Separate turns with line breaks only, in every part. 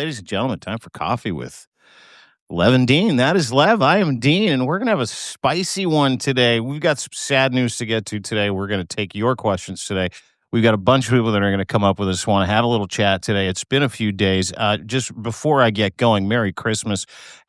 Ladies and gentlemen, time for coffee with Lev and Dean. That is Lev. I am Dean, and we're going to have a spicy one today. We've got some sad news to get to today. We're going to take your questions today. We've got a bunch of people that are going to come up with us, want to have a little chat today. It's been a few days. Just before I get going, Merry Christmas,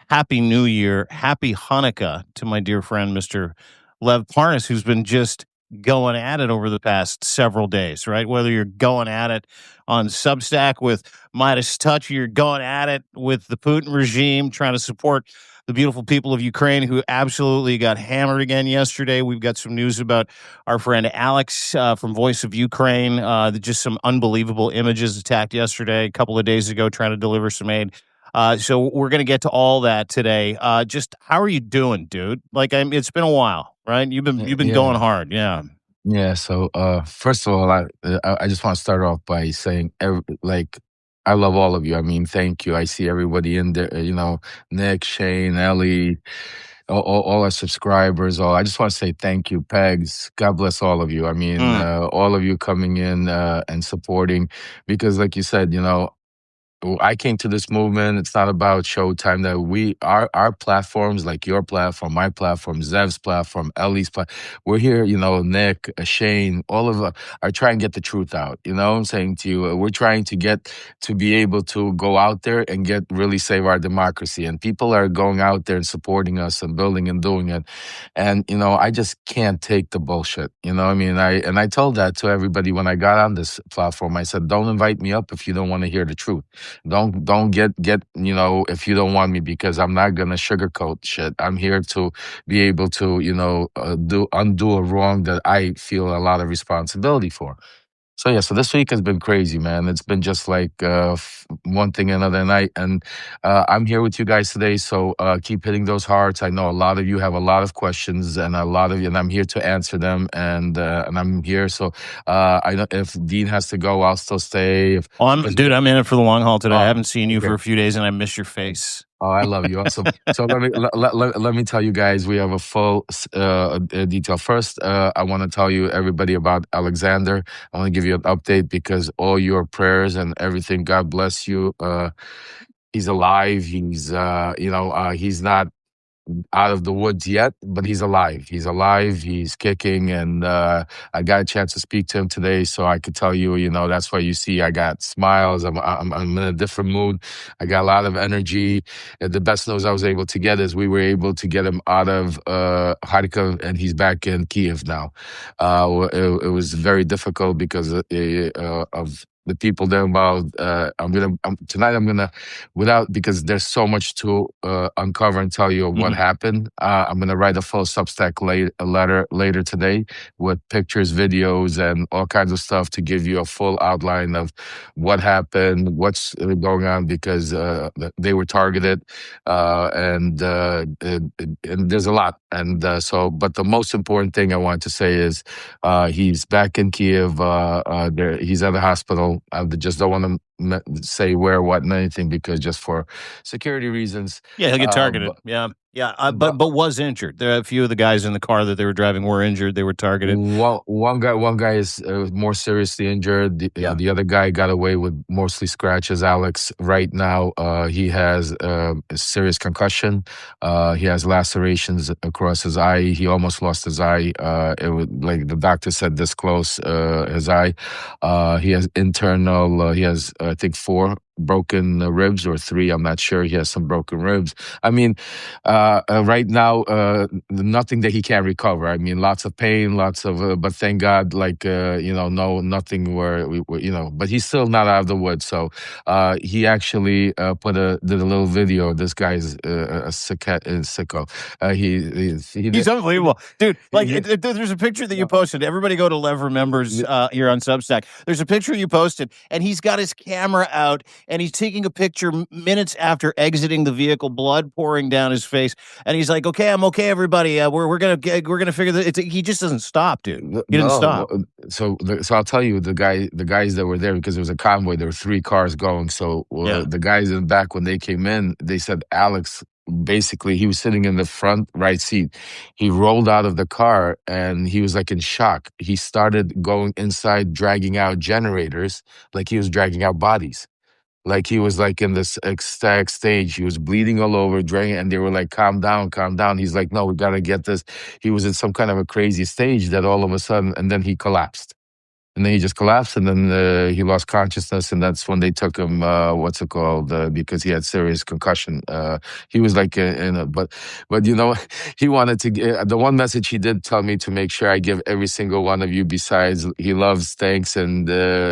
Happy New Year, Happy Hanukkah to my dear friend, Mr. Lev Parnas, who's been just going at it over the past several days, right? Whether you're going at it on Substack with MeidasTouch, you're going at it with the Putin regime, trying to support the beautiful people of Ukraine who absolutely got hammered again yesterday. We've got some news about our friend Alex from Voice of Ukraine, just some unbelievable images attacked yesterday, a couple of days ago, trying to deliver some aid. So we're going to get to all that today. Just how are you doing, dude? Like, it's been a while, right? You've been going hard, yeah.
Yeah. So first of all, I just want to start off by saying, I love all of you. I mean, thank you. I see everybody in there. Nick, Shane, Ellie, all our subscribers. I just want to say thank you, Pegs. God bless all of you. I mean, all of you coming in and supporting, because, like you said, I came to this movement. It's not about Showtime. That our platforms, like your platform, my platform, Zev's platform, Ellie's platform, we're here. Nick, Shane, all of us are trying to get the truth out. You know what I'm saying to you? We're trying to get to be able to go out there and really save our democracy. And people are going out there and supporting us and building and doing it. And I just can't take the bullshit. You know what I mean? I told that to everybody when I got on this platform. I said, don't invite me up if you don't want to hear the truth. Don't get if you don't want me, because I'm not gonna sugarcoat shit. I'm here to be able to undo a wrong that I feel a lot of responsibility for. So this week has been crazy, man. It's been just like one thing another night, and I'm here with you guys today. So keep hitting those hearts. I know a lot of you have a lot of questions, and I'm here to answer them, and I'm here. So I know if Dean has to go, I'll still stay.
I'm in it for the long haul today. I haven't seen you for a few days, and I miss your face.
Oh, I love you. Awesome. So let me tell you guys, we have a full detail. First, I want to tell you everybody about Alexander. I want to give you an update because all your prayers and everything, God bless you. He's alive. He's he's not out of the woods yet, but he's alive. He's alive. He's kicking, and I got a chance to speak to him today, so I could tell you, that's why you see I got smiles. I'm in a different mood. I got a lot of energy. And the best news I was able to get is we were able to get him out of Kharkiv, and he's back in Kiev now. It was very difficult because of the people there involved. Tonight I'm gonna, because there's so much to uncover and tell you of what happened. I'm gonna write a full Substack letter later today with pictures, videos, and all kinds of stuff to give you a full outline of what happened, what's going on, because they were targeted, and there's a lot. And but the most important thing I want to say is he's back in Kiev. He's at the hospital. I just don't want to say where, what, and anything, because just for security reasons.
Yeah, he'll get targeted. But was injured. There are a few of the guys in the car that they were driving were injured. They were targeted.
One guy is more seriously injured. The other guy got away with mostly scratches. Alex, right now, he has a serious concussion. He has lacerations across his eye. He almost lost his eye. It was like the doctor said, this close, his eye. He has internal. He has, I think, 4 broken ribs, or 3. I'm not sure. He has some broken ribs. I mean, right now, nothing that he can't recover. I mean, lots of pain, but thank God, nothing where but he's still not out of the woods. So he actually did a little video. This guy's a sicko. He's
unbelievable, dude. There's a picture that you posted. Everybody go to Lev Remembers here on Substack. There's a picture you posted, and he's got his camera out, and he's taking a picture minutes after exiting the vehicle, blood pouring down his face, and he's like, "Okay, I'm okay, everybody. We're gonna figure this." He just doesn't stop, dude. He didn't stop.
So I'll tell you, the guys that were there, because there was a convoy. There were 3 cars going. So the guys in the back, when they came in, they said Alex. Basically, he was sitting in the front right seat. He rolled out of the car and he was like in shock. He started going inside, dragging out generators, like he was dragging out bodies. Like he was like in this ecstatic stage. He was bleeding all over, draining, and they were like, calm down, calm down. He's like, no, we gotta get this. He was in some kind of a crazy stage that all of a sudden, and then he collapsed. And then he just collapsed, and then he lost consciousness, and that's when they took him. What's it called? Because he had serious concussion. He was like, but you know, he wanted to. The one message he did tell me to make sure I give every single one of you. Besides, he loves thanks, and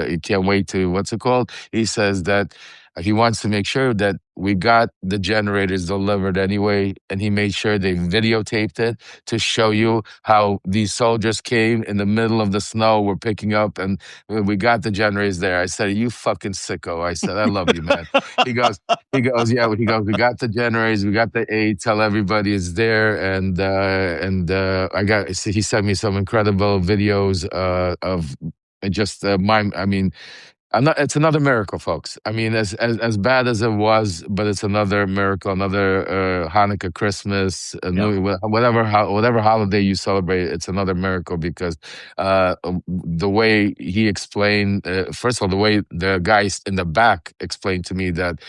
he can't wait to. What's it called? He says that he wants to make sure that we got the generators delivered anyway, and he made sure they videotaped it to show you how these soldiers came in the middle of the snow, were picking up, and we got the generators there. I said, "You fucking sicko!" I said, "I love you, man." He goes, "Yeah." He goes, "We got the generators, we got the aid. Tell everybody it's there." I got. He sent me some incredible videos of just mime. I mean, it's another miracle, folks. I mean, as bad as it was, but it's another miracle, another Hanukkah, Christmas, whatever holiday you celebrate, it's another miracle because the way he explained, first of all, the way the guys in the back explained to me that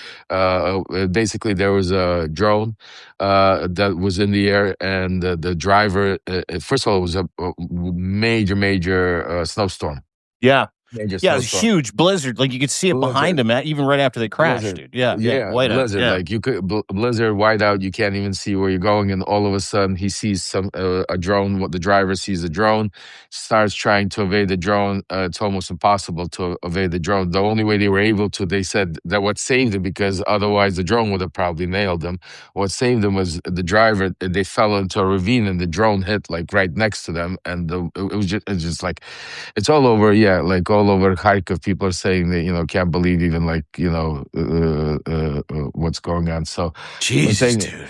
basically there was a drone that was in the air, and the driver, first of all, it was a major snowstorm.
Yeah.
Major
Yeah, it was a
snowstorm.
huge blizzard. Like you could see it behind him, even right after they crashed,
Blizzard.
dude. Yeah, whiteout.
Blizzard.
Yeah.
Like you could blizzard, whiteout. You can't even see where you're going, and all of a sudden he sees a drone. What the driver sees a drone, starts trying to evade the drone. It's almost impossible to evade the drone. The only way they were able to, they said that what saved him, because otherwise the drone would have probably nailed him. What saved him was the driver. They fell into a ravine, and the drone hit like right next to them, and it's just like it's all over. Yeah, like all over Kharkiv. People are saying that, can't believe even like, what's going on. So,
Jesus, dude.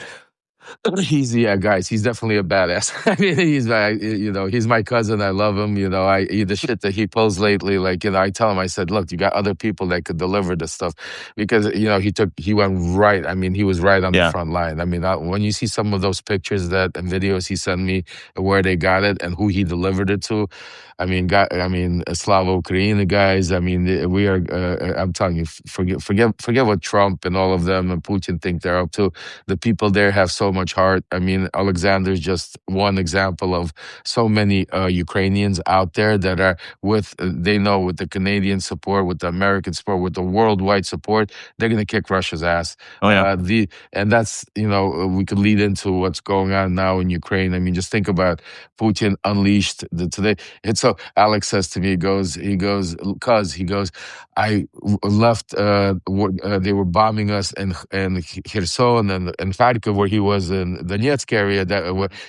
Guys, he's definitely a badass. I mean, he's my cousin. I love him. The shit that he pulls lately, like, I tell him, I said, look, you got other people that could deliver this stuff, because, he went right. I mean, he was right on the front line. I mean, when you see some of those pictures and videos he sent me, where they got it and who he delivered it to, Slava Ukraine guys. I mean, we are. I'm telling you, forget what Trump and all of them and Putin think they're up to. The people there have so much heart. I mean, Alexander's just one example of so many Ukrainians out there that are with the Canadian support, with the American support, with the worldwide support, they're going to kick Russia's ass.
Oh yeah.
And that's we could lead into what's going on now in Ukraine. I mean, just think about Putin unleashed today. So Alex says to me, he goes, I left. They were bombing us in Kherson and Kharkiv, where he was in the Donetsk area.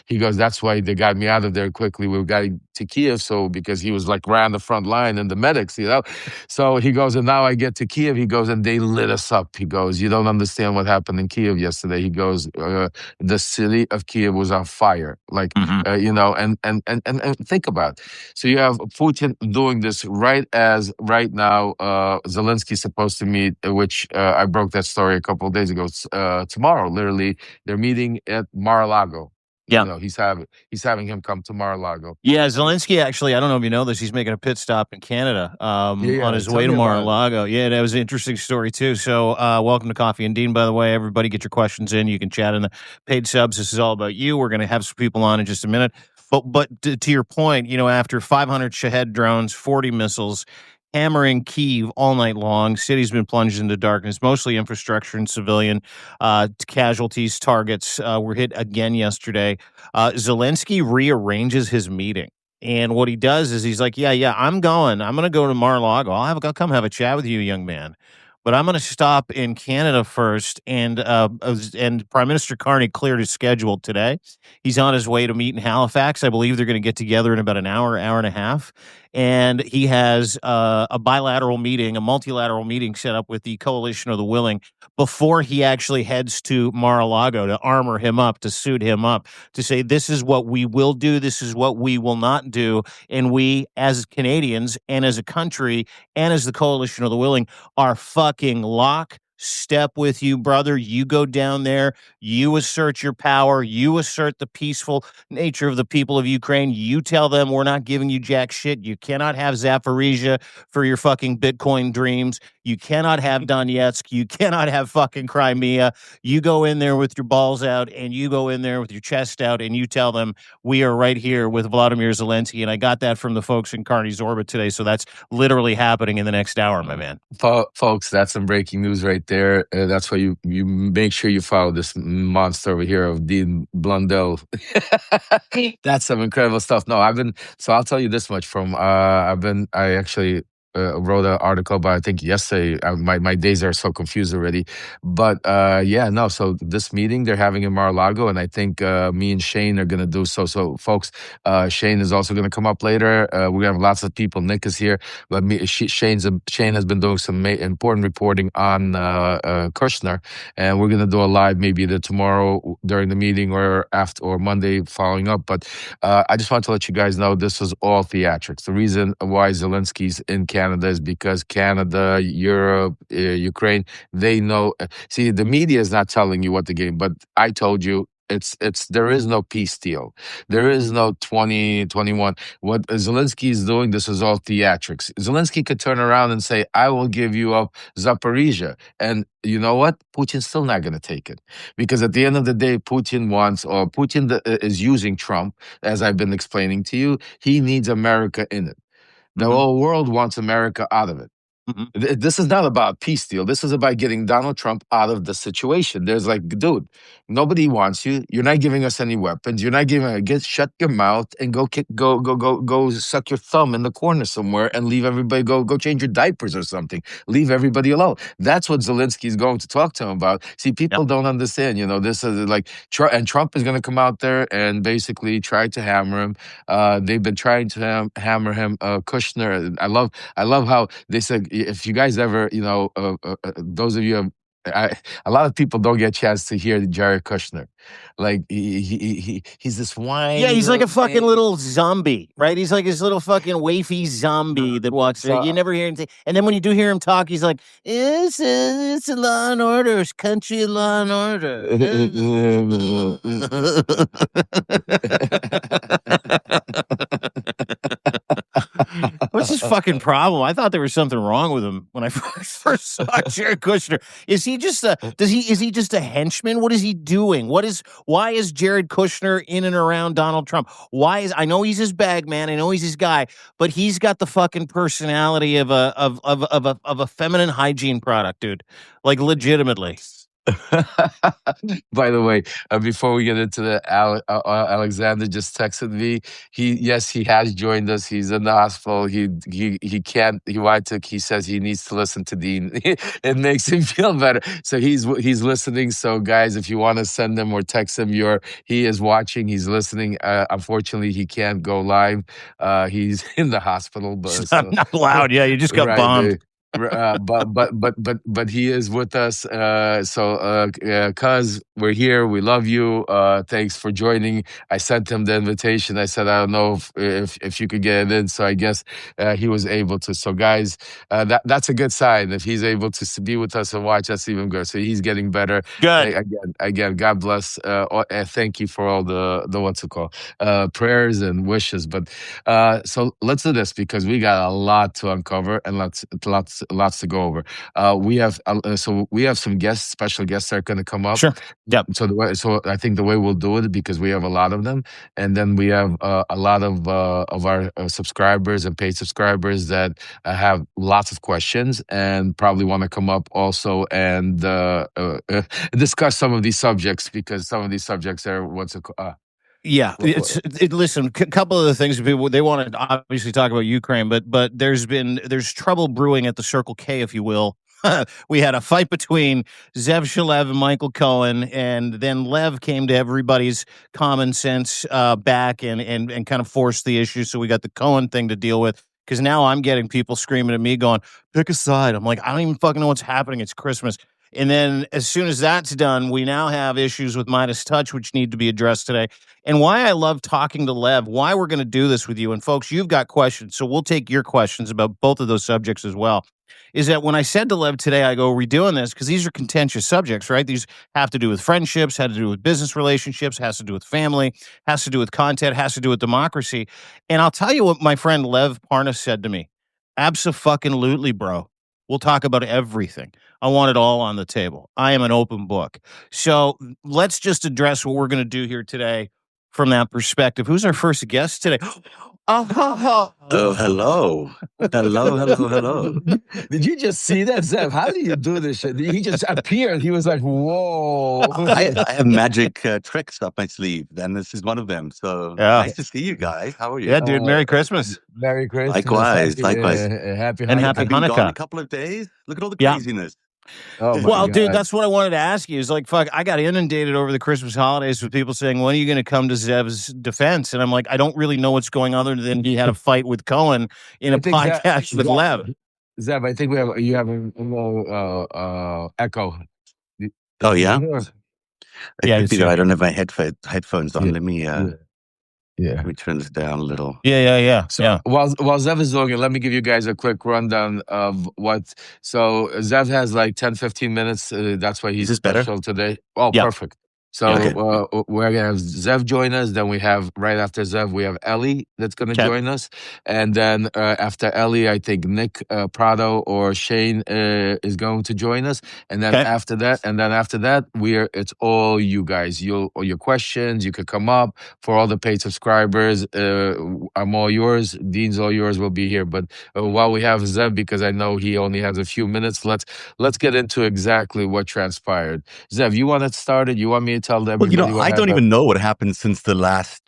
He goes, that's why they got me out of there quickly. We got to Kiev, because he was like ran the front line and the medics, So he goes, and now I get to Kiev. He goes, and they lit us up. He goes, you don't understand what happened in Kiev yesterday. He goes, the city of Kiev was on fire, and think about it. So you have Putin doing this right now. Zelensky's supposed to meet, which I broke that story a couple of days ago. Tomorrow, literally, they're meeting at Mar-a-Lago.
Yeah,
he's having him come to Mar-a-Lago.
Yeah, Zelensky actually, I don't know if you know this, he's making a pit stop in Canada on his way to Mar-a-Lago. Yeah, that was an interesting story too. So welcome to Coffee and Dean, by the way. Everybody get your questions in. You can chat in the paid subs. This is all about you. We're going to have some people on in just a minute. But to your point, after 500 Shahed drones, 40 missiles, hammering Kyiv all night long. City's been plunged into darkness, mostly infrastructure and civilian casualties. Targets were hit again yesterday. Zelensky rearranges his meeting. And what he does is he's like, yeah, I'm going to go to Mar-a-Lago. I'll come have a chat with you, young man. But I'm going to stop in Canada first. And Prime Minister Carney cleared his schedule today. He's on his way to meet in Halifax. I believe they're going to get together in about an hour and a half. And he has a multilateral meeting set up with the Coalition of the Willing before he actually heads to Mar-a-Lago to armor him up, to suit him up, to say, this is what we will do, this is what we will not do. And we, as Canadians and as a country and as the Coalition of the Willing, are fucking lock step with you, brother. You go down there, you assert your power, you assert the peaceful nature of the people of Ukraine. You tell them we're not giving you jack shit. You cannot have Zaporizhzhia for your fucking Bitcoin dreams. You cannot have Donetsk. You cannot have fucking Crimea. You go in there with your balls out, and you go in there with your chest out, and you tell them we are right here with Vladimir Zelensky. And I got that from the folks in Carney's orbit today. So that's literally happening in the next hour, my man.
Folks, that's some breaking news right there. That's why you make sure you follow this monster over here of Dean Blundell. That's some incredible stuff. No, I'll tell you this much from, I actually wrote an article about, I think yesterday. My days are so confused already. But yeah, no, so this meeting they're having in Mar-a-Lago, and I think me and Shane are going to do so. So, folks, Shane is also going to come up later. We're going to have lots of people. Nick is here. But Shane has been doing some important reporting on Kushner, and we're going to do a live maybe either tomorrow during the meeting or after or Monday following up. But I just want to let you guys know this was all theatrics. The reason why Zelensky's in Canada is because Canada, Europe, Ukraine, they know. See, the media is not telling you what the game, but I told you. There is no peace deal. There is no 2021. What Zelensky is doing, this is all theatrics. Zelensky could turn around and say, I will give you up Zaporizhzhia. And you know what? Putin's still not going to take it. Because at the end of the day, Putin is using Trump, as I've been explaining to you. He needs America in it. The whole world wants America out of it. This is not about peace deal. This is about getting Donald Trump out of the situation. There's like, dude, nobody wants you. You're not giving us any weapons. You're not shut your mouth and go suck your thumb in the corner somewhere and leave everybody, go change your diapers or something. Leave everybody alone. That's what Zelensky is going to talk to him about. See, people don't understand, this is like, and Trump is going to come out there and basically try to hammer him. They've been trying to hammer him. Kushner, I love how they said, if you guys ever, those of you, a lot of people don't get a chance to hear Jared Kushner. Like he's this whiny.
Yeah, he's like a fucking little zombie, right? He's like this little fucking wafy zombie that walks through. You never hear him say, and then when you do hear him talk, he's like, it's a Law and Order, it's country Law and Order. What's his fucking problem? I thought there was something wrong with him when I first saw Jared Kushner. Is he just a henchman? What is he doing? Why is Jared Kushner in and around Donald Trump? I know he's his bag man, I know he's his guy, but he's got the fucking personality of a feminine hygiene product, dude. Like legitimately.
By the way, before we get into the Alexander just texted me. He has joined us. He's in the hospital. He says he needs to listen to Dean. It makes him feel better. So he's listening. So guys, if you want to send him or text him, he is watching. He's listening. Unfortunately, he can't go live. He's in the hospital. But
not allowed. Yeah, you just got
right,
bombed.
But he is with us. Cuz we're here. We love you. Thanks for joining. I sent him the invitation. I said, I don't know if you could get it in. So I guess he was able to. So guys, that's a good sign. If he's able to be with us and watch, that's even good. So he's getting better.
Good.
Again, God bless. Thank you for all the prayers and wishes. But so let's do this because we got a lot to uncover and lots to go over. We have some special guests that are going to come up.
Sure. Yep.
So I think the way we'll do it, because we have a lot of them, and then we have a lot of our subscribers and paid subscribers that have lots of questions and probably want to come up also and discuss some of these subjects, because some of these subjects are
yeah, listen, a couple of the things people they want to obviously talk about Ukraine, but there's trouble brewing at the Circle K, if you will. We had a fight between Zev Shalev and Michael Cohen, and then Lev came to everybody's common sense back and kind of forced the issue. So we got the Cohen thing to deal with, because now I'm getting people screaming at me going, pick a side. I'm like, I don't even fucking know what's happening. It's Christmas. And then as soon as that's done, we now have issues with MeidasTouch, which need to be addressed today. And why I love talking to Lev, why we're going to do this with you. And folks, you've got questions, so we'll take your questions about both of those subjects as well. Is that when I said to Lev today, I go, are we doing this? Because these are contentious subjects, right? These have to do with friendships, have to do with business relationships, has to do with family, has to do with content, has to do with democracy. And I'll tell you what my friend Lev Parnas said to me. Abso-fucking-lutely, bro. We'll talk about everything. I want it all on the table. I am an open book. So let's just address what we're going to do here today from that perspective. Who's our first guest today?
Oh, hello. Hello.
Did you just see that, Zev? How do you do this shit? He just appeared. He was like, whoa.
I have magic tricks up my sleeve, and this is one of them. So nice to see you guys. How are you?
Yeah, dude. Merry Christmas.
Merry Christmas.
Likewise.
Happy
and happy
I've been gone
Hanukkah.
a couple of days. Look at all the craziness.
Oh my
well,
God.
dude, that's what I wanted to ask you. Is like, fuck, I got inundated over the Christmas holidays with people saying, when are you going to come to Zev's defense? And I'm like, I don't really know what's going on other than he had a fight with Cohen in a podcast with Lev.
Zev, I think you have a little echo.
Oh, yeah?
Yeah,
could be that I don't have my headphones on. Let me turn this down a little.
Yeah.
So while Zev is doing it, let me give you guys a quick rundown of what. So Zev has like 10, 15 minutes. That's why he's special today. Oh, perfect. So we're going to have Zev join us. Then we have, right after Zev, we have Ellie that's going to join us. And then after Ellie, I think Nick Prado or Shane is going to join us. And then after that, it's all you guys. All your questions, you could come up. For all the paid subscribers, I'm all yours. Dean's all yours. Will be here. But while we have Zev, because I know he only has a few minutes, let's get into exactly what transpired. Zev, you want to start it? You want me to tell everybody?
Well, I don't even know what happened since the last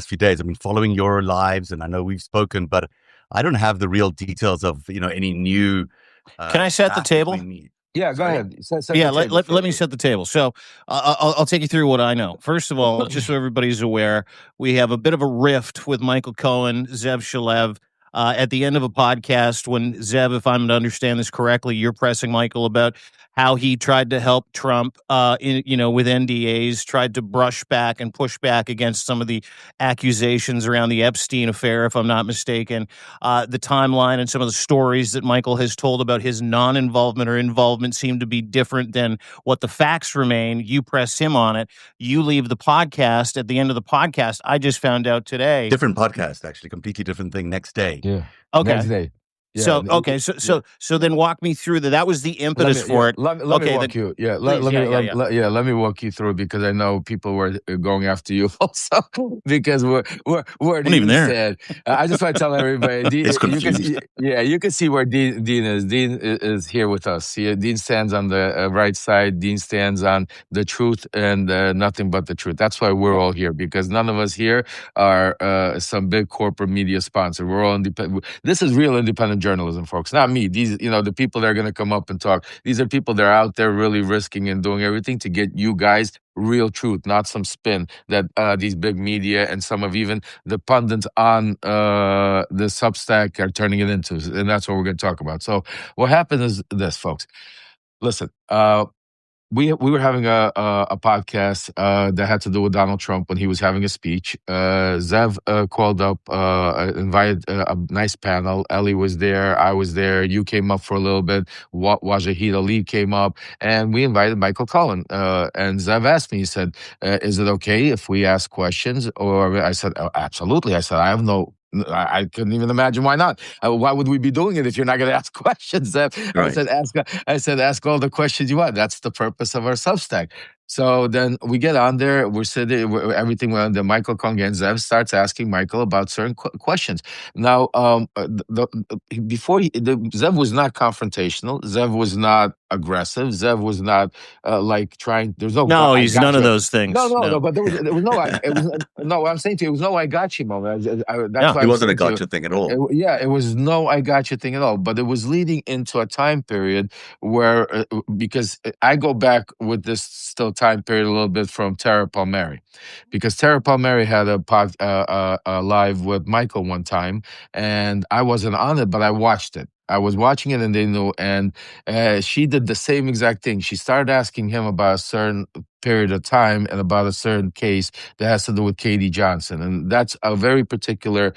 few days. I've been following your lives, and I know we've spoken, but I don't have the real details of any new.
Can I set the table?
Yeah, go ahead.
Let me set the table. So I'll take you through what I know. First of all, just so everybody's aware, we have a bit of a rift with Michael Cohen, Zev Shalev. At the end of a podcast, when Zev, if I'm to understand this correctly, you're pressing Michael about how he tried to help Trump, with NDAs, tried to brush back and push back against some of the accusations around the Epstein affair, if I'm not mistaken. The timeline and some of the stories that Michael has told about his non-involvement or involvement seem to be different than what the facts remain. You press him on it. You leave the podcast. At the end of the podcast, I just found out today.
Different podcast, actually. Completely different thing next day.
Yeah.
Okay.
Next day.
Yeah. So then walk me through that was the impetus for it.
Let me walk you. Let me walk you through, because I know people were going after you also, because we're
even there.
Said. I just want to tell everybody. You can see where Dean is. Dean is here with us. Dean stands on the right side. Dean stands on the truth and nothing but the truth. That's why we're all here, because none of us here are some big corporate media sponsor. We're all independent. This is real independent journalism, folks. Not me. These, the people that are going to come up and talk. These are people that are out there really risking and doing everything to get you guys real truth, not some spin that these big media and some of even the pundits on the Substack are turning it into. And that's what we're going to talk about. So what happened is this, folks. Listen, we were having a podcast that had to do with Donald Trump when he was having a speech. Zev called up, invited a nice panel. Ellie was there. I was there. You came up for a little bit. Wajahid Ali came up. And we invited Michael Cohen. And Zev asked me, he said, is it okay if we ask questions? Or I said, oh, absolutely. I said, I couldn't even imagine why not. Why would we be doing it if you're not going to ask questions? Right. I said, ask all the questions you want. That's the purpose of our Substack. So then we get on there, we're sitting, everything went on. Then Michael Cohen Zev starts asking Michael about certain questions. Now, Zev was not confrontational. Zev was not aggressive. Zev was not like trying. There's no.
No, he's none of those things.
No. But there was no. No, I'm saying to you, it was no "I got you" moment. That's why
it wasn't a gotcha thing at all.
It was no "I got you" thing at all. But it was leading into a time period where, because I go back with this still time period a little bit from Tara Palmieri, because Tara Palmieri had a live with Michael one time, and I wasn't on it, but I watched it. I was watching it, and they knew, and she did the same exact thing. She started asking him about a certain period of time and about a certain case that has to do with Katie Johnson, and that's a very particular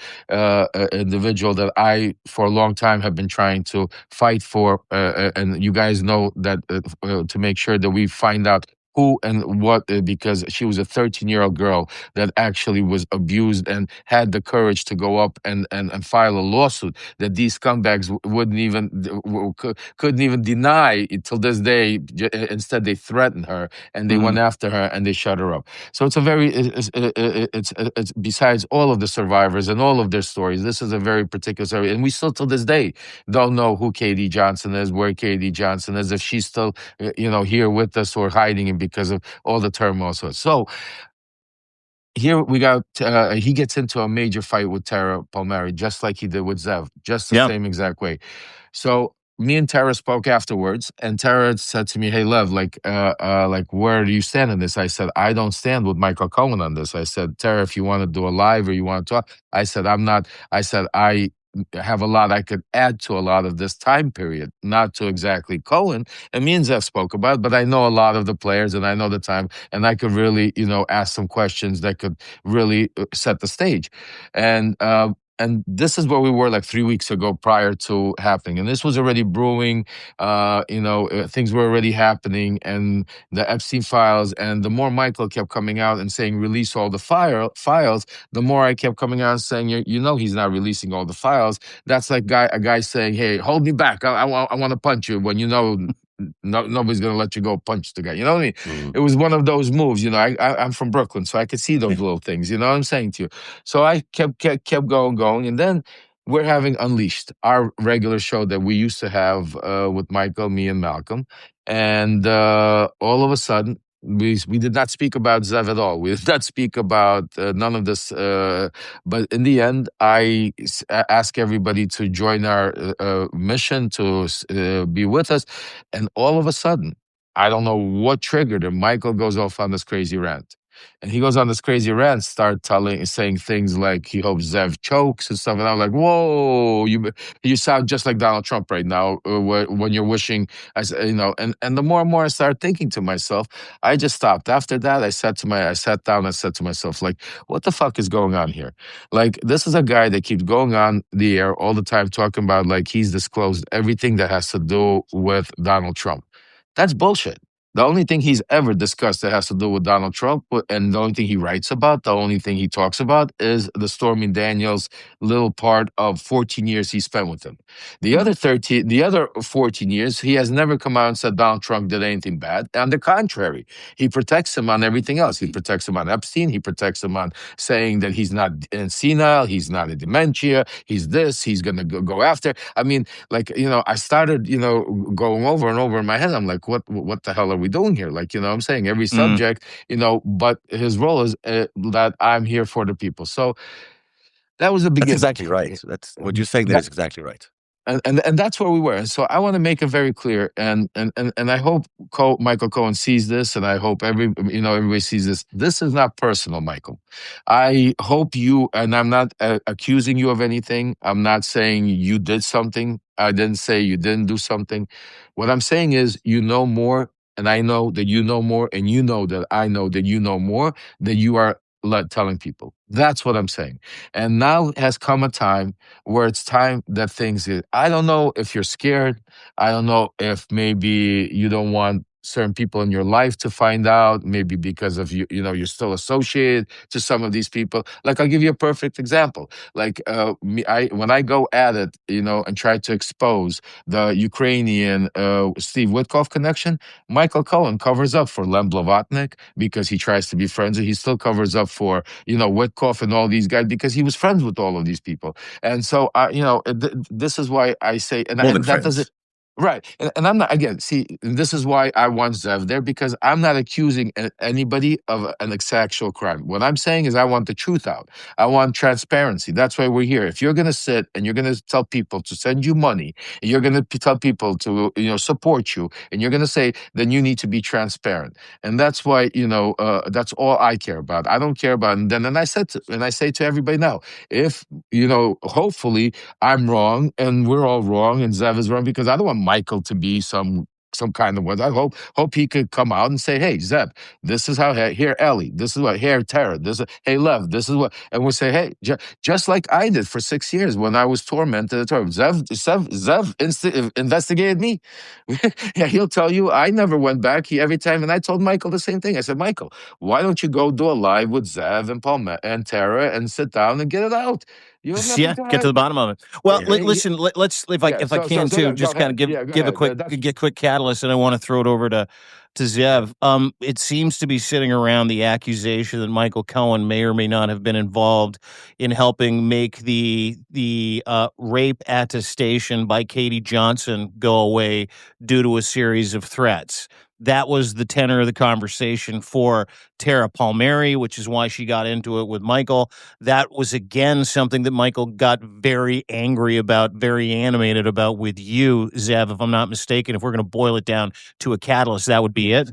individual that I, for a long time, have been trying to fight for, and you guys know that to make sure that we find out who and what, because she was a 13-year-old girl that actually was abused and had the courage to go up and file a lawsuit that these scumbags wouldn't even couldn't even deny till this day. Instead, they threatened her and they went after her and they shut her up. So it's a very it's besides all of the survivors and all of their stories, this is a very particular story, and we still till this day don't know who Katie Johnson is, where Katie Johnson is, if she's still here with us or hiding it because of all the turmoil. So here we got, he gets into a major fight with Tara Palmieri, just like he did with Zev, just the same exact way. So me and Tara spoke afterwards, and Tara said to me, "Hey, Lev, like, where do you stand on this?" I said, "I don't stand with Michael Cohen on this." I said, "Tara, if you want to do a live or you want to talk," I said, "I'm not." I said, "I have a lot I could add to a lot of this time period, not to exactly Cohen." And me and Zev spoke about it, but I know a lot of the players and I know the time, and I could really, ask some questions that could really set the stage. And this is where we were like 3 weeks ago prior to happening. And this was already brewing, things were already happening, and the Epstein files. And the more Michael kept coming out and saying, release all the files, the more I kept coming out and saying, he's not releasing all the files. That's like a guy saying, hey, hold me back. I want to punch you when nobody's going to let you go punch the guy. You know what I mean? It was one of those moves. I'm from Brooklyn, so I could see those little things. You know what I'm saying to you? So I kept going. And then we're having Unleashed, our regular show that we used to have with Michael, me, and Malcolm. And all of a sudden, we did not speak about Zev at all. We did not speak about none of this. But in the end, I ask everybody to join our mission to be with us. And all of a sudden, I don't know what triggered him. Michael goes off on this crazy rant. And he goes on this crazy rant, saying things like he hopes Zev chokes and stuff. And I'm like, whoa, you sound just like Donald Trump right now when you're wishing, and the more and more I started thinking to myself, I just stopped. After that, I sat down and said to myself, like, what the fuck is going on here? Like, this is a guy that keeps going on the air all the time talking about like he's disclosed everything that has to do with Donald Trump. That's bullshit. The only thing he's ever discussed that has to do with Donald Trump, and the only thing he writes about, the only thing he talks about, is the Stormy Daniels little part of 14 years he spent with him. The other 14 years, he has never come out and said Donald Trump did anything bad. On the contrary, he protects him on everything else. He protects him on Epstein. He protects him on saying that he's not senile, he's not a dementia, he's this, he's going to go after. I mean, like, I started, going over and over in my head. I'm like, what the hell are we doing here? Like, I'm saying every subject, but his role is that I'm here for the people. So that was the beginning.
That's exactly right. That's what you're saying. That is exactly right.
And that's where we were. And so I want to make it very clear, and I hope Michael Cohen sees this, and I hope everybody sees this. This is not personal, Michael. I hope you, and I'm not accusing you of anything. I'm not saying you did something. I didn't say you didn't do something. What I'm saying is you know more, and I know that you know more, and you know that I know that you know more than you are telling people. That's what I'm saying. And now has come a time where it's time that I don't know if you're scared. I don't know if maybe you don't want certain people in your life to find out, maybe because of you're still associated to some of these people. Like, I'll give you a perfect example. Like, when I go at it, and try to expose the Ukrainian Steve Witkoff connection, Michael Cohen covers up for Lem Blavatnik because he tries to be friends. He still covers up for, Witkoff and all these guys because he was friends with all of these people. And so, this is why I say, and that doesn't. Right. And I'm not, again, see, this is why I want Zev there, because I'm not accusing anybody of an sexual crime. What I'm saying is I want the truth out. I want transparency. That's why we're here. If you're going to sit and you're going to tell people to send you money, and you're going to tell people to, support you, and you're going to say, then you need to be transparent. And that's why, that's all I care about. I don't care about, and I say to everybody now, if, hopefully I'm wrong and we're all wrong and Zev is wrong, because I don't want Michael to be some some kind of way. I hope he could come out and say, hey, Zev, this is how, here, Ellie, this is what, here, Tara, this is, hey, Lev, this is what, and we'll say, hey, just like I did for 6 years when I was tormented. Zev investigated me. Yeah, he'll tell you, I never went back every time, and I told Michael the same thing. I said, Michael, why don't you go do a live with Zev and Palma and Tara and sit down and get it out? You have nothing
Yeah,
to
get to the bottom of it. Well, listen, let's if I can too, just kind of give a quick catalyst, and I want to throw it over to Zev. It seems to be sitting around the accusation that Michael Cohen may or may not have been involved in helping make the rape attestation by Katie Johnson go away due to a series of threats. That was the tenor of the conversation for Tara Palmieri, which is why she got into it with Michael. That was, again, something that Michael got very angry about, very animated about with you, Zev, if I'm not mistaken. If we're going to boil it down to a catalyst, that would be it.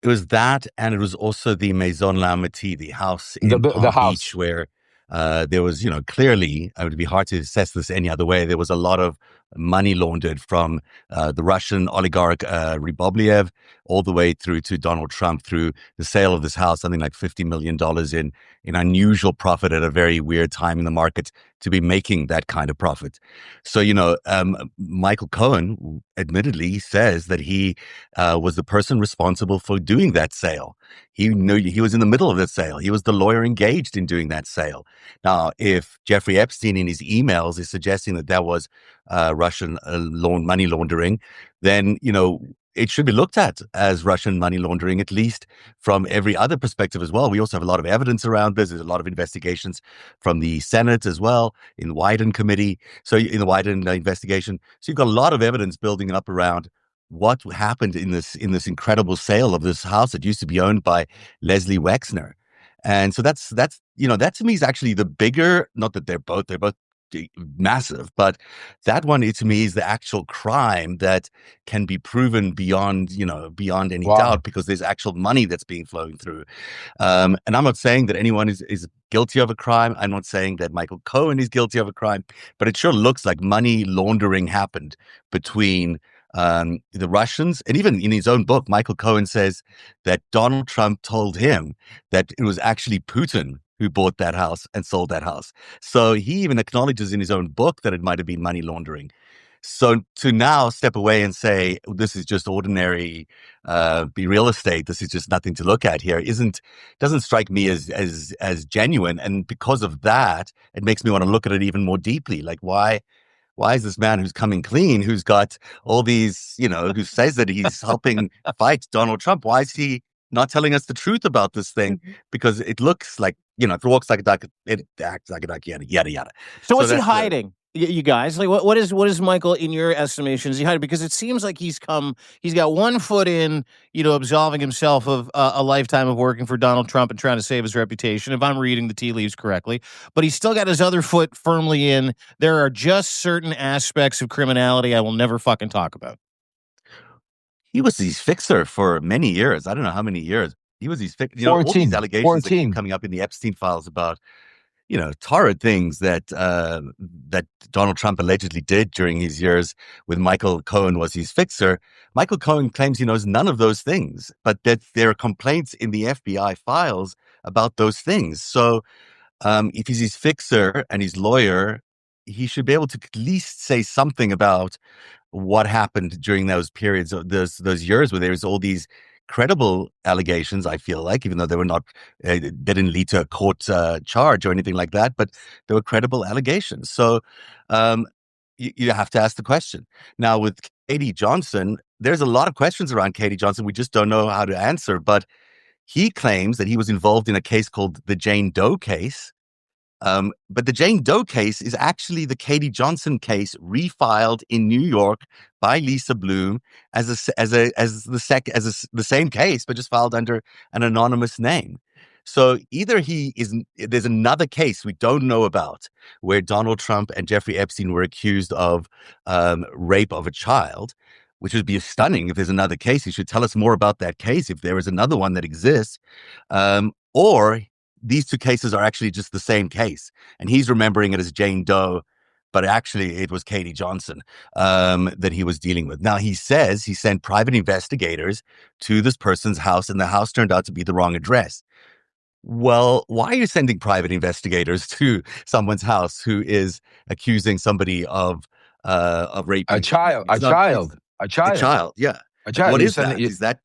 It was that, and it was also the Maison de L'Amitie, the house in Palm Beach, where there was, clearly, it would be hard to assess this any other way. There was a lot of money laundered from the Russian oligarch Rybolovlev all the way through to Donald Trump through the sale of this house, something like $50 million in unusual profit at a very weird time in the market to be making that kind of profit. So, Michael Cohen admittedly says that he was the person responsible for doing that sale. He knew he was in the middle of the sale. He was the lawyer engaged in doing that sale. Now, if Jeffrey Epstein in his emails is suggesting that was Russian money laundering, then, it should be looked at as Russian money laundering, at least from every other perspective as well. We also have a lot of evidence around this. There's a lot of investigations from the Senate as well, in the Wyden committee, so in the Wyden investigation. So you've got a lot of evidence building up around what happened in this incredible sale of this house that used to be owned by Leslie Wexner. And so that's that to me is actually the bigger, not that they're both massive, but that one to me is the actual crime that can be proven beyond any doubt, because there's actual money that's being flowing through. And I'm not saying that anyone is guilty of a crime. I'm not saying that Michael Cohen is guilty of a crime, but it sure looks like money laundering happened between the Russians. And even in his own book, Michael Cohen says that Donald Trump told him that it was actually Putin who bought that house and sold that house. So he even acknowledges in his own book that it might have been money laundering. So to now step away and say, this is just ordinary real estate, this is just nothing to look at here, doesn't strike me as genuine. And because of that, it makes me want to look at it even more deeply. Like, why is this man who's coming clean, who's got all these, who says that he's helping fight Donald Trump, why is he not telling us the truth about this thing? Because it looks like, if it walks like a duck, it acts like a duck, yada, yada, yada.
So what's he hiding? You guys, like, what is Michael, in your estimation, is he hiding? Because it seems like he's got one foot in, absolving himself of a lifetime of working for Donald Trump and trying to save his reputation, if I'm reading the tea leaves correctly. But he's still got his other foot firmly in, there are just certain aspects of criminality I will never fucking talk about.
He was his fixer for many years. I don't know how many years. He was his fixer. All these allegations that keep coming up in the Epstein files about, torrid things that Donald Trump allegedly did during his years with Michael Cohen was his fixer. Michael Cohen claims he knows none of those things, but that there are complaints in the FBI files about those things. So if he's his fixer and his lawyer, he should be able to at least say something about what happened during those periods of those years where there's all these credible allegations, I feel like, even though they were not, they didn't lead to a court charge or anything like that, but they were credible allegations. So you have to ask the question. Now, with Katie Johnson, there's a lot of questions around Katie Johnson we just don't know how to answer, but he claims that he was involved in a case called the Jane Doe case. But the Jane Doe case is actually the Katie Johnson case refiled in New York by Lisa Bloom as the same case, but just filed under an anonymous name. So either there's another case we don't know about where Donald Trump and Jeffrey Epstein were accused of rape of a child, which would be stunning if there's another case. He should tell us more about that case if there is another one that exists, or these two cases are actually just the same case, and he's remembering it as Jane Doe, but actually it was Katie Johnson that he was dealing with. Now, he says he sent private investigators to this person's house, and the house turned out to be the wrong address. Well, why are you sending private investigators to someone's house who is accusing somebody of raping
A child.
a child? Yeah. What is that? Is that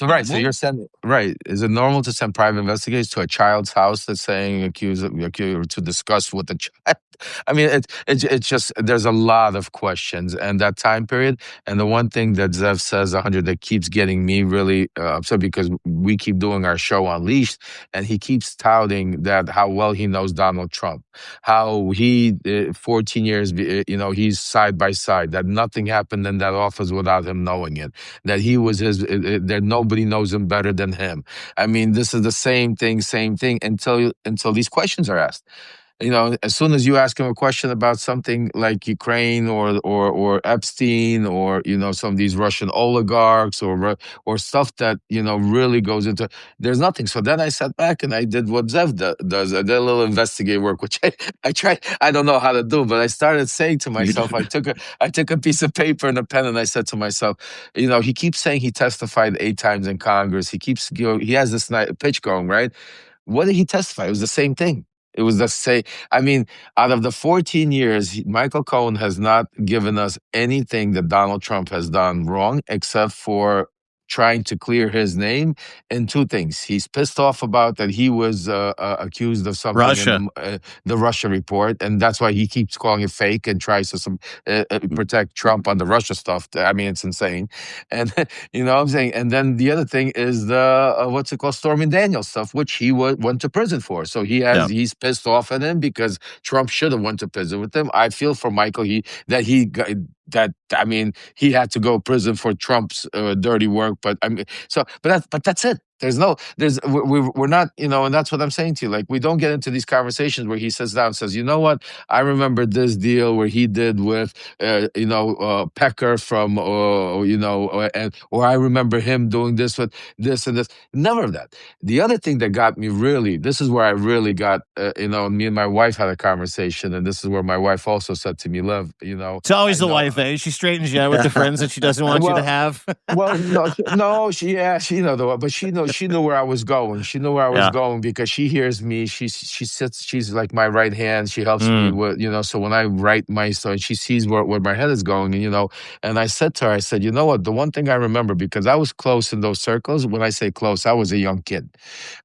right? So you're sending right? Is it normal to send private investigators to a child's house that's saying accused to discuss with the child? I mean, it's just there's a lot of questions and that time period. And the one thing that Zev says 100 that keeps getting me really upset because we keep doing our show Unleashed, and he keeps touting that how well he knows Donald Trump, how he 14 years, he's side by side, that nothing happened in that office without him knowing it, that he was that nobody knows him better than him. I mean, this is the same thing until these questions are asked. As soon as you ask him a question about something like Ukraine or Epstein or some of these Russian oligarchs or stuff that really goes into, there's nothing. So then I sat back and I did what Zev does. I did a little investigative work, which I tried. I don't know how to do, but I started saying to myself, I took a piece of paper and a pen and I said to myself, he keeps saying he testified 8 times in Congress. He has this pitch going, right? What did he testify? It was the same thing. It was the same. I mean, out of the 14 years, Michael Cohen has not given us anything that Donald Trump has done wrong, except for trying to clear his name in 2 things. He's pissed off about that he was accused of something
Russia.
in the Russia report, and that's why he keeps calling it fake and tries to protect Trump on the Russia stuff. I mean, it's insane. And you know what I'm saying? And then the other thing is the what's it called, Stormy Daniels stuff, which he went to prison for. So he's pissed off at him because Trump should have went to prison with him. I feel for Michael he had to go to prison for Trump's dirty work. But that's it. We're not, and that's what I'm saying to you. Like, we don't get into these conversations where he sits down and says, you know what, I remember this deal where he did with, Pecker from, or I remember him doing this with this and this. None of that. The other thing that got me really, this is where I really got, me and my wife had a conversation, and this is where my wife also said to me, Lev,
it's always the wife, eh? She straightens you out with the friends that she doesn't want you to have.
No, she knew where I was going. She knew where I was going because she hears me. She's like my right hand. She helps me with, so when I write my story, she sees where my head is going. And I said to her, you know what? The one thing I remember, because I was close in those circles. When I say close, I was a young kid.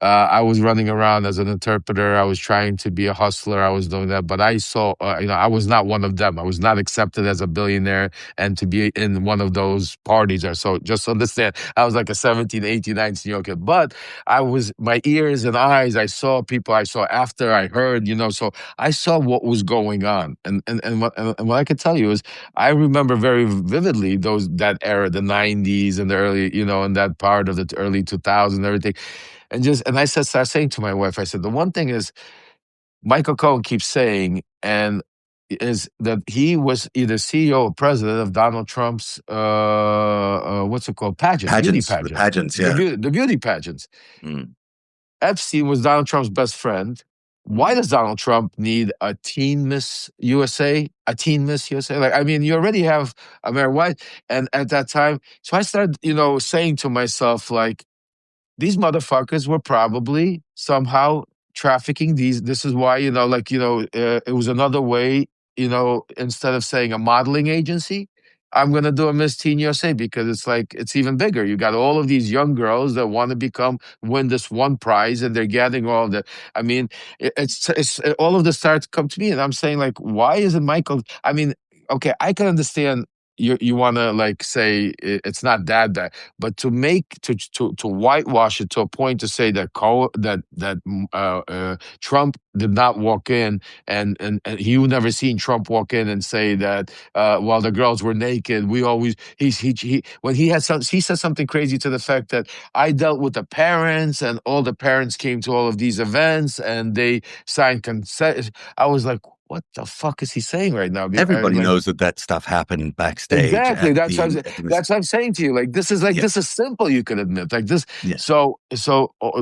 I was running around as an interpreter. I was trying to be a hustler. I was doing that. But I saw, I was not one of them. I was not accepted as a billionaire and to be in one of those parties or so. Just understand, I was like a 17, 18, 19-year-old kid. But my ears and eyes, I saw people, I saw after, I heard, so I saw what was going on. And what I could tell you is, I remember very vividly that era, the 90s and the early, and that part of the early 2000s and everything. And I started saying to my wife, I said, the one thing is, Michael Cohen keeps saying, and is that he was either CEO or president of Donald Trump's what's it called, pageants, beauty pageants,
the pageants, yeah,
the beauty pageants. Epstein was Donald Trump's best friend. Why does Donald Trump need a teen Miss USA? Like, I mean, you already have America White, and at that time, so I started, saying to myself, like, these motherfuckers were probably somehow trafficking these. This is why, it was another way, instead of saying a modeling agency, I'm going to do a Miss Teen USA, because it's even bigger. You got all of these young girls that want to win this one prize, and they're getting all the, I mean, it's all of this starts to come to me, and I'm saying, like, why isn't Michael, I mean, okay, I can understand you want to, like, say it's not that bad, but to whitewash it to a point to say that Trump did not walk in, and you never seen Trump walk in and say that while the girls were naked, he said something crazy to the fact that I dealt with the parents, and all the parents came to all of these events and they signed consent. I was like, what the fuck is he saying right now?
Everybody knows that stuff happened backstage.
Exactly. That's what I'm saying to you. Like, this is this is simple. You can admit, like this. Yeah. So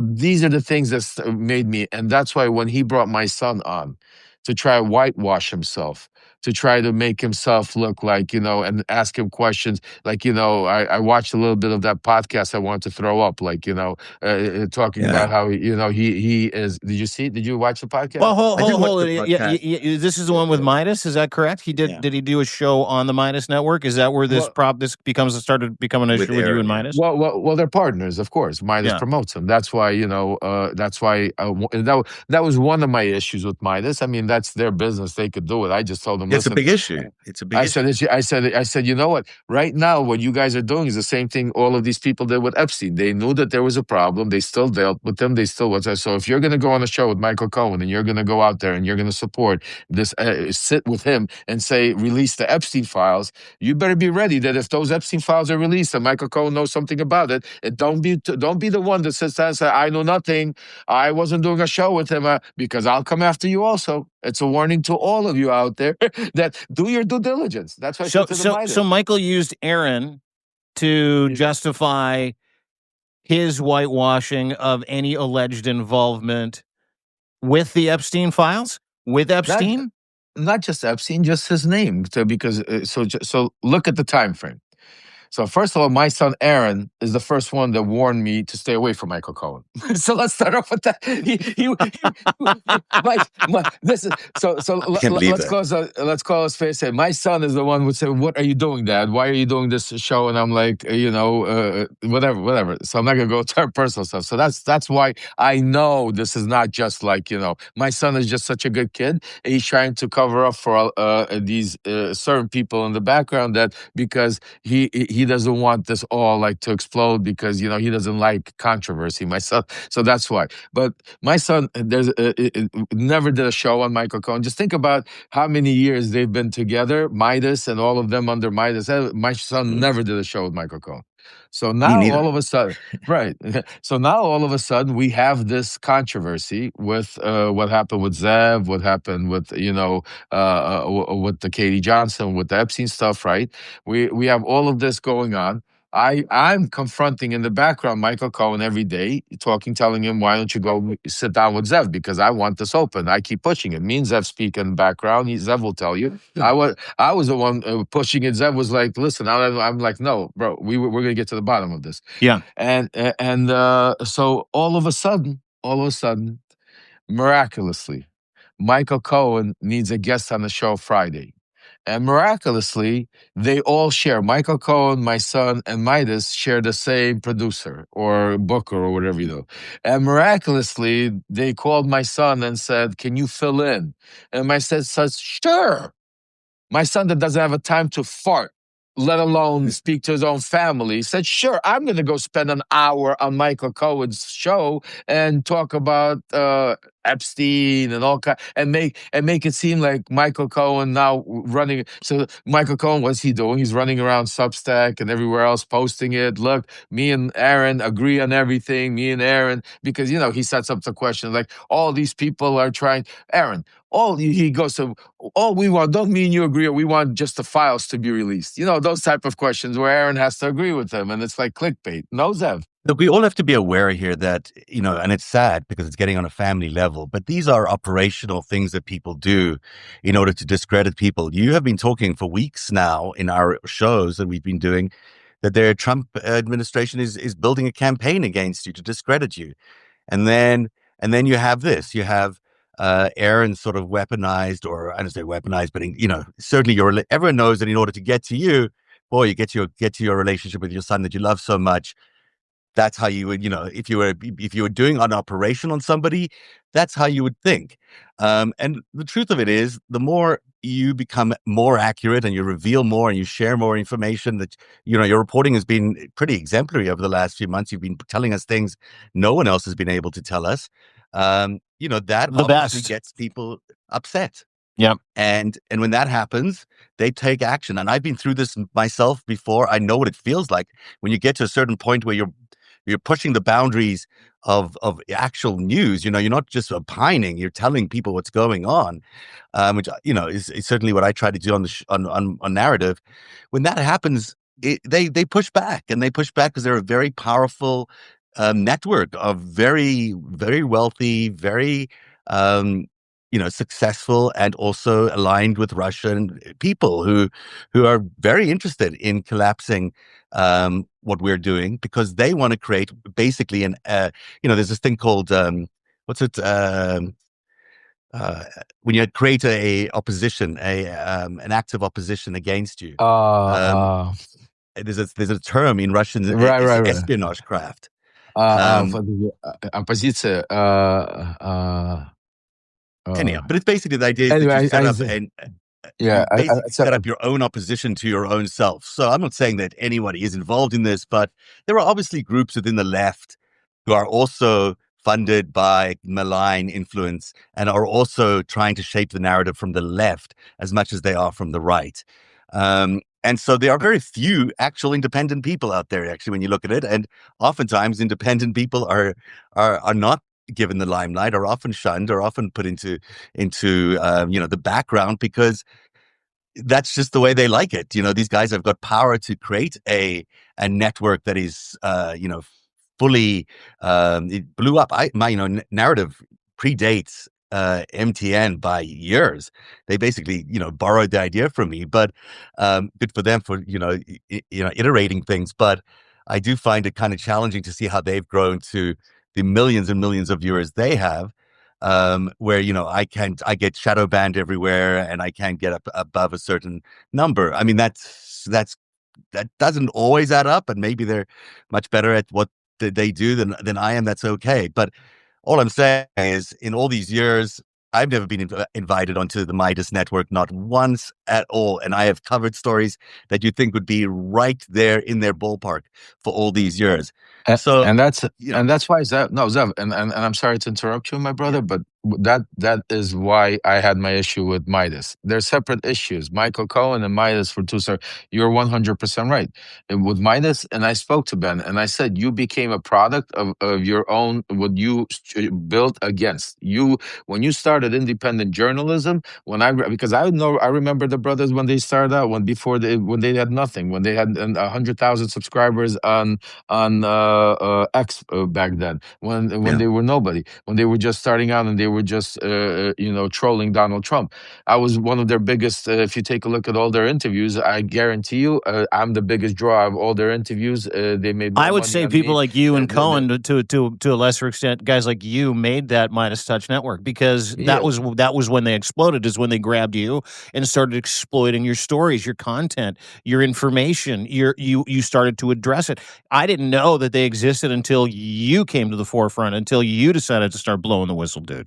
these are the things that made me, and that's why when he brought my son on to try to whitewash himself, to try to make himself look like, and ask him questions. Like, I watched a little bit of that podcast. I wanted to throw up, like, talking about how, he is. Did you watch the podcast?
Well, hold it. Yeah, this is the one with Meidas. Is that correct? He did. Yeah. Did he do a show on the Meidas Network? Is that where this started to become an issue with you and Meidas?
Well, they're partners, of course. Meidas promotes him. That's why, that was one of my issues with Meidas. I mean, that's their business. They could do it. I just told them,
it's a big issue. It's a big issue.
I said, you know what? Right now, what you guys are doing is the same thing all of these people did with Epstein. They knew that there was a problem. They still dealt with them. They still was. So if you're going to go on a show with Michael Cohen and you're going to go out there and you're going to support this, sit with him and say, release the Epstein files, you better be ready that if those Epstein files are released and Michael Cohen knows something about it, don't be the one that sits there and say, I know nothing. I wasn't doing a show with him because I'll come after you also. It's a warning to all of you out there that do your due diligence. That's why.
So Michael used Aaron to justify his whitewashing of any alleged involvement with the Epstein files, with Epstein.
Not just Epstein, just his name. Because so look at the time frame. So first of all, my son Aaron is the first one that warned me to stay away from Michael Cohen. So let's start off with that. Let's call us face it. My son is the one who would say, "What are you doing, Dad? Why are you doing this show?" And I'm like, whatever. So I'm not gonna go to our personal stuff. So that's why I know this is not just like, my son is just such a good kid. He's trying to cover up for these certain people in the background because he doesn't want this all like to explode because he doesn't like controversy. My son, so that's why. But my son, never did a show on Michael Cohen. Just think about how many years they've been together, Meidas and all of them under Meidas. My son never did a show with Michael Cohen. So now all of a sudden, right? So now all of a sudden we have this controversy with what happened with Zev, what happened with with the Katie Johnson, with the Epstein stuff, right? We have all of this going on. I'm confronting in the background Michael Cohen every day, telling him, why don't you go sit down with Zev? Because I want this open. I keep pushing it. Me and Zev speak in the background. Zev will tell you. I was the one pushing it. Zev was like, listen, I'm like, no, bro, we're going to get to the bottom of this.
Yeah.
And so all of a sudden, miraculously, Michael Cohen needs a guest on the show Friday. And miraculously, they all share. Michael Cohen, my son, and Meidas share the same producer or booker or whatever you know. And miraculously, they called my son and said, can you fill in? And my son says, sure. My son that doesn't have a time to fart, let alone speak to his own family, said, sure, I'm going to go spend an hour on Michael Cohen's show and talk about Epstein and all kind, and make it seem like Michael Cohen now running. So Michael Cohen, what's he doing? He's running around Substack and everywhere else posting it. Look, me and Aaron agree on everything. Me and Aaron, because he sets up the question like all these people are trying. Aaron, he goes to all we want. Don't me and you agree? Or we want just the files to be released. Those type of questions where Aaron has to agree with them, and it's like clickbait. No, Zev.
Look, we all have to be aware here that, and it's sad because it's getting on a family level, but these are operational things that people do in order to discredit people. You have been talking for weeks now in our shows that we've been doing that the Trump administration is building a campaign against you to discredit you. And then you have this, you have Aaron sort of weaponized, or I don't say weaponized, but certainly everyone knows that in order to get to you, you get to your relationship with your son that you love so much. That's how you would, if you were doing an operation on somebody, that's how you would think. And the truth of it is, the more you become more accurate and you reveal more and you share more information, that your reporting has been pretty exemplary over the last few months. You've been telling us things no one else has been able to tell us. That obviously gets people upset.
Yeah.
And when that happens, they take action. And I've been through this myself before. I know what it feels like when you get to a certain point where you're pushing the boundaries of actual news. You're not just opining, you're telling people what's going on, which is certainly what I try to do on narrative. When that happens, they push back, and they push back because they're a very powerful network of very, very wealthy, very successful and also aligned with Russian people who are very interested in collapsing what we're doing, because they want to create basically there's this thing called what's it when you create a opposition, an active opposition against you. There's a term in Russian, it's
Right.
espionage craft.
Оппозиция.
Anyhow, but it's basically the idea is that you set up set up your own opposition to your own self. So I'm not saying that anybody is involved in this, but there are obviously groups within the left who are also funded by malign influence and are also trying to shape the narrative from the left as much as they are from the right. And so there are very few actual independent people out there, actually, when you look at it. And oftentimes independent people are not given the limelight, are often shunned, are often put into the background, because that's just the way they like it. These guys have got power to create a network that is fully it blew up. My narrative predates MTN by years. They basically borrowed the idea from me, but good for them for iterating things. But I do find it kind of challenging to see how they've grown to the millions and millions of viewers they have, where I get shadow banned everywhere and I can't get up above a certain number. I mean, that doesn't always add up, and maybe they're much better at what they do than I am. That's okay. But all I'm saying is, in all these years, I've never been invited onto the Meidas Network, not once at all. And I have covered stories that you think would be right there in their ballpark for all these years.
And that's why Zev, and I'm sorry to interrupt you, my brother, but that is why I had my issue with Meidas. They're separate issues. Michael Cohen and Meidas for two. You're 100% right. And with Meidas, and I spoke to Ben, and I said you became a product of your own, what you built against you when you started independent journalism. Because I remember the brothers when they started out, when they had nothing, when they had 100,000 subscribers on X back then, when they were nobody, when they were just starting out and they were just trolling Donald Trump. I was one of their biggest. If you take a look at all their interviews, I guarantee you, I'm the biggest draw of all their interviews. They made.
I would say people like you and Cohen, to a lesser extent, guys like you made that MeidasTouch Network, because that was when they exploded. Is when they grabbed you and started exploiting your stories, your content, your information. You started to address it. I didn't know that they existed until you came to the forefront, until you decided to start blowing the whistle, dude.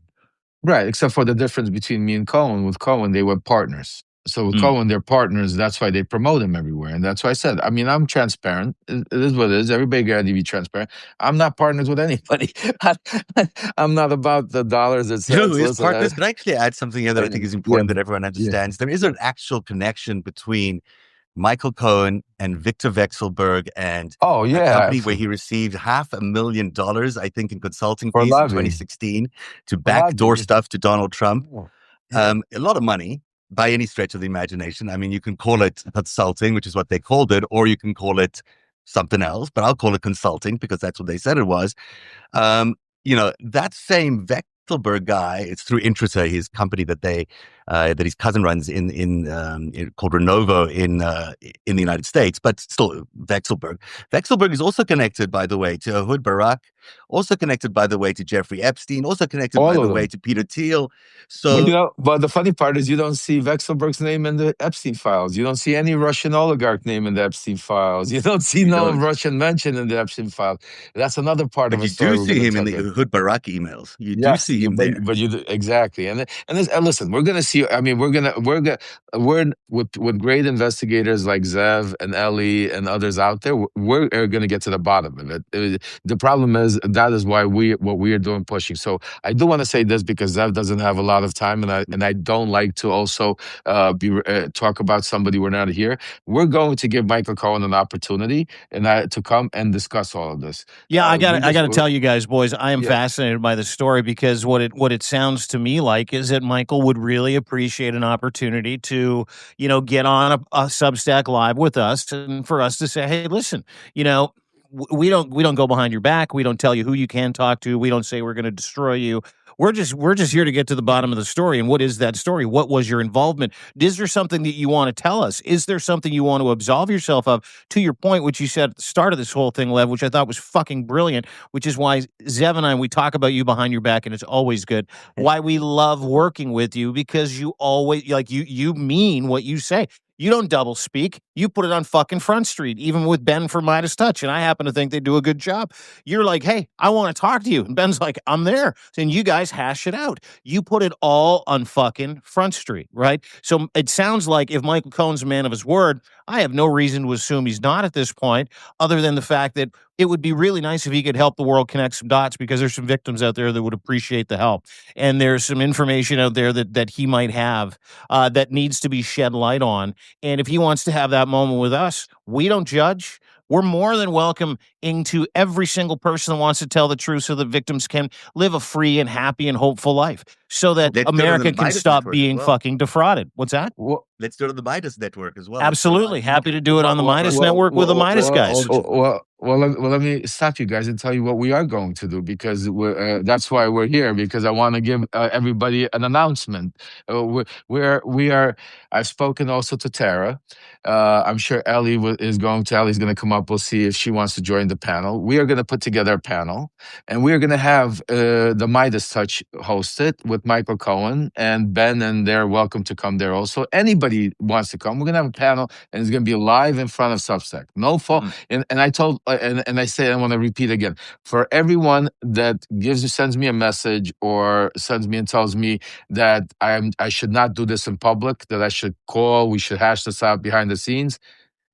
Right, except for the difference between me and Cohen. With Cohen, they were partners. So with Cohen, they're partners. That's why they promote him everywhere. And that's why I said, I mean, I'm transparent. It is what it is. Everybody got to be transparent. I'm not partners with anybody. I'm not about the dollars.
Partners. Can I actually add something here that I think is important that everyone understands? There is an actual connection between Michael Cohen and Victor Vekselberg and a company where he received $500,000, I think, in consulting fees in 2016 to backdoor stuff to Donald Trump. A lot of money by any stretch of the imagination. I mean, you can call it consulting, which is what they called it, or you can call it something else, but I'll call it consulting because that's what they said it was. That same Vekselberg guy, it's through Intrasa, his company that his cousin runs in called Renovo in the United States, but still Vekselberg. Vekselberg is also connected, by the way, to Ehud Barak, also connected, by the way, to Jeffrey Epstein, also connected, by the way, to Peter Thiel. So,
but the funny part is you don't see Vekselberg's name in the Epstein files. You don't see any Russian oligarch name in the Epstein files. You don't see Russian mention in the Epstein files. That's another part of the story.
You do see him in the Ehud Barak emails. You do see him there.
But you do, exactly. And listen, we're going to see. I mean, we're with great investigators like Zev and Ellie and others out there. We're going to get to the bottom of it. The problem is that is why what we are doing pushing. So I do want to say this because Zev doesn't have a lot of time, and I don't like to also talk about somebody we're not here. We're going to give Michael Cohen an opportunity and to come and discuss all of this.
Yeah, I got to tell you guys, boys, I am fascinated by the story, because what it sounds to me like is that Michael would really appreciate an opportunity to, get on a Substack Live with us, and for us to say, hey, listen, we don't go behind your back. We don't tell you who you can talk to. We don't say we're going to destroy you. We're just here to get to the bottom of the story. And what is that story? What was your involvement? Is there something that you want to tell us? Is there something you want to absolve yourself of? To your point, which you said at the start of this whole thing, Lev, which I thought was fucking brilliant, which is why Zev and I, we talk about you behind your back, and it's always good. Why we love working with you, because you always, like, you mean what you say. You don't double speak. You put it on fucking Front Street, even with Ben from MeidasTouch, and I happen to think they do a good job. You're like, hey, I want to talk to you. And Ben's like, I'm there. And you guys hash it out. You put it all on fucking Front Street, right? So it sounds like if Michael Cohen's a man of his word, I have no reason to assume he's not at this point, other than the fact that it would be really nice if he could help the world connect some dots, because there's some victims out there that would appreciate the help. And there's some information out there that he might have that needs to be shed light on. And if he wants to have that moment with us, we don't judge. We're more than welcome into every single person that wants to tell the truth, so that victims can live a free and happy and hopeful life, so that America can stop being fucking defrauded. What's that?
Let's go to the Midas Network as well.
Absolutely. Happy to do it on the Midas Network with the Midas guys.
Well, let me stop you guys and tell you what we are going to do, because that's why we're here, because I want to give everybody an announcement. We are. I've spoken also to Tara. I'm sure Ellie's going to come up. We'll see if she wants to join the panel. We are going to put together a panel, and we are going to have the MeidasTouch hosted with Michael Cohen and Ben, and they're welcome to come there also. Anybody wants to come, we're going to have a panel, and it's going to be live in front of Substack. No fault. And I told, and I say, I want to repeat again, for everyone that sends me a message or sends me and tells me that I should not do this in public, that I should call, we should hash this out behind the scenes.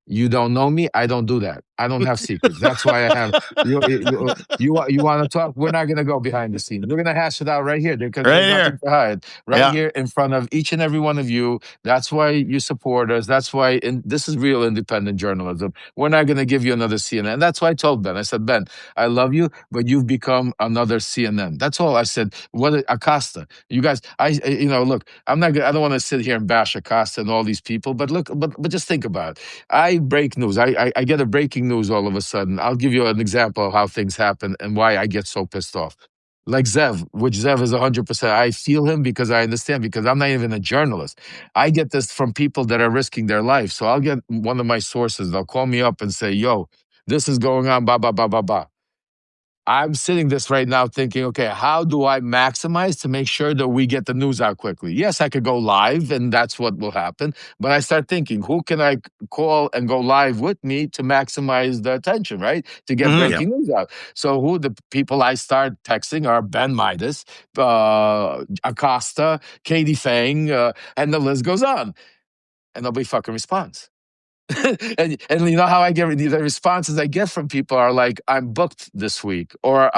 You don't know me. I don't do that. I don't have secrets. That's why I have. You want to talk? We're not going to go behind the scenes. We're going to hash it out right here, because there's nothing to hide. Right here in front of each and every one of you. That's why you support us. That's why this is real independent journalism. We're not going to give you another CNN. That's why I told Ben. I said, Ben, I love you, but you've become another CNN. That's all I said. What Acosta? You guys, look, I don't want to sit here and bash Acosta and all these people, but look, but just think about it. I break news. I get a breaking news all of a sudden. I'll give you an example of how things happen and why I get so pissed off. Like Zev, which Zev is 100%. I feel him because I understand, because I'm not even a journalist. I get this from people that are risking their life. So I'll get one of my sources. They'll call me up and say, yo, this is going on, blah, blah, blah, blah, blah. I'm sitting this right now thinking, okay, how do I maximize to make sure that we get the news out quickly? Yes, I could go live, and that's what will happen. But I start thinking, who can I call and go live with me to maximize the attention, right? To get breaking news out. So who the people I start texting are Ben Meidas, Acosta, Katie Fang, and the list goes on. And nobody fucking responds. and you know how I get the responses I get from people are like, I'm booked this week, or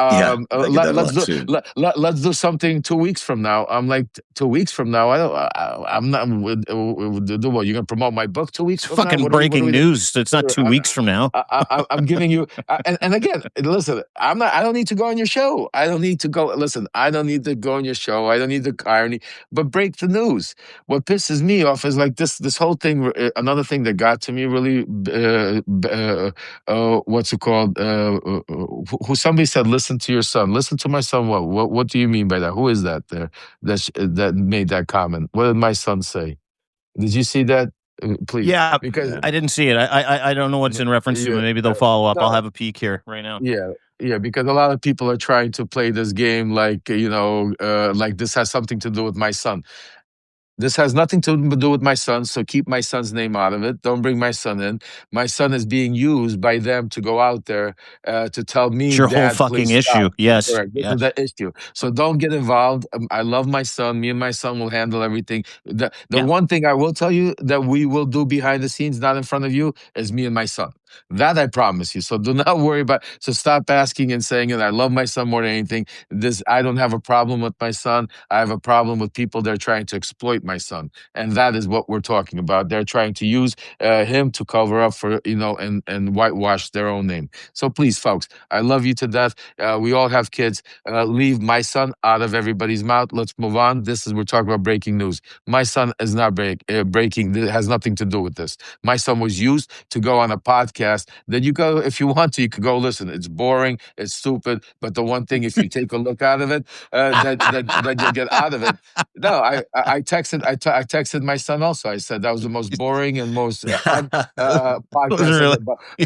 let's do something 2 weeks from now. I'm like, 2 weeks from now, I'm not. What, you're gonna promote my book 2 weeks?
It's from fucking now? Breaking news. It's not 2 weeks from now.
I'm giving you, and again, listen. I don't need to go on your show. I don't need to go. Listen, I don't need to go on your show. I don't need the irony, but break the news. What pisses me off is like this whole thing. Another thing that got to me really, what's it called? Who somebody said, listen to your son. Listen to my son. What do you mean by that? Who is that there that made that comment? What did my son say? Did you see that? Please.
Yeah, because I didn't see it. I don't know what's in reference to. Maybe they'll follow up. I'll have a peek here right now.
Yeah, because a lot of people are trying to play this game like, like this has something to do with my son. This has nothing to do with my son, so keep my son's name out of it. Don't bring my son in. My son is being used by them to go out there to tell me
it's your whole fucking issue. Yes.
Correct. This is the issue. So don't get involved. I love my son. Me and my son will handle everything. The one thing I will tell you that we will do behind the scenes, not in front of you, is me and my son. That I promise you. So do not worry about. So stop asking and saying, "And I love my son more than anything." I don't have a problem with my son. I have a problem with people that are trying to exploit my son, and that is what we're talking about. They're trying to use him to cover up for and whitewash their own name. So please, folks, I love you to death. We all have kids. Leave my son out of everybody's mouth. Let's move on. We're talking about breaking news. My son is not breaking. It has nothing to do with this. My son was used to go on a podcast podcast, then you go, if you want to, you could go listen. It's boring, it's stupid, but the one thing, if you take a look out of it, that you'll get out of it. No, I texted my son also. I said that was the most boring and most podcast
Really?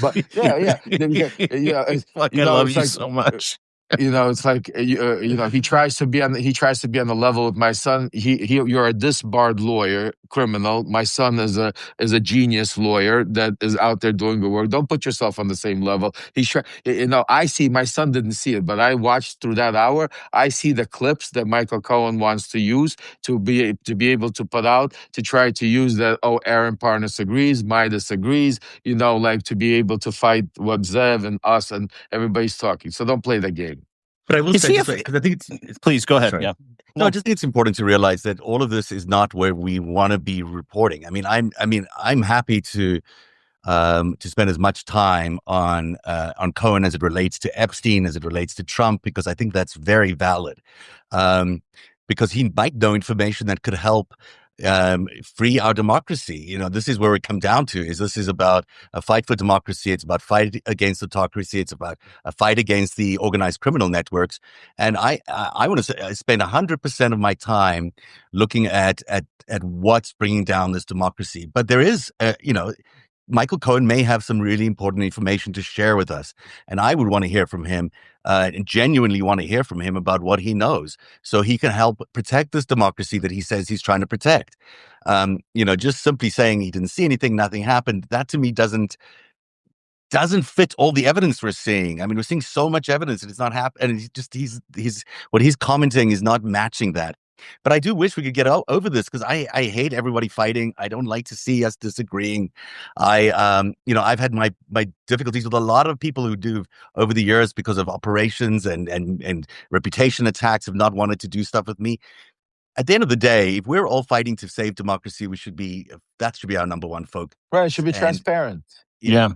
but yeah.
I love you so much.
It's like he tries to be on the level with my son. You're a disbarred lawyer, criminal. My son is a genius lawyer that is out there doing the work. Don't put yourself on the same level. I see, my son didn't see it, but I watched through that hour. I see the clips that Michael Cohen wants to use to be able to put out, to try to use that. Oh, Aaron Parnas agrees, Meidas agrees. Like to be able to fight what Zev and us and everybody's talking. So don't play the game.
But I will say, because I think it's...
Please, go ahead.
Sorry.
Yeah.
No, I just think it's important to realize that all of this is not where we want to be reporting. I mean, I'm happy to spend as much time on Cohen as it relates to Epstein, as it relates to Trump, because I think that's very valid. Because he might know information that could help free our democracy. This is where we come down to, this is about a fight for democracy. It's about fight against autocracy. It's about a fight against the organized criminal networks. And I want to spend 100% of my time looking at what's bringing down this democracy. But there is, Michael Cohen may have some really important information to share with us. And I would want to hear from him, and genuinely want to hear from him about what he knows, so he can help protect this democracy that he says he's trying to protect. Just simply saying he didn't see anything, nothing happened, that to me doesn't fit all the evidence we're seeing. I mean, we're seeing so much evidence and it's not happening. And he's what he's commenting is not matching that. But I do wish we could get over this, because I hate everybody fighting. I don't like to see us disagreeing. I've had my difficulties with a lot of people who do over the years because of operations and reputation attacks, have not wanted to do stuff with me. At the end of the day, if we're all fighting to save democracy, that should be our number one focus.
Right, it should be transparent.
Yeah.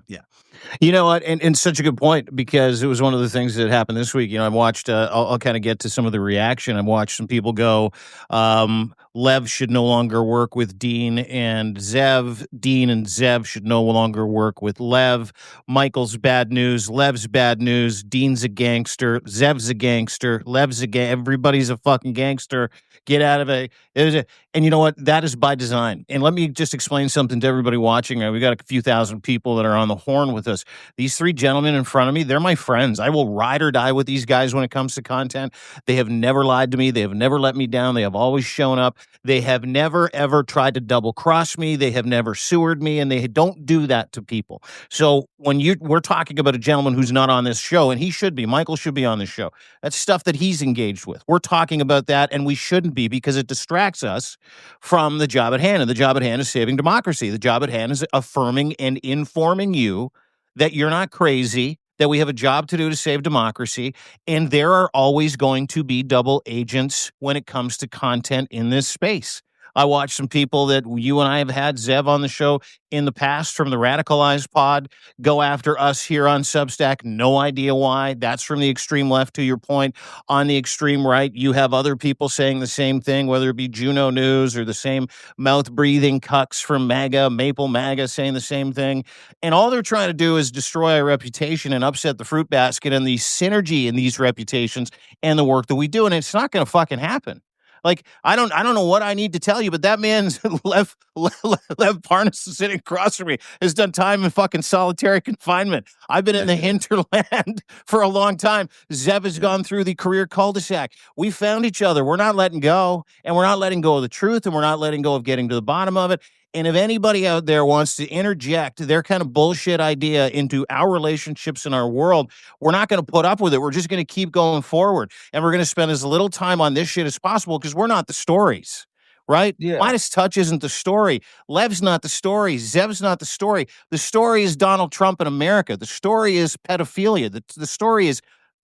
You know what? And such a good point, because it was one of the things that happened this week. I've watched, I'll kind of get to some of the reaction. I've watched some people go, Lev should no longer work with Dean and Zev. Dean and Zev should no longer work with Lev. Michael's bad news. Lev's bad news. Dean's a gangster. Zev's a gangster. Lev's everybody's a fucking gangster. Get out of it. And you know what? That is by design. And let me just explain something to everybody watching. We got a few thousand people that are on the horn with us. These three gentlemen in front of me, they're my friends. I will ride or die with these guys when it comes to content. They have never lied to me. They have never let me down. They have always shown up. They have never, ever tried to double cross me. They have never sewered me, and they don't do that to people. So when we're talking about a gentleman who's not on this show, and he should be, Michael should be on this show. That's stuff that he's engaged with. We're talking about that, and we shouldn't be, because it distracts us from the job at hand. And the job at hand is saving democracy. The job at hand is affirming and informing you that you're not crazy, that we have a job to do to save democracy, and there are always going to be double agents when it comes to content in this space. I watched some people that you and I have had, Zev, on the show in the past from the Radicalized Pod, go after us here on Substack. No idea why. That's from the extreme left, to your point. On the extreme right, you have other people saying the same thing, whether it be Juno News or the same mouth-breathing cucks from MAGA, Maple MAGA, saying the same thing. And all they're trying to do is destroy our reputation and upset the fruit basket and the synergy in these reputations and the work that we do. And it's not going to fucking happen. Like, I don't know what I need to tell you, but that man's Lev Parnas, sitting across from me, has done time in fucking solitary confinement. I've been in the hinterland for a long time. Zev has gone through the career cul-de-sac. We found each other. We're not letting go, and we're not letting go of the truth, and we're not letting go of getting to the bottom of it. And if anybody out there wants to interject their kind of bullshit idea into our relationships in our world, we're not going to put up with it. We're just going to keep going forward. And we're going to spend as little time on this shit as possible, because we're not the stories, right? Yeah. MeidasTouch isn't the story. Lev's not the story. Zev's not the story. The story is Donald Trump in America. The story is pedophilia. The story is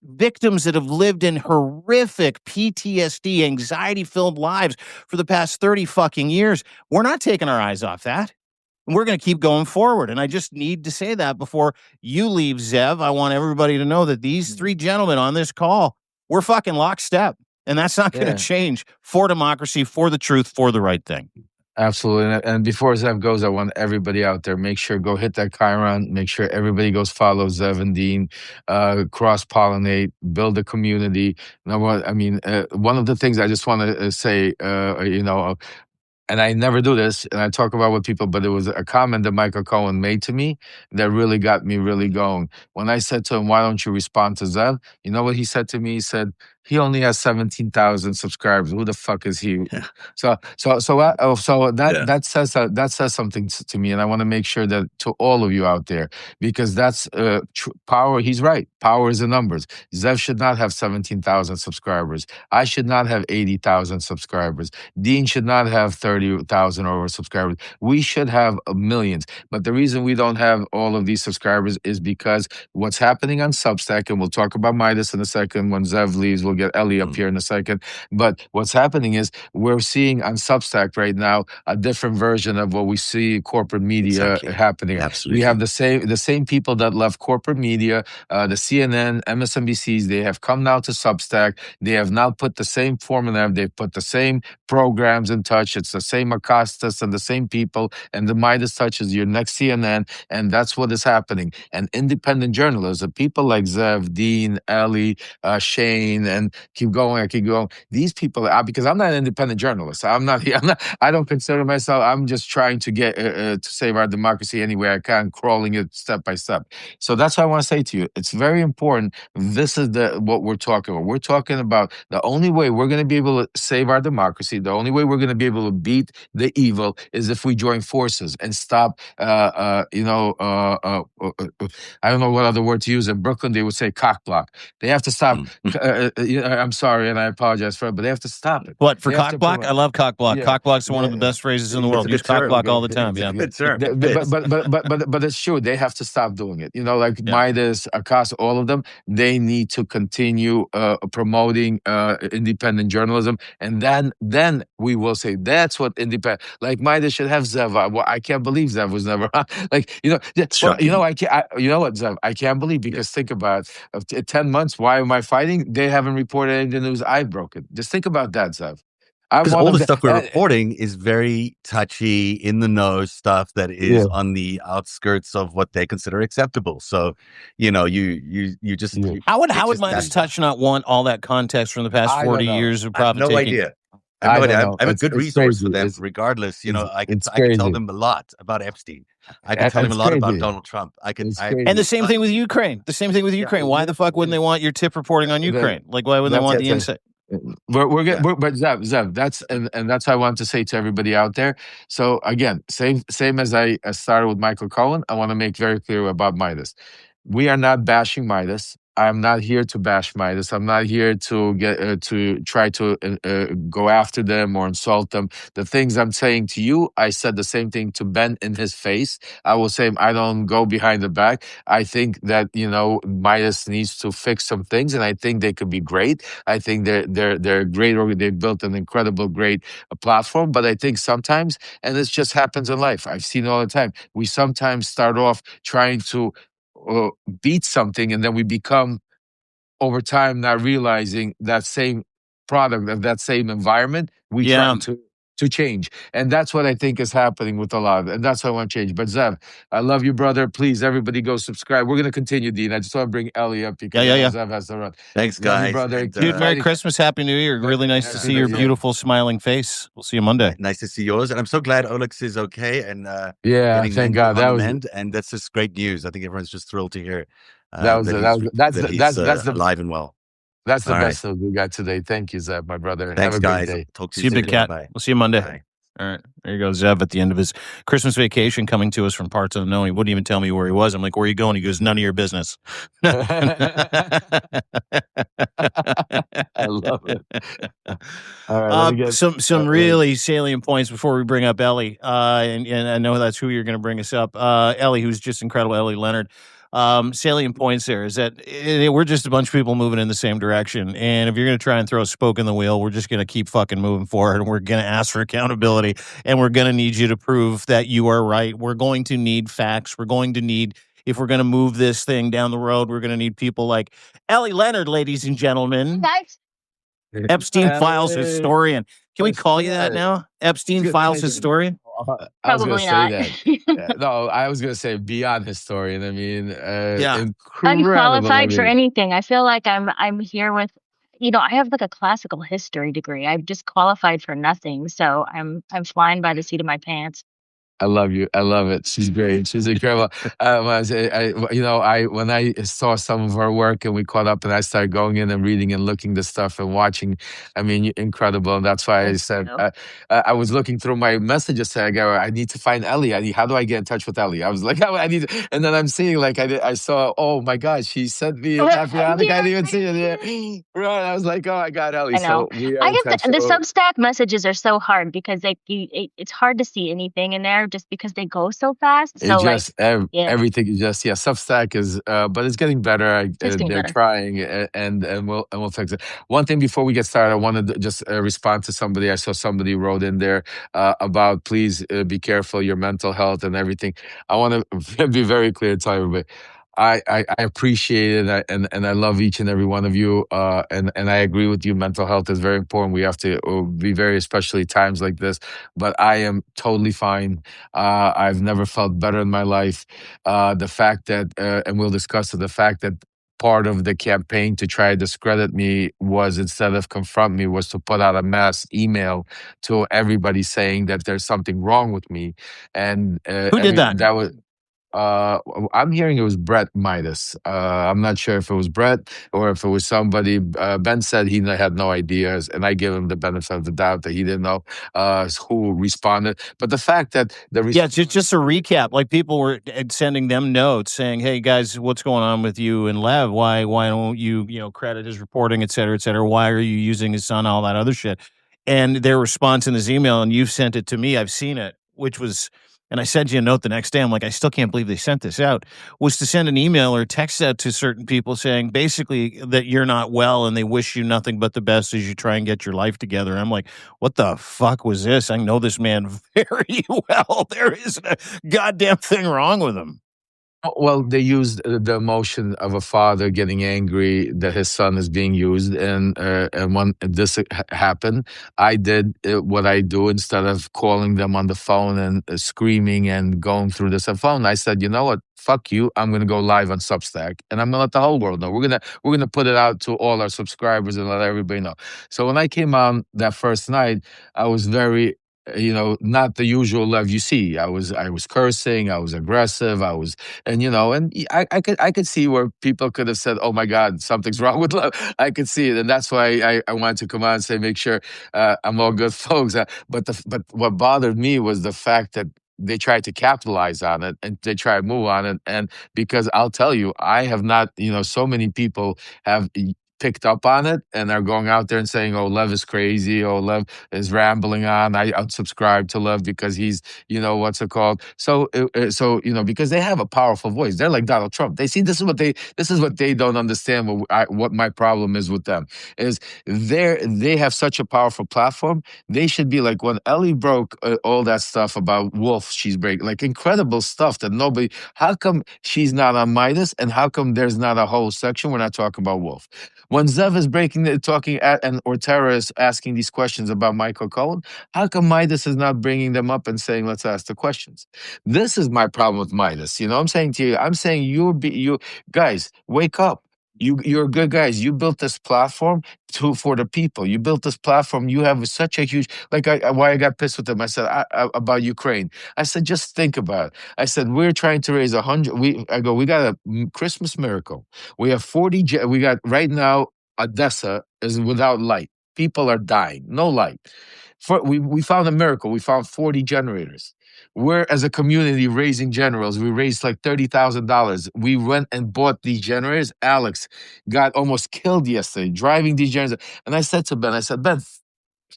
victims that have lived in horrific PTSD, anxiety-filled lives for the past 30 fucking years. We're not taking our eyes off that. And we're going to keep going forward. And I just need to say that before you leave, Zev. I want everybody to know that these three gentlemen on this call, we're fucking lockstep. And that's not going to change, for democracy, for the truth, for the right thing.
Absolutely. And before Zev goes, I want everybody out there, make sure go hit that Chiron. Make sure everybody goes follow Zev and Dean, cross-pollinate, build a community. Now, what I mean, one of the things I just want to say, and I never do this, and I talk about with people, but it was a comment that Michael Cohen made to me that really got me really going. When I said to him, why don't you respond to Zev? You know what he said to me? He said, he only has 17,000 subscribers. Who the fuck is he?
Yeah.
That says something to me, and I want to make sure that to all of you out there, because that's power. He's right. Power is in numbers. Zev should not have 17,000 subscribers. I should not have 80,000 subscribers. Dean should not have 30,000 over subscribers. We should have millions. But the reason we don't have all of these subscribers is because what's happening on Substack, and we'll talk about Meidas in a second when Zev leaves. We'll get Ellie up here in a second. But what's happening is we're seeing on Substack right now a different version of what we see corporate media happening.
Absolutely.
We have the same people that left corporate media, the CNN, MSNBCs. They have come now to Substack. They have now put the same formula. They've put the same programs in touch. It's the same Acostas and the same people. And the MeidasTouch is your next CNN. And that's what is happening. And independent journalism, people like Zev, Dean, Ellie, Shane, and keep going. These people, because I'm not an independent journalist. I don't consider myself. I'm just trying to get to save our democracy any way I can, crawling it step by step. So that's what I want to say to you. It's very important. This is what we're talking about. We're talking about the only way we're going to be able to save our democracy, the only way we're going to be able to beat the evil is if we join forces and stop, I don't know what other word to use. In Brooklyn, they would say cock block. They have to stop. I'm sorry, and I apologize for it, but they have to stop it.
What, for cock block? I love cock block. Cock block's one of the best phrases in the world. Use cock block all the time. Yeah,
good term.
But it's true. They have to stop doing it. Like Meidas, Acosta, all of them. They need to continue promoting independent journalism, and then we will say that's what independent. Like Meidas should have Zev. I can't believe Zev was never on. You know what, Zev? I can't believe, because think about it, 10 months. Why am I fighting? They haven't reported any of the news I've broken. Just think about that, Zev.
Because all the stuff we're reporting is very touchy, in the nose stuff that is on the outskirts of what they consider acceptable. So, you just
how would MeidasTouch not want all that context from the past 40 years of profit taking?
No idea. I have no idea. I'm a good resource for them, regardless. I can tell them a lot about Epstein. I can tell them a lot about Donald Trump.
And the same thing with Ukraine. Why the fuck wouldn't they want your tip reporting on Ukraine? Like, why wouldn't they want the insight?
But Zev, that's and that's what I want to say to everybody out there. So again, same as I started with Michael Cohen, I want to make very clear about Meidas. We are not bashing Meidas. I'm not here to bash Meidas. I'm not here to get to try to go after them or insult them. The things I'm saying to you, I said the same thing to Ben in his face. I will say I don't go behind the back. I think that Meidas needs to fix some things, and I think they could be great. I think they're great. They've built an incredible, great platform. But I think sometimes, and this just happens in life, I've seen it all the time. We sometimes start off trying to beat something, and then we become, over time, not realizing that same product of that same environment we try to change. And that's what I think is happening with a lot of it. And that's what I want to change. But Zev, I love you, brother. Please, everybody go subscribe. We're going to continue, Dean. I just want to bring Ellie up because Zev has to run.
Thanks, guys.
You, brother.
Dude, Merry Christmas. Happy New Year. Really nice to see your beautiful smiling face. We'll see you Monday.
Nice to see yours. And I'm so glad Olex is okay. And
thank God.
And that's just great news. I think everyone's just thrilled to hear
that's
alive and well.
That's the best news we got today. Thank you, Zev, my brother.
Thanks,
Have a
guys.
great day.
Talk to
you, Big Cat.
Bye.
We'll see you Monday.
Bye.
All right. There you go, Zev, at the end of his Christmas vacation, coming to us from parts unknown. He wouldn't even tell me where he was. I'm like, where are you going? He goes, none of your business.
I love it. All right.
Some really salient points before we bring up Ellie. And I know that's who you're going to bring us up. Ellie, who's just incredible, Ellie Leonard. Salient points there is that we're just a bunch of people moving in the same direction. And if you're going to try and throw a spoke in the wheel, we're just going to keep fucking moving forward. And we're going to ask for accountability. And we're going to need you to prove that you are right. We're going to need facts. We're going to need, if we're going to move this thing down the road, we're going to need people like Ellie Leonard, ladies and gentlemen.
Guys.
Epstein Files historian. Can we call you that now? Epstein Files historian?
I was going to say
not.
that. No, I was going to say beyond historian. I mean, incredible.
Unqualified for anything. I feel like I'm here with, I have like a classical history degree. I've just qualified for nothing. So I'm flying by the seat of my pants.
I love you. I love it. She's great. She's incredible. When I saw some of her work and we caught up and I started going in and reading and looking the stuff and watching, I mean, incredible. And that's why I said, I was looking through my messages saying, I need to find Ellie. How do I get in touch with Ellie? I was like, I need to, and then I'm seeing I saw, oh my God, she sent me a happy I didn't even see it. Yeah. Right. I was like, oh my God, Ellie.
I know.
So we are
I get the Substack messages are so hard because it's hard to see anything in there just because they go so fast. So
everything is just Substack is, but it's getting better. They're trying, and we'll fix it. One thing before we get started, I wanted to just respond to somebody. I saw somebody wrote in there about please be careful your mental health and everything. I want to be very clear to everybody. I appreciate it and I love each and every one of you and I agree with you. Mental health is very important. We have to be very, especially times like this. But I am totally fine. I've never felt better in my life. The fact that, and we'll discuss it, the fact that part of the campaign to try to discredit me was instead of confront me was to put out a mass email to everybody saying that there's something wrong with me. And
who did that?
That was. I'm hearing it was Brett Meidas. I'm not sure if it was Brett or if it was somebody. Ben said he had no ideas, and I give him the benefit of the doubt that he didn't know who responded. But the fact that
just a recap, like people were sending them notes saying, "Hey guys, what's going on with you and Lev? Why don't you credit his reporting, et cetera, et cetera? Why are you using his son, all that other shit?" And their response in this email, and you've sent it to me, I've seen it, which was. And I sent you a note the next day. I'm like, I still can't believe they sent this out. Was to send an email or text out to certain people saying basically that you're not well and they wish you nothing but the best as you try and get your life together. I'm like, what the fuck was this? I know this man very well. There isn't a goddamn thing wrong with him.
Well, they used the emotion of a father getting angry that his son is being used, and when this happened, I did what I do instead of calling them on the phone and screaming and going through this phone. I said, you know what? Fuck you. I'm going to go live on Substack, and I'm going to let the whole world know. We're gonna put it out to all our subscribers and let everybody know. So when I came on that first night, I was very. Not the usual Lev you see. I was cursing. I was aggressive. I could see where people could have said, "Oh my God, something's wrong with Lev." I could see it, and that's why I wanted to come on and say, make sure I'm all good, folks. But what bothered me was the fact that they tried to capitalize on it and they try to move on it, and because I'll tell you, I have not. So many people have picked up on it and are going out there and saying, "Oh, Lev is crazy. Oh, Lev is rambling on. I unsubscribe to Lev because he's, what's it called?" So because they have a powerful voice, they're like Donald Trump. They see this is what they don't understand. What my problem is with them is they have such a powerful platform. They should be like when Ellie broke all that stuff about Wolf. She's breaking like incredible stuff that nobody. How come she's not on Meidas, and how come there's not a whole section? We're not talking about Wolf. When Zev is talking at or Tara is asking these questions about Michael Cohen, how come Meidas is not bringing them up and saying, let's ask the questions? This is my problem with Meidas. I'm saying to you, I'm saying you guys, wake up. You're good guys. You built this platform for the people. You built this platform. You have such a huge, why I got pissed with them. I said about Ukraine. I said, just think about it. I said, we're trying to raise 100. We got a Christmas miracle. We have 40. We got right now, Odessa is without light. People are dying. No light. We found a miracle. We found 40 generators. We're, as a community, raising generators. We raised like $30,000. We went and bought these generators. Alex got almost killed yesterday driving these generators. And I said to Ben, Ben,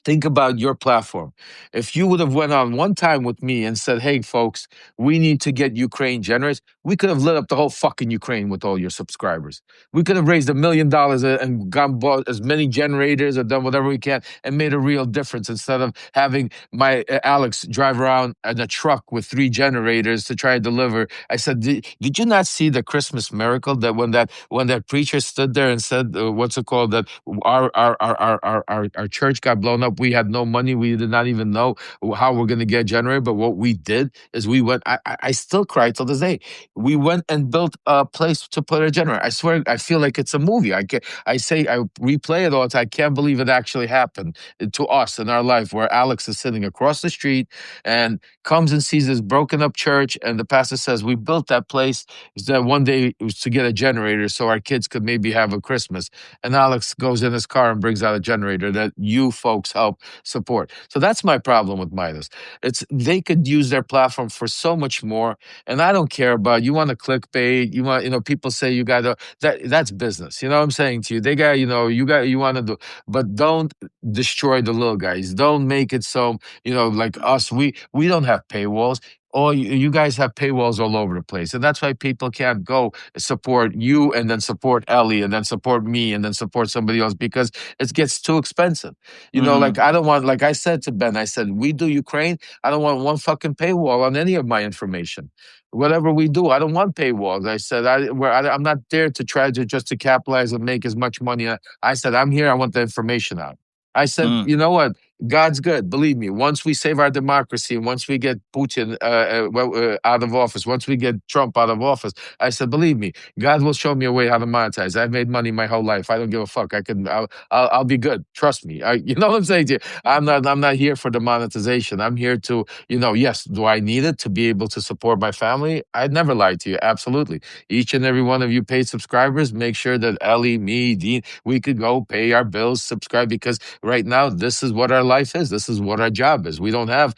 think about your platform. If you would have went on one time with me and said, hey, folks, we need to get Ukraine generators, we could have lit up the whole fucking Ukraine with all your subscribers. We could have raised $1 million and bought as many generators or done whatever we can and made a real difference instead of having my Alex drive around in a truck with 3 generators to try to deliver. I said, did you not see the Christmas miracle that when that preacher stood there and said, what's it called, that our church got blown up? up. We had no money. We did not even know how we're going to get a generator. But what we did is we went, I still cry till this day. We went and built a place to put a generator. I swear, I feel like it's a movie. I replay it all the time. I can't believe it actually happened to us in our life, where Alex is sitting across the street and comes and sees this broken up church. And the pastor says, we built that place that one day it was to get a generator so our kids could maybe have a Christmas. And Alex goes in his car and brings out a generator that you folks help support. So that's my problem with Midas. They could use their platform for so much more. And I don't care about, you want to clickbait, you want, people say you got to, that's business. You know what I'm saying to you? They got, you want to do, but don't destroy the little guys. Don't make it so, like us, we don't have paywalls. Or you guys have paywalls all over the place. And that's why people can't go support you and then support Ellie and then support me and then support somebody else, because it gets too expensive. Like I don't want, like I said to Ben, I said, we do Ukraine. I don't want one fucking paywall on any of my information. Whatever we do, I don't want paywalls. I said, I'm not there to try to just to capitalize and make as much money. I said, I'm here. I want the information out. I said, you know what? God's good. Believe me, once we save our democracy, once we get Putin out of office, once we get Trump out of office, I said, believe me, God will show me a way how to monetize. I've made money my whole life. I don't give a fuck. I'll be good. Trust me. You know what I'm saying to you? I'm not here for the monetization. I'm here to, yes, do I need it to be able to support my family? I'd never lie to you. Absolutely. Each and every one of you paid subscribers, make sure that Ellie, me, Dean, we could go pay our bills, subscribe, because right now, this is what our life is. This is what our job is. We don't have,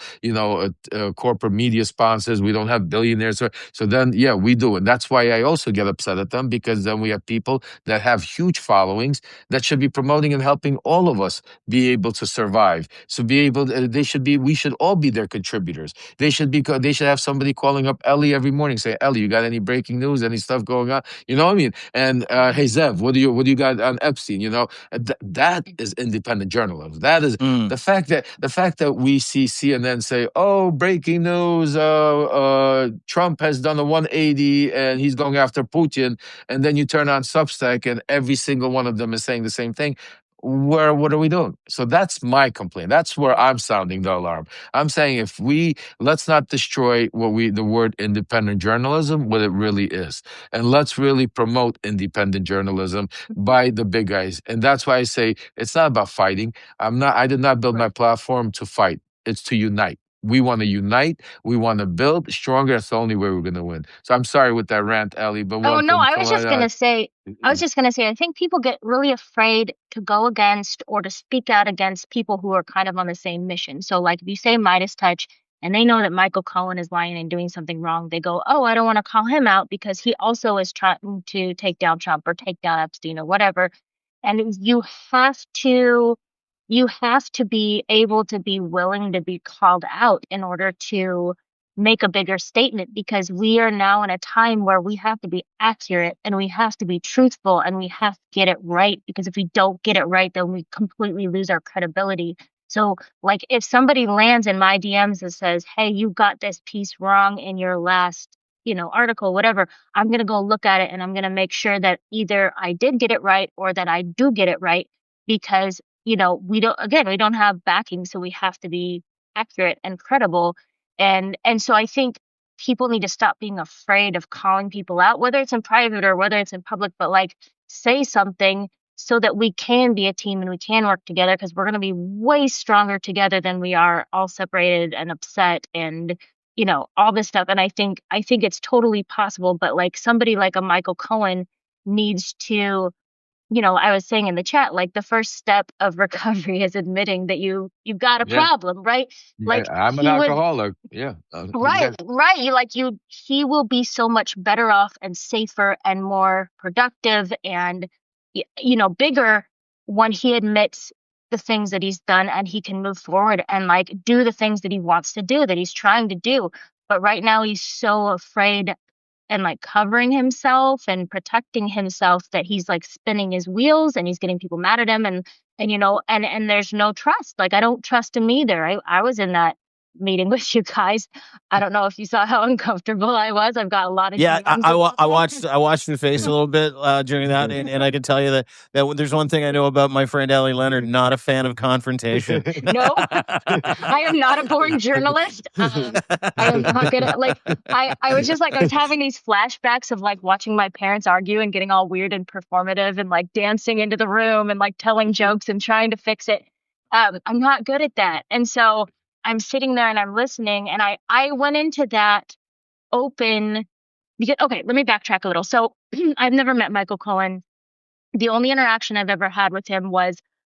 corporate media sponsors. We don't have billionaires. So then, yeah, we do. And that's why I also get upset at them, because then we have people that have huge followings that should be promoting and helping all of us be able to survive. So we should all be their contributors. They should have somebody calling up Ellie every morning, say, Ellie, you got any breaking news, any stuff going on? You know what I mean? And, hey, Zev, what do you got on Epstein? That is independent journalism. That is the fact that we see CNN say, "Oh, breaking news! Trump has done a 180 and he's going after Putin," and then you turn on Substack and every single one of them is saying the same thing. What are we doing? So that's my complaint. That's where I'm sounding the alarm. I'm saying let's not destroy the word independent journalism, what it really is. And let's really promote independent journalism by the big guys. And that's why I say it's not about fighting. I did not build my platform to fight. It's to unite. We want to unite. We want to build stronger. That's the only way we're going to win. So I'm sorry with that rant, Ellie, but
oh no, I was just going to say, I think people get really afraid to go against or to speak out against people who are kind of on the same mission. So like if you say MeidasTouch and they know that Michael Cohen is lying and doing something wrong, they go, oh, I don't want to call him out because he also is trying to take down Trump or take down Epstein or whatever. And you have to be able to be willing to be called out in order to make a bigger statement, because we are now in a time where we have to be accurate and we have to be truthful and we have to get it right, because if we don't get it right, then we completely lose our credibility. So like if somebody lands in my DMs and says, hey, you got this piece wrong in your last article, whatever, I'm going to go look at it and I'm going to make sure that either I did get it right or that I do get it right, because we don't have backing, so we have to be accurate and credible. And so I think people need to stop being afraid of calling people out, whether it's in private or whether it's in public, but like say something so that we can be a team and we can work together, because we're going to be way stronger together than we are all separated and upset and all this stuff. And I think it's totally possible, but like somebody like a Michael Cohen needs to, I was saying in the chat, like the first step of recovery is admitting that you've got a problem, right? Like
I'm an alcoholic. Yeah.
Right. He will be so much better off and safer and more productive and, bigger when he admits the things that he's done and he can move forward and like do the things that he wants to do, that he's trying to do. But right now he's so afraid and like covering himself and protecting himself that he's like spinning his wheels and he's getting people mad at him and there's no trust. Like I don't trust him either. I was in that meeting with you guys. I don't know if you saw how uncomfortable I was. I've got a lot of
I watched your face a little bit during that, and I can tell you that there's one thing I know about my friend Ellie Leonard, not a fan of confrontation.
No, I am not a born journalist. I am not gonna I was just like, I was having these flashbacks of like watching my parents argue and getting all weird and performative and like dancing into the room and like telling jokes and trying to fix it. I'm not good at that. And so I'm sitting there and I'm listening, and I went into that open because, okay, let me backtrack a little. So I've never met Michael Cohen. The only interaction I've ever had with him was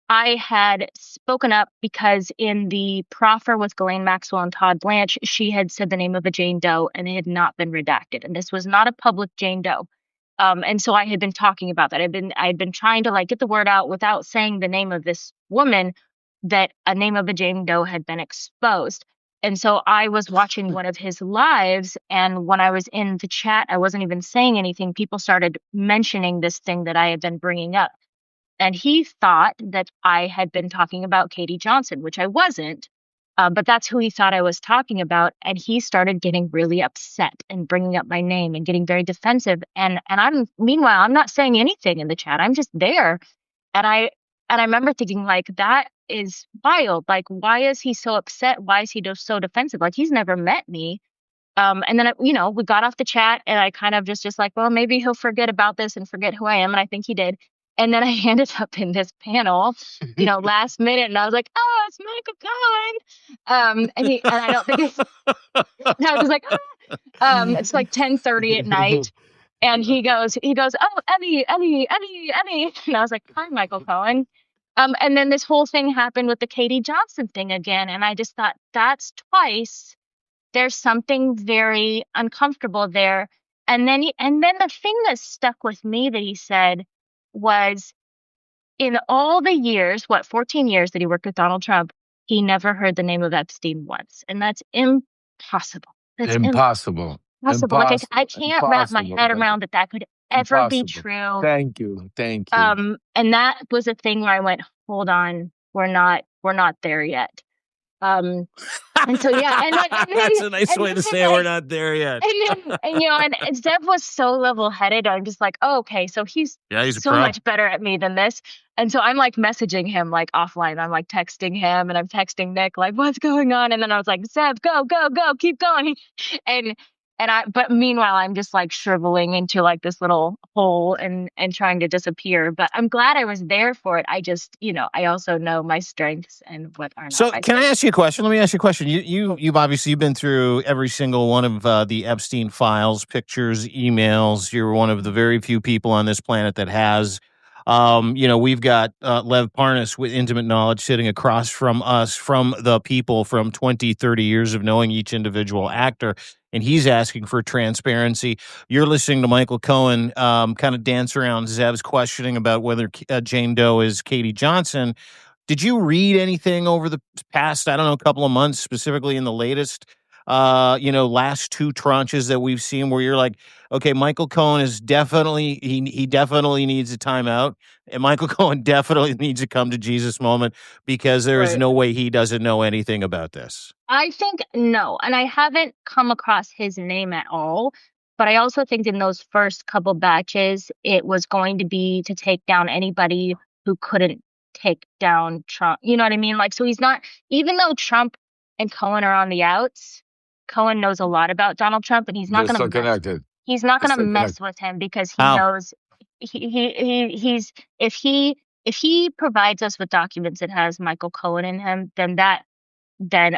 I had spoken up because in the proffer with Ghislaine Maxwell and Todd Blanche, she had said the name of a Jane Doe and it had not been redacted. And this was not a public Jane Doe. And so I had been talking about that. I'd been trying to like get the word out without saying the name of this woman, that a name of a Jane Doe had been exposed. And so I was watching one of his lives, and when I was in the chat, I wasn't even saying anything. People started mentioning this thing that I had been bringing up. And he thought that I had been talking about Katie Johnson, which I wasn't. But that's who he thought I was talking about. And he started getting really upset and bringing up my name and getting very defensive. And meanwhile, I'm not saying anything in the chat. I'm just there. And I remember thinking, like, that is wild. Like, why is he so upset? Why is he so defensive? Like, he's never met me. And then, we got off the chat, and I kind of just like, well, maybe he'll forget about this and forget who I am. And I think he did. And then I ended up in this panel, last minute, and I was like, oh, it's Michael Cohen. And I don't think and I was like, it's like 10:30 at night. And he goes, oh, Ellie. And I was like, hi, Michael Cohen. And then this whole thing happened with the Katie Johnson thing again. And I just thought, that's twice. There's something very uncomfortable there. And then the thing that stuck with me that he said was, in all the years, 14 years that he worked with Donald Trump, he never heard the name of Epstein once. And that's impossible. That's
impossible.
Like I can't wrap my head around that could ever be true.
Thank you.
And that was a thing where I went, hold on, we're not there yet. And so and
that's a nice way to say we're not there yet.
And Zev was so level-headed. I'm just like, oh, okay, so he's so much better at me than this. And so I'm like messaging him like offline. I'm like texting him, and I'm texting Nick like, what's going on? And then I was like, Zev, go, keep going. But meanwhile, I'm just like shriveling into like this little hole and trying to disappear. But I'm glad I was there for it. I just, I also know my strengths and what are not.
So can I ask you a question? Let me ask you a question. You've obviously been through every single one of the Epstein files, pictures, emails. You're one of the very few people on this planet that has. We've got Lev Parnas with intimate knowledge sitting across from us, from the people, from 20, 30 years of knowing each individual actor. And he's asking for transparency. You're listening to Michael Cohen kind of dance around Zev's questioning about whether Jane Doe is Katie Johnson. Did you read anything over the past, couple of months, specifically in the latest, last two tranches that we've seen, where you're like, okay, Michael Cohen is definitely, he definitely needs a timeout, and Michael Cohen definitely needs a come to Jesus moment, because there is no way he doesn't know anything about this?
I think no, and I haven't come across his name at all. But I also think in those first couple batches, it was going to be to take down anybody who couldn't take down Trump. You know what I mean? Like, so he's not, even though Trump and Cohen are on the outs, Cohen knows a lot about Donald Trump, and he's not going to he's not going to mess with him, because he knows he's if he provides us with documents that has Michael Cohen in him, then that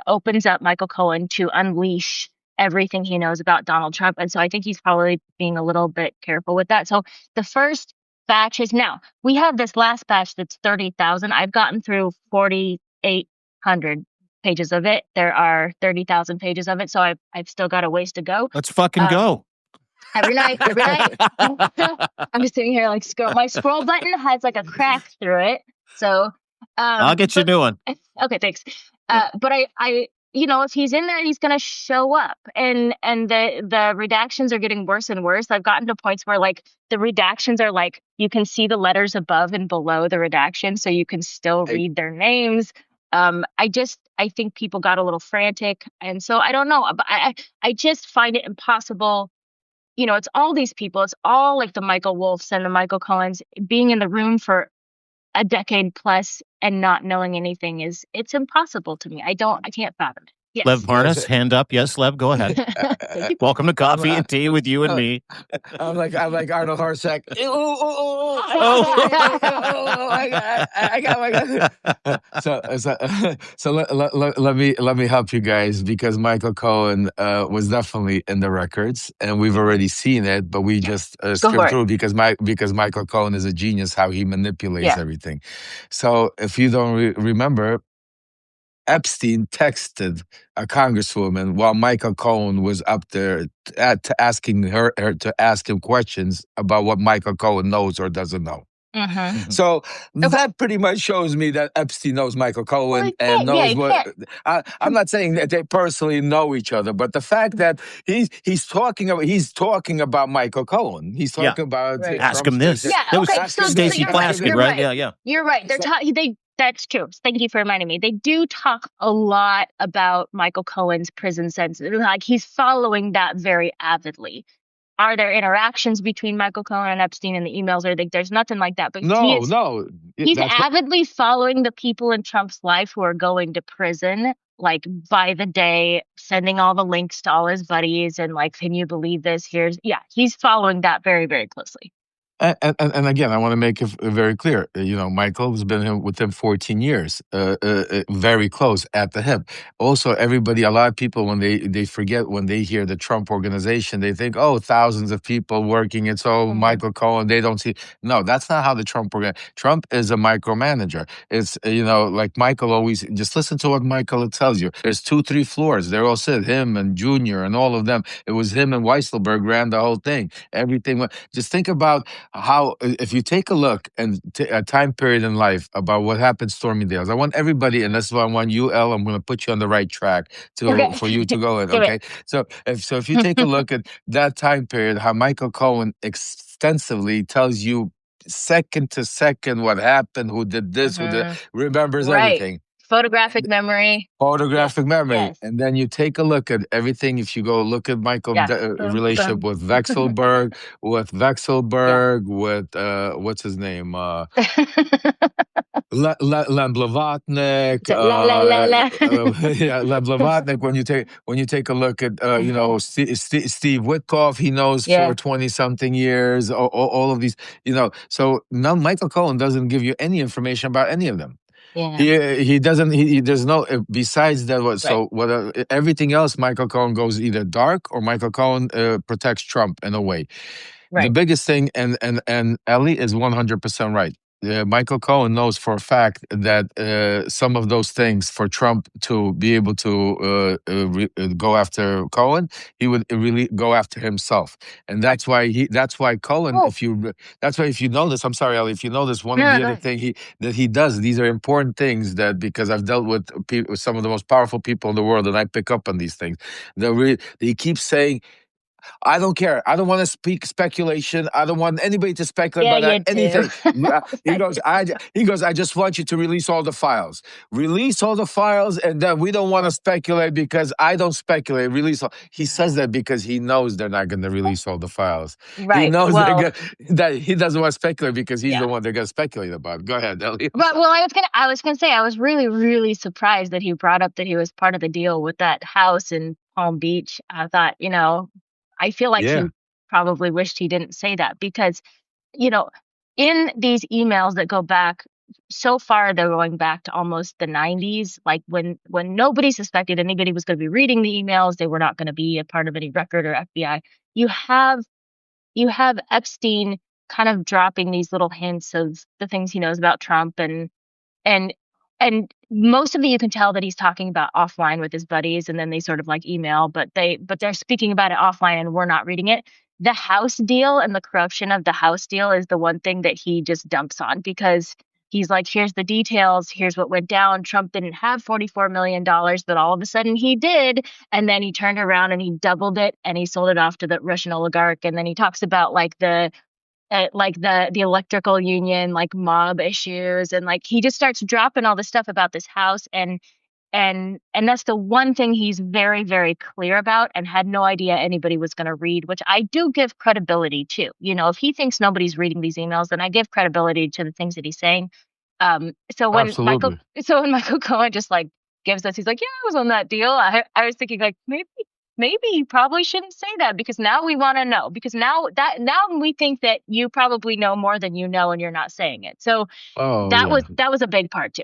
opens up Michael Cohen to unleash everything he knows about Donald Trump. And so I think he's probably being a little bit careful with that. So the first batch is, now we have this last batch that's 30,000. I've gotten through 4,800 pages of it. There are 30,000 pages of it. So I've still got a ways to go.
Let's fucking go.
Every night. I'm sitting here like, my scroll button has like a crack through it. So
I'll get you a new one.
Okay, thanks. But I if he's in there, he's going to show up, and the redactions are getting worse and worse. I've gotten to points where like the redactions are like, you can see the letters above and below the redaction, so you can still read their names. I think people got a little frantic. And so I don't know, but I just find it impossible. It's all these people. It's all like the Michael Wolffs and the Michael Cohens being in the room for a decade plus and not knowing anything it's impossible to me. I can't fathom it. Yes.
Lev Parnas, hand up. Yes, Lev, go ahead. Welcome to Coffee and Tea with you and me.
I'm like Arnold Horshack. I got. So let me help you guys, because Michael Cohen was definitely in the records, and we've already seen it, but we just skimmed through because Michael Cohen is a genius how he manipulates everything. So if you don't remember, Epstein texted a congresswoman while Michael Cohen was up there asking her to ask him questions about what Michael Cohen knows or doesn't know.
Mm-hmm.
So that pretty much shows me that Epstein knows Michael Cohen and knows what. I'm not saying that they personally know each other, but the fact that he's talking about Michael Cohen. He's talking about
ask him this.
Yeah,
that was
so
Stacey Plaskett, right? Yeah.
You're right. That's true. Thank you for reminding me. They do talk a lot about Michael Cohen's prison sentence. Like he's following that very avidly. Are there interactions between Michael Cohen and Epstein in the emails? Or there's nothing like that. But he's avidly following the people in Trump's life who are going to prison, like by the day, sending all the links to all his buddies, and like, can you believe this? He's following that very, very closely.
And again, I want to make it very clear. Michael has been with him 14 years, very close at the hip. Also, a lot of people, when they forget, when they hear the Trump organization, they think, oh, thousands of people working. It's Michael Cohen. They don't see. No, that's not how the Trump is a micromanager. It's, like Michael always, just listen to what Michael tells you. There's 2-3 floors. They're all set, him and Junior and all of them. It was him and Weisselberg ran the whole thing. Everything. Just think about how, if you take a look and a time period in life about what happened Stormy Dales, I want everybody, and that's why I want you, Elle, I'm going to put you on the right track for you to go in, okay? So if you take a look at that time period, how Michael Cohen extensively tells you second to second what happened, who did this, remembers everything.
Photographic memory.
Yes. And then you take a look at everything. If you go look at Michael's relationship with Vexelberg, with what's his name? Lev Blavatnik. Lev Blavatnik. When you take a look at Steve Witkoff, he knows for 20-something years. All of these, So now Michael Cohen doesn't give you any information about any of them.
Yeah.
He doesn't. There's no besides that. So everything else, Michael Cohen goes either dark or Michael Cohen protects Trump in a way. The biggest thing, and Ellie is 100% right. Michael Cohen knows for a fact that some of those things, for Trump to be able to go after Cohen, he would really go after himself, and that's why Cohen. If you know this, I'm sorry, Ellie. If you know this, one of the other thing he does. These are important things that, because I've dealt with some of the most powerful people in the world, and I pick up on these things. He keeps saying, I don't care. I don't want to speak speculation. I don't want anybody to speculate about anything. He goes, I just want you to release all the files. Release all the files, and then we don't want to speculate because I don't speculate. He says that because he knows they're not going to release all the files.
Right.
He knows that he doesn't want to speculate because he's the one they're going to speculate about. Go ahead, Elliot.
I was gonna say, I was really, really surprised that he brought up that he was part of the deal with that house in Palm Beach. I thought, I feel like he probably wished he didn't say that, because, in these emails that go back so far, they're going back to almost the 90s, like when nobody suspected anybody was going to be reading the emails. They were not going to be a part of any record or FBI. You have Epstein kind of dropping these little hints of the things he knows about Trump, and most of it you can tell that he's talking about offline with his buddies, and then they sort of like email, but they're speaking about it offline and we're not reading it. The house deal and the corruption of the house deal is the one thing that he just dumps on, because he's like, here's the details, here's what went down. Trump didn't have $44 million, but all of a sudden he did. And then he turned around and he doubled it and he sold it off to the Russian oligarch. And then he talks about like the like the electrical union, like mob issues, and like he just starts dropping all this stuff about this house, and that's the one thing he's very, very clear about, and had no idea anybody was going to read, which I do give credibility to. You know, if he thinks nobody's reading these emails, then I give credibility to the things that he's saying. So when
Absolutely.
Michael Cohen just like gives us, he's like, yeah, I was on that deal. I was thinking like maybe you probably shouldn't say that, because now we want to know, because now we think that you probably know more than you know and you're not saying it. So that was a big part too.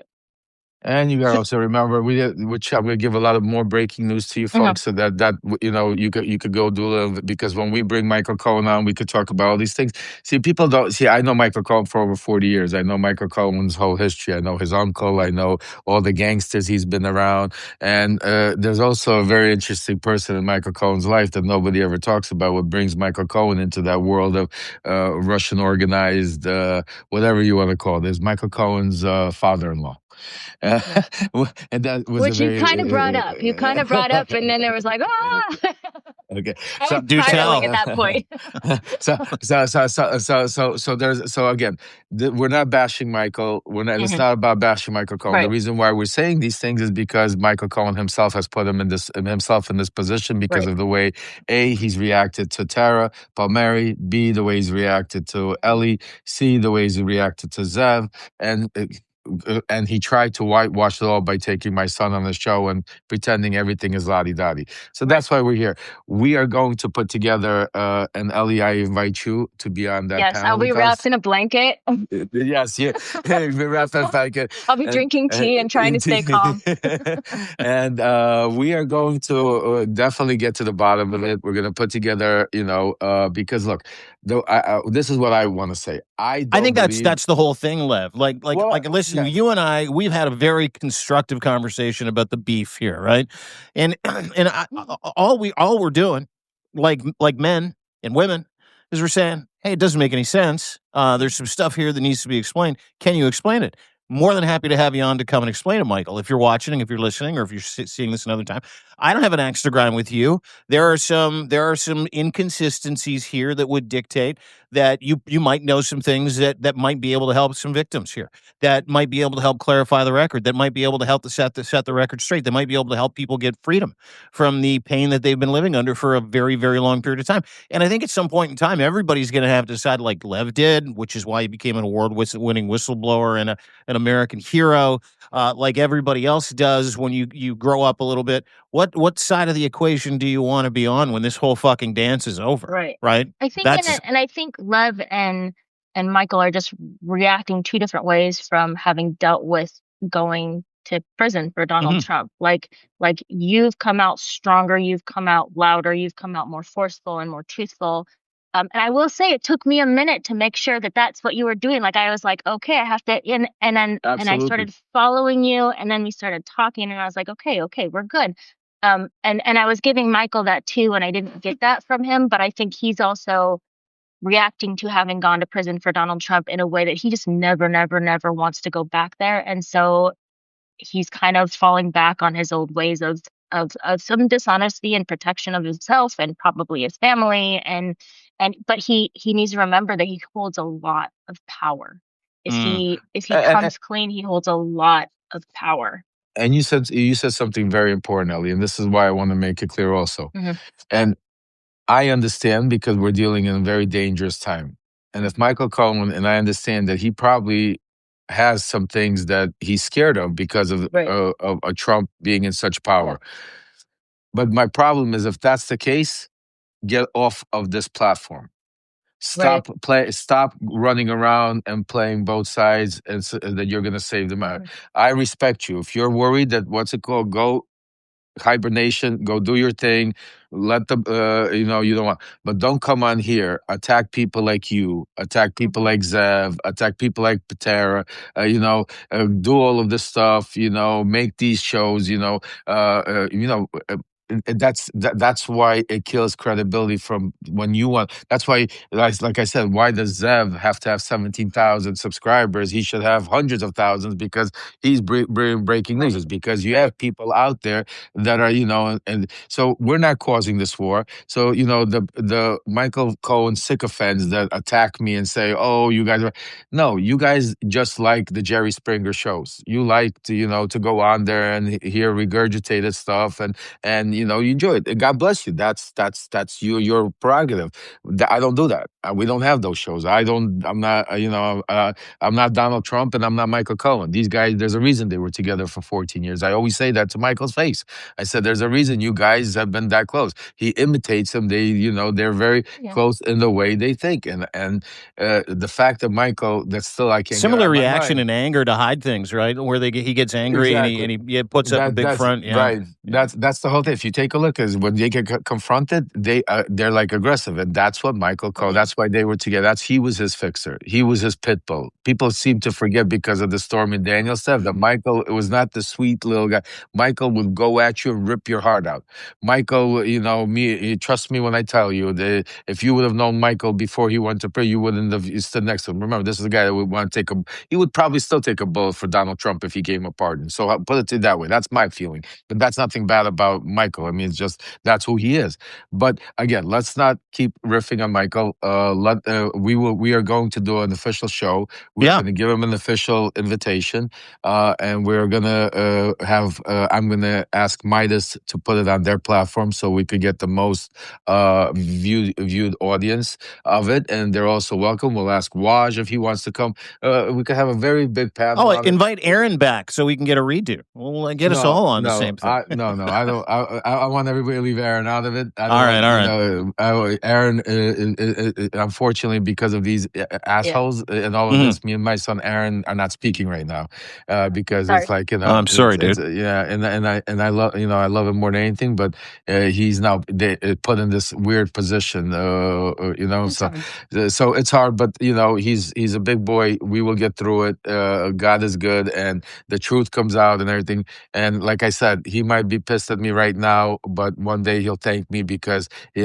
And you gotta also remember, which I'm gonna give a lot of more breaking news to you folks, so that you know you could go do a little, because when we bring Michael Cohen on, we could talk about all these things. See, people don't see. I know Michael Cohen for over 40 years. I know Michael Cohen's whole history. I know his uncle. I know all the gangsters he's been around. And there's also a very interesting person in Michael Cohen's life that nobody ever talks about. What brings Michael Cohen into that world of Russian organized, whatever you want to call it, is Michael Cohen's father-in-law. And that was
which you kind of brought up. You kind of brought up, and then there was like,
okay.
So do tell at that point.
So again, we're not bashing Michael. We're not. It's not about bashing Michael Cohen.
Right.
The reason why we're saying these things is because Michael Cohen himself has put him in this position because of the way he's reacted to Tara Palmieri, B, the way he's reacted to Ellie, C, the way he's reacted to Zev, and he tried to whitewash it all by taking my son on the show and pretending everything is la-di-da-di. So that's why we're here. We are going to put together, and Ellie, I invite you to be on that panel.
Yes, I'll be wrapped in a blanket.
Yes, yeah. Be wrapped in a blanket.
I'll be drinking tea and trying to stay calm.
And we are going to definitely get to the bottom of it. We're going to put together, because look, this is what I want to say. I think
that's the whole thing, Lev. Like, listen, you and I, we've had a very constructive conversation about the beef here, right? And all we're doing, like men and women, is we're saying, hey, it doesn't make any sense. There's some stuff here that needs to be explained. Can you explain it? More than happy to have you on to come and explain it, Michael. If you're watching, if you're listening, or if you're seeing this another time, I don't have an axe to grind with you. There are some inconsistencies here that would dictate that you might know some things that might be able to help some victims here, that might be able to help clarify the record, that might be able to help to set the record straight, that might be able to help people get freedom from the pain that they've been living under for a very, very long period of time. And I think at some point in time, everybody's going to have to decide, like Lev did, which is why he became an award-winning whistleblower and an American hero, like everybody else does when you grow up a little bit. What side of the equation do you want to be on when this whole fucking dance is over? Right.
I think, and I think Lev and Michael are just reacting two different ways from having dealt with going to prison for Donald Trump. Like you've come out stronger, you've come out louder, you've come out more forceful and more truthful. And I will say it took me a minute to make sure that that's what you were doing. Like I was like, okay, I have to, and then and I started following you, and then we started talking, and I was like, okay, we're good. And I was giving Michael that too, and I didn't get that from him, but I think he's also reacting to having gone to prison for Donald Trump in a way that he just never wants to go back there, and so he's kind of falling back on his old ways of some dishonesty and protection of himself and probably his family, but he needs to remember that he holds a lot of power. If he comes clean, he holds a lot of power.
And you said something very important, Ellie, and this is why I want to make it clear also. And I understand, because we're dealing in a very dangerous time. And if Michael Cohen, and I understand that he probably has some things that he's scared of because of Trump being in such power. But my problem is, if that's the case, get off of this platform. Stop running around and playing both sides, and that you're going to save them out. I respect you. If you're worried that go hibernation, go do your thing. Let them, you don't want, but don't come on here, attack people like you, attack people like Zev, attack people like Patera, do all of this stuff, make these shows, that's why it kills credibility from when you want. That's why, like I said, why does Zev have to have 17,000 subscribers? He should have hundreds of thousands because he's breaking news. It's because you have people out there that are, and so we're not causing this war. So, the Michael Cohen sycophants that attack me and say, oh, you guys are, no, you guys just like the Jerry Springer shows. You like to, to go on there and hear regurgitated stuff, and you enjoy it. And God bless you. That's your prerogative. I don't do that. We don't have those shows. I'm not, I'm not Donald Trump and I'm not Michael Cohen. These guys, there's a reason they were together for 14 years. I always say that to Michael's face. I said, there's a reason you guys have been that close. He imitates him. They, they're very close in the way they think. And the fact that Michael, that's still, I can't
similar reaction and anger to hide things, right? Where he gets angry and he puts up a big front. Yeah.
Right. Yeah. That's the whole thing. If you take a look, is when they get confronted, they're like aggressive, and that's what Michael Cohen. That's why they were together. He was his fixer. He was his pit bull. People seem to forget because of the Stormy Daniels stuff that Michael, it was not the sweet little guy. Michael would go at you and rip your heart out. Michael, trust me when I tell you, if you would have known Michael before he went to prison, you wouldn't have stood next to him. Remember, this is a guy that would want to he would probably still take a bullet for Donald Trump if he gave him a pardon. So I'll put it that way. That's my feeling. But that's nothing bad about Michael. I mean, it's just, that's who he is. But again, let's not keep riffing on Michael. We are going to do an official show. We're going to give him an official invitation. And we're going to I'm going to ask Meidas to put it on their platform so we could get the most viewed audience of it. And they're also welcome. We'll ask Waj if he wants to come. We could have a very big panel.
Oh, invite Aaron back so we can get a redo. We'll get us all on the same thing.
I don't. I want everybody to leave Aaron out of it.
All right.
Aaron, unfortunately, because of these assholes and all of this, me and my son Aaron are not speaking right now because it's like,
I'm sorry, dude.
And I love I love him more than anything, but he's now put in this weird position. So it's hard, but he's a big boy. We will get through it. God is good, and the truth comes out and everything. And like I said, he might be pissed at me right now, but one day he'll thank me because he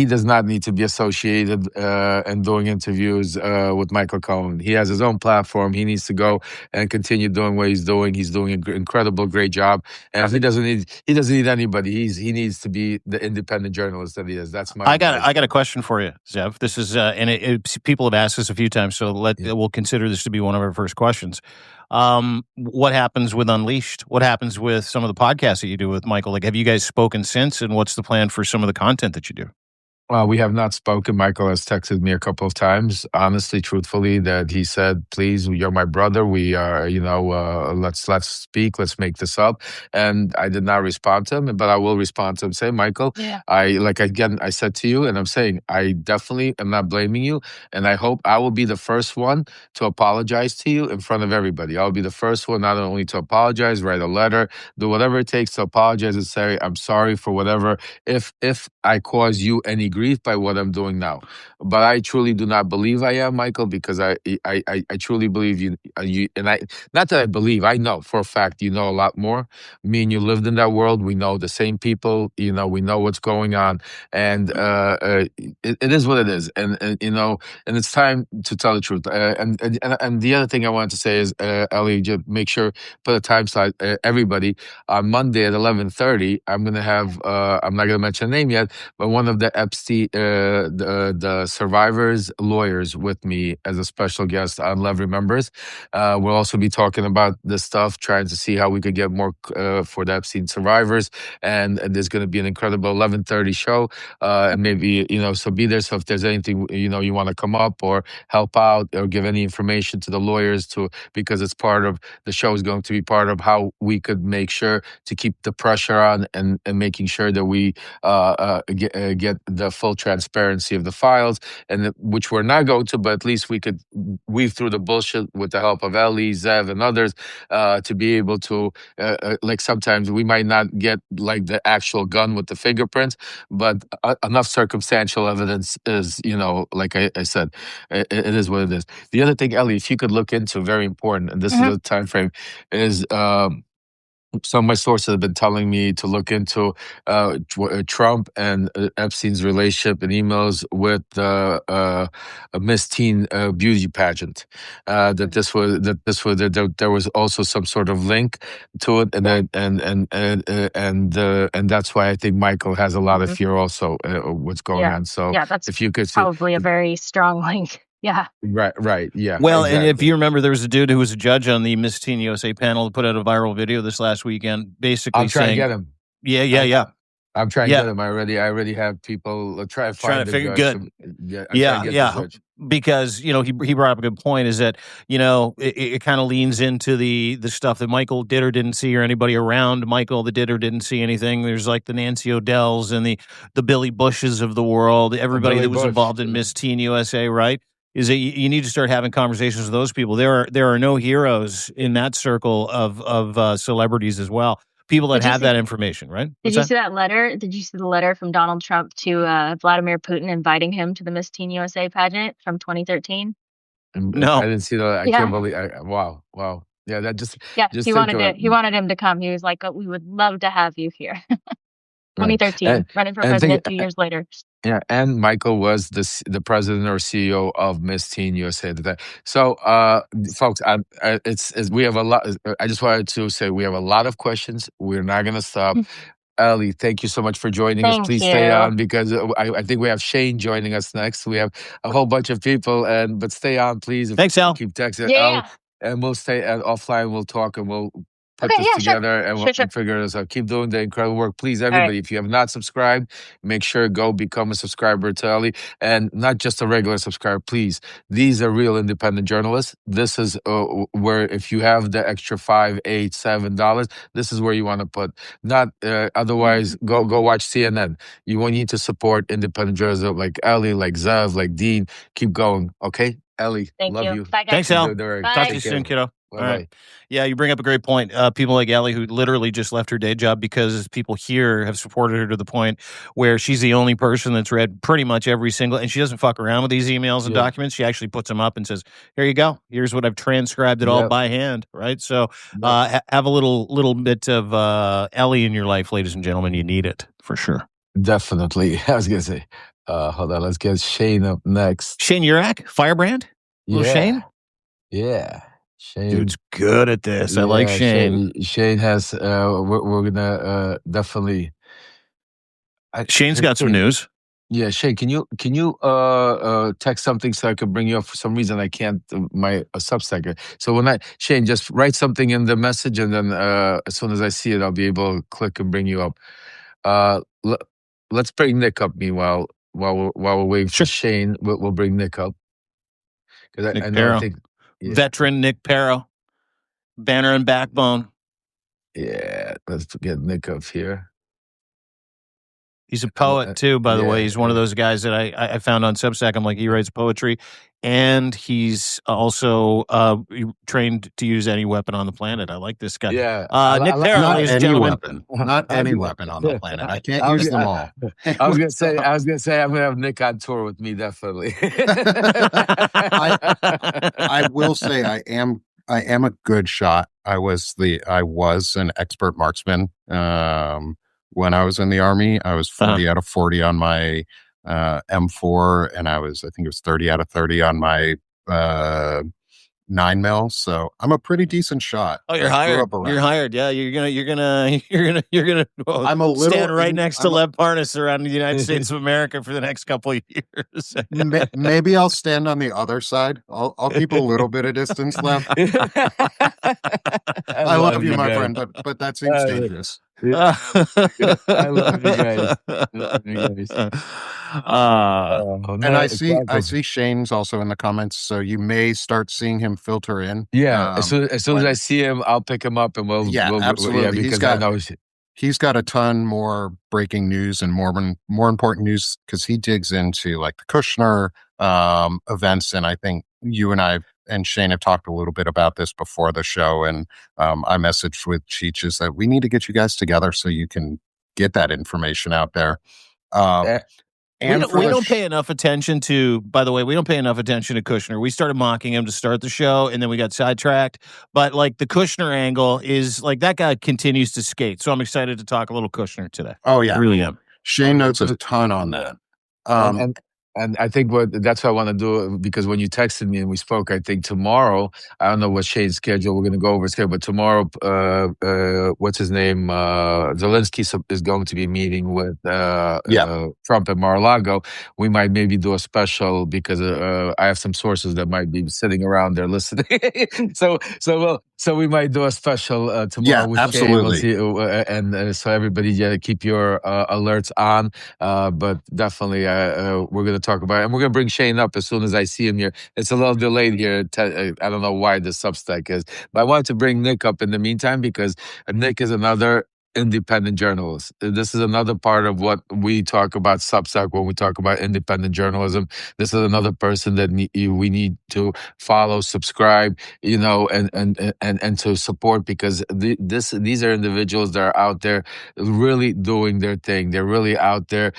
does not need to be associated and doing interviews with Michael Cohen. He has his own platform. He needs to go and continue doing what he's doing. He's doing an incredible, great job, and he doesn't need anybody. He needs to be the independent journalist that he is. That's my.
I got a question for you, Zev. This is people have asked us a few times, so we'll consider this to be one of our first questions. What happens with Unleashed? What happens with some of the podcasts that you do with Michael? Like, have you guys spoken since, and what's the plan for some of the content that you do?
We have not spoken. Michael has texted me a couple of times, honestly, truthfully, that he said, please, you're my brother. We are, let's speak. Let's make this up. And I did not respond to him, but I will respond to him. Say, Michael, I said to you, and I'm saying, I definitely am not blaming you. And I hope I will be the first one to apologize to you in front of everybody. I'll be the first one not only to apologize, write a letter, do whatever it takes to apologize and say, I'm sorry for whatever, if I cause you any grief by what I'm doing now. But I truly do not believe I am, Michael, because I truly believe you and I, not that I believe, I know for a fact you know a lot more. Me and you lived in that world. We know the same people, we know what's going on, and it is what it is, and and it's time to tell the truth. And the other thing I wanted to say is, Ellie, just make sure, put a time slot, everybody, on Monday at 11:30, I'm going to have, I'm not going to mention a name yet, but one of the Epstein, the survivors' lawyers with me as a special guest on Lev Remembers. We'll also be talking about this stuff, trying to see how we could get more for the Epstein survivors. And there's going to be an incredible 11:30 show. And maybe, so be there. So if there's anything, you want to come up or help out or give any information to the lawyers because it's part of the show is going to be part of how we could make sure to keep the pressure on and making sure that we get the full transparency of the files, and which we're not going to, but at least we could weave through the bullshit with the help of Ellie, Zev, and others to be able to, like sometimes we might not get like the actual gun with the fingerprints, but enough circumstantial evidence is, like I said, it is what it is. The other thing, Ellie, if you could look into, very important, and this is the time frame, is some of my sources have been telling me to look into Trump and Epstein's relationship and emails with a Miss Teen beauty pageant. That there was also some sort of link to it, and that's why I think Michael has a lot of fear also what's going on. So
that's
if you could
probably a very strong link. Yeah.
Right. Yeah.
Well,
exactly.
And if you remember, there was a dude who was a judge on the Miss Teen USA panel who put out a viral video this last weekend, basically
I'm trying
saying,
to get him.
Yeah.
I'm trying to get him. I already have people trying to
figure
good.
Yeah. Because he brought up a good point. Is that it kind of leans into the stuff that Michael did or didn't see, or anybody around Michael that did or didn't see anything. There's like the Nancy Odells and the Billy Bushes of the world. Everybody that was involved in Miss Teen USA, right? Is that you need to start having conversations with those people. There are no heroes in that circle of celebrities as well. People that have that information, right?
Did you see that letter? Did you see the letter from Donald Trump to Vladimir Putin inviting him to the Miss Teen USA pageant from 2013?
No, I didn't see that. I can't believe. Wow. Yeah, that just
he wanted him to come. He was like, "We would love to have you here." 2013, running for president 2 years later.
Yeah, and Michael was the president or CEO of Miss Teen USA. So, folks, we have a lot. I just wanted to say we have a lot of questions. We're not going to stop. Ellie, thank you so much for joining us. Please stay on, because I think we have Shane joining us next. We have a whole bunch of people, but stay on, please.
Thanks, Al.
Keep texting. Yeah. And we'll stay offline. We'll talk and we'll put this together and we'll figure this out. Keep doing the incredible work. Please, everybody, if you have not subscribed, make sure go become a subscriber to Ellie, and not just a regular subscriber, please. These are real independent journalists. This is where, if you have the extra $5, $8, $7, this is where you want to put. Not otherwise, go watch CNN. You will need to support independent journalism like Ellie, like Zev, like Dean. Keep going, okay? Ellie, love you.
Bye,
Thanks,
guys.
Al. Talk to you soon, kiddo. All right. Yeah, you bring up a great point. People like Ellie, who literally just left her day job because people here have supported her to the point where she's the only person that's read pretty much every single, and she doesn't fuck around with these emails and documents. She actually puts them up and says, "Here you go. Here's what I've transcribed it all by hand." Right. So have a little bit of Ellie in your life, ladies and gentlemen. You need it for sure.
Definitely. I was gonna say, hold on. Let's get Shane up next.
Shane Urak, Firebrand. Shane.
Yeah. Shane,
dude's good at this. I like Shane.
Shane has. We're gonna definitely.
Shane's got some news.
Yeah, Shane, can you text something so I can bring you up? For some reason, I can't. My Substack. So Shane, just write something in the message, and then as soon as I see it, I'll be able to click and bring you up. Let's bring Nick up. Meanwhile, while we're waiting for Shane, we'll bring Nick up.
Nick Perro. Veteran Nick Perro, banner and backbone.
Yeah, let's get Nick up here.
He's a poet too, by the way. He's one of those guys that I found on Substack. I'm like, he writes poetry, and he's also trained to use any weapon on the planet. I like this guy.
Yeah,
Nick Perro, ladies and gentlemen.
Not any weapon on the planet. I can't use them all.
I was gonna say I'm gonna have Nick on tour with me, definitely.
I will say I am a good shot. I was an expert marksman. When I was in the Army, I was 40 out of 40 on my M4, and I think it was 30 out of 30 on my 9mm. So I'm a pretty decent shot.
Oh, you're hired. You're hired. Yeah, you're gonna. Well, I'm a little stand right next to Lev Parnas around the United States of America for the next couple of years.
Maybe I'll stand on the other side. I'll keep a little bit of distance, Lev. I love you, my friend, but that seems dangerous.
I love you guys.
And I see Shane's also in the comments, so you may start seeing him filter in.
Yeah, as soon as I see him, I'll pick him up and we'll
absolutely.
Because
he's got a ton more breaking news and more important news, because he digs into like the Kushner events, and I think you and I and Shane have talked a little bit about this before the show, and I messaged with Cheech that we need to get you guys together so you can get that information out there.
We don't pay enough attention to, by the way, we don't pay enough attention to Kushner. We started mocking him to start the show, and then we got sidetracked. But like the Kushner angle is like that guy continues to skate. So I'm excited to talk a little Kushner today.
Oh, yeah.
I really am.
Shane knows a ton on that.
And I think that's what I want to do, because when you texted me and we spoke, I think tomorrow, I don't know what Shane's schedule, we're going to go over his schedule, but tomorrow, what's his name? Zelensky is going to be meeting with Trump at Mar-a-Lago. We might maybe do a special, because I have some sources that might be sitting around there listening. So we might do a special tomorrow with
absolutely.
Shane. And so everybody keep your alerts on. But definitely we're going to talk about it. And we're going to bring Shane up as soon as I see him here. It's a little delayed here. I don't know why the Substack is. But I wanted to bring Nick up in the meantime, because Nick is another independent journalist. This is another part of what we talk about Substack when we talk about independent journalism. This is another person that we need to follow, subscribe, and to support, because these are individuals that are out there really doing their thing. They're really out there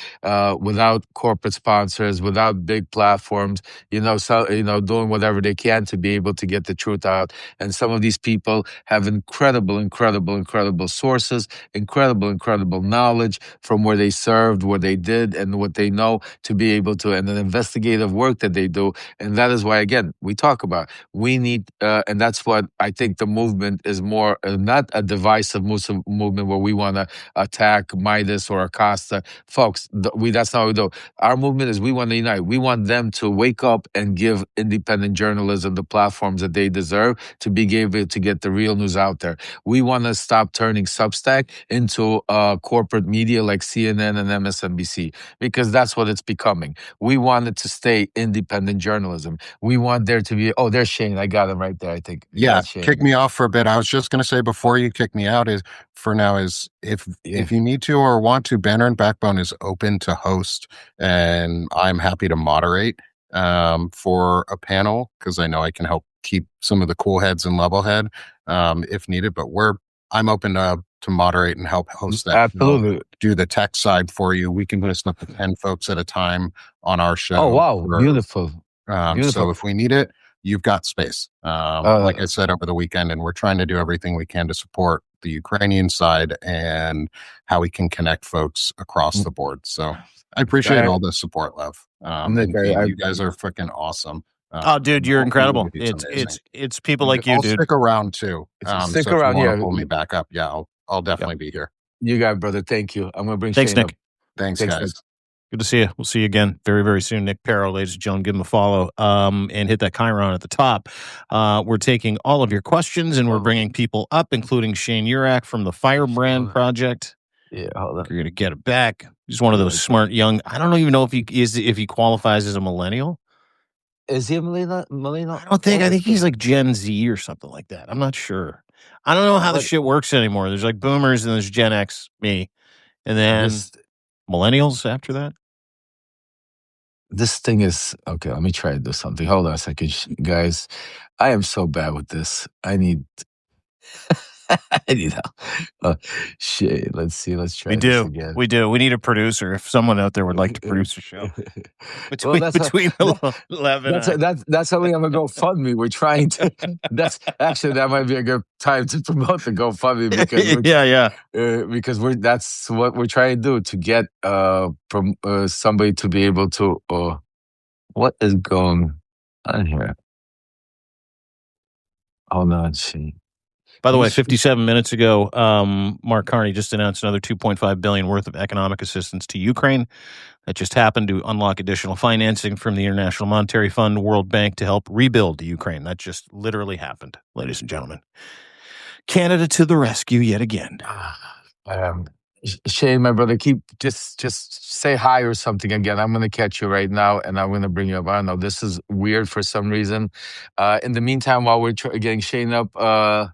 without corporate sponsors, without big platforms, doing whatever they can to be able to get the truth out. And some of these people have incredible sources, incredible knowledge from where they served, what they did, and what they know, to be able to, and the investigative work that they do. And that is why, again, we talk about, we need, and that's what I think the movement is more, not a divisive movement where we want to attack Midas or Acosta. Folks, that's not what we do. Our movement is, we want to unite. We want them to wake up and give independent journalism the platforms that they deserve to be able to get the real news out there. We want to stop turning Substack into corporate media like CNN and MSNBC, because that's what it's becoming. We want it to stay independent journalism. We want there to be, there's Shane. I got him right there, I think.
Yeah, kick me off for a bit. I was just going to say, before you kick me out, if you need to or want to, Banner and Backbone is open to host, and I'm happy to moderate for a panel, because I know I can help keep some of the cool heads in level head if needed. But I'm open to moderate and help host that.
Absolutely.
Do the tech side for you. We can listen up to 10 folks at a time on our show.
Oh, wow. Beautiful.
So if we need it, you've got space. Like I said over the weekend, and we're trying to do everything we can to support the Ukrainian side and how we can connect folks across the board. So I appreciate all the support, Lev. You guys are freaking awesome.
Dude, you're incredible. It's people like you,
I'll
dude.
stick around too.
Stick around,
pull me back up. Yeah, I'll definitely be here.
You got it, brother. Thank you. I'm going to bring
Thanks,
Shane
Nick.
up.
Thanks, guys.
Nick. Good to see you. We'll see you again very, very soon. Nick Perro, ladies and gentlemen, give him a follow and hit that Chiron at the top. We're taking all of your questions, and we're bringing people up, including Shane Urak from the Firebrand Project.
Yeah, hold on.
We're going to get it back. He's one of those smart young, I don't even know if he qualifies as a millennial.
Is he a millennial?
I think he's like Gen Z or something like that. I'm not sure. I don't know how the shit works anymore. There's like boomers, and there's Gen X, me, and then millennials after that.
This thing is okay. Let me try to do something. Hold on a second, guys. I am so bad with this. I need help. Shit. Let's see. Let's try this again.
We do. We need a producer. If someone out there would like to produce a show between Lev and
that's how we have a GoFundMe. We're trying to. That might be a good time to promote the GoFundMe, because because that's what we're trying to do, to get from somebody to be able to. What is going on here? Hold on, see.
By the way, 57 minutes ago, Mark Carney just announced another $2.5 billion worth of economic assistance to Ukraine. That just happened to unlock additional financing from the International Monetary Fund, World Bank, to help rebuild the Ukraine. That just literally happened, ladies and gentlemen. Canada to the rescue yet again.
Shane, my brother, just say hi or something again. I'm going to catch you right now, and I'm going to bring you up. I don't know. This is weird for some reason. In the meantime, while we're getting Shane up, why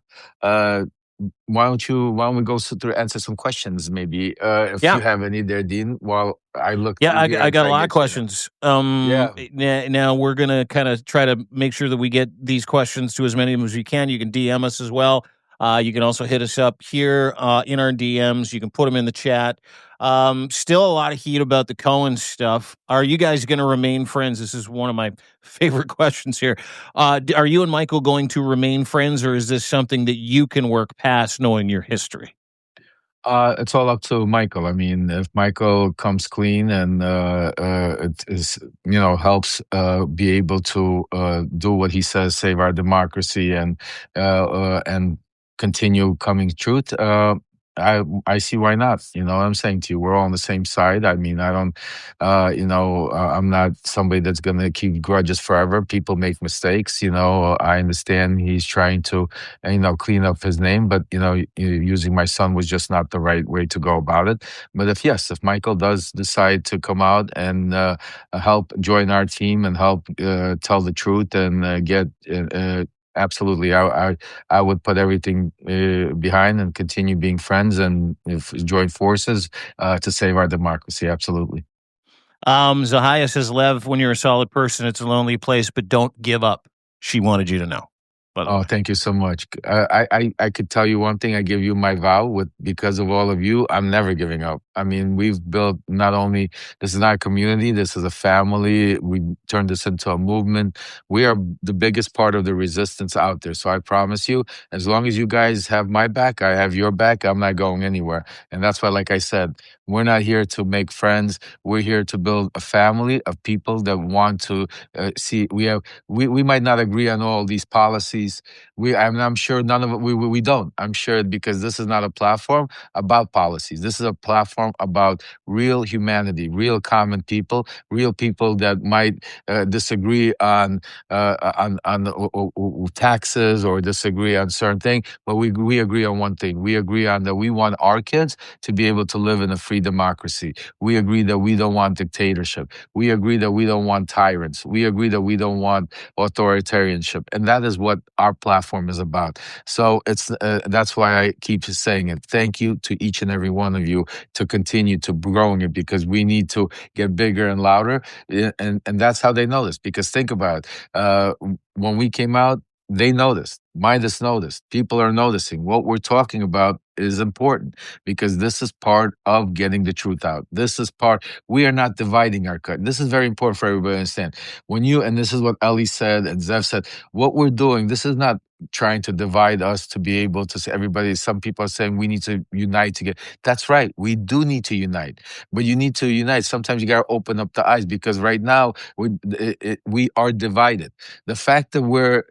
don't we go through answer some questions, maybe, if you have any there, Dean, while I look.
Yeah, I got a lot of questions. Now we're going to kind of try to make sure that we get these questions to as many of them as we can. You can DM us as well. You can also hit us up here in our DMs. You can put them in the chat. Still a lot of heat about the Cohen stuff. Are you guys going to remain friends? This is one of my favorite questions here. Are you and Michael going to remain friends, or is this something that you can work past knowing your history?
It's all up to Michael. I mean, if Michael comes clean and it is, helps be able to do what he says, save our democracy, and continue coming truth. I see why not. You know what I'm saying to you? We're all on the same side. I mean, I don't, I'm not somebody that's going to keep grudges forever. People make mistakes. I understand he's trying to, clean up his name, but, using my son was just not the right way to go about it. But if Michael does decide to come out and help join our team and help tell the truth and get absolutely. I would put everything behind and continue being friends and join forces to save our democracy. Absolutely.
Zahaya says, Lev, when you're a solid person, it's a lonely place, but don't give up. She wanted you to know.
Oh, thank you so much. I could tell you one thing. I give you my vow because of all of you, I'm never giving up. I mean, we've built this is not a community, this is a family. We turned this into a movement. We are the biggest part of the resistance out there. So I promise you, as long as you guys have my back, I have your back, I'm not going anywhere. And that's why, like I said, we're not here to make friends. We're here to build a family of people that want to see. We might not agree on all these policies. I'm sure none of it. We don't. I'm sure because this is not a platform about policies. This is a platform about real humanity, real common people, real people that might disagree on taxes or disagree on certain things, but we agree on one thing. We agree on that we want our kids to be able to live in a free democracy. We agree that we don't want dictatorship. We agree that we don't want tyrants. We agree that we don't want authoritarianship, and that is what our platform is about. So that's why I keep saying it. Thank you to each and every one of you to continue to growing it, because we need to get bigger and louder, and that's how they know this. Because think about it, when we came out, they noticed. Midas noticed. People are noticing. What we're talking about is important because this is part of getting the truth out. This is we are not dividing our cut. This is very important for everybody to understand. And this is what Ellie said and Zev said, what we're doing, this is not trying to divide us to be able to say some people are saying we need to unite together. That's right. We do need to unite, but you need to unite. Sometimes you got to open up the eyes because right now we are divided. The fact that we're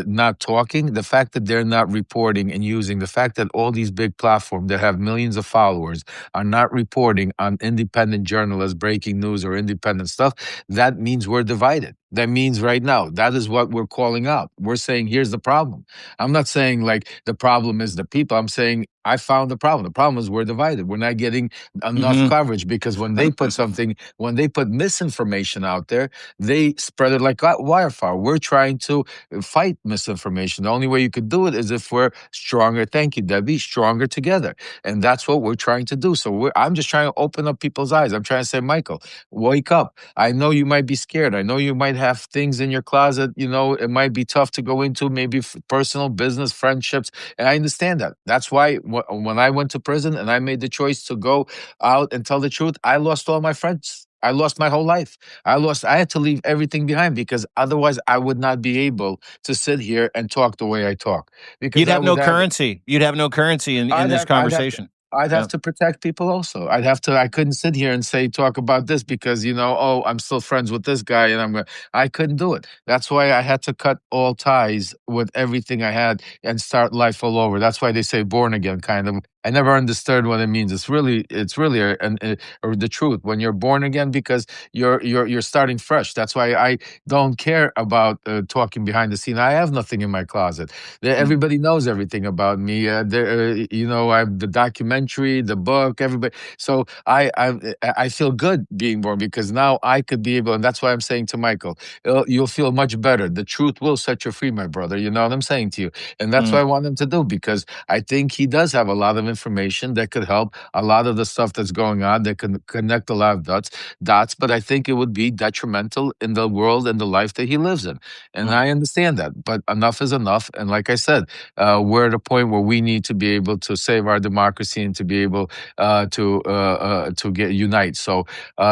not talking, the fact that they're not reporting and using, the fact that all these big platforms that have millions of followers are not reporting on independent journalists, breaking news or independent stuff, that means we're divided. That means right now, that is what we're calling out. We're saying, here's the problem. I'm not saying like the problem is the people. I'm saying I found the problem. The problem is we're divided. We're not getting enough coverage because when they put misinformation out there, they spread it like wildfire. We're trying to fight misinformation. The only way you could do it is if we're stronger. Thank you, Debbie. Stronger together. And that's what we're trying to do. So I'm just trying to open up people's eyes. I'm trying to say, Michael, wake up. I know you might be scared. I know you might have things in your closet. It might be tough to go into, maybe personal, business, friendships. And I understand that. That's why when I went to prison and I made the choice to go out and tell the truth, I lost all my friends. I lost my whole life. I had to leave everything behind because otherwise I would not be able to sit here and talk the way I talk. Because
you'd have no currency. You'd have no currency in this conversation.
I'd have to protect people also. I couldn't sit here and talk about this because, I'm still friends with this guy and I couldn't do it. That's why I had to cut all ties with everything I had and start life all over. That's why they say born again, kind of. I never understood what it means. It's really the truth when you're born again because you're starting fresh. That's why I don't care about talking behind the scene. I have nothing in my closet. Everybody knows everything about me. I have the documentary, the book, everybody. So I feel good being born because now I could be able, and that's why I'm saying to Michael, you'll feel much better. The truth will set you free, my brother. You know what I'm saying to you, and that's what I want him to do because I think he does have a lot of information that could help a lot of the stuff that's going on, that can connect a lot of dots. But I think it would be detrimental in the world and the life that he lives in. And I understand that. But enough is enough. And like I said, we're at a point where we need to be able to save our democracy and to be able to unite. So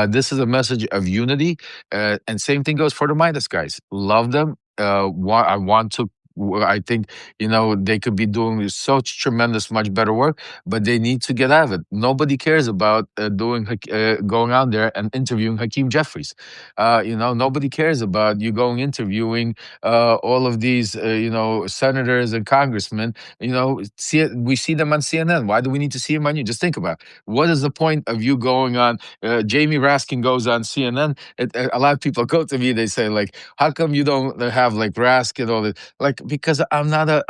this is a message of unity. And same thing goes for the Midas guys. Love them. I think, they could be doing such tremendous, much better work, but they need to get out of it. Nobody cares about going out there and interviewing Hakeem Jeffries. Nobody cares about you going interviewing all of these, senators and congressmen. We see them on CNN. Why do we need to see them on you? Just think about it. What is the point of you going on? Jamie Raskin goes on CNN. A lot of people go to me. They say, like, how come you don't have like Raskin all this? Like, because I'm not a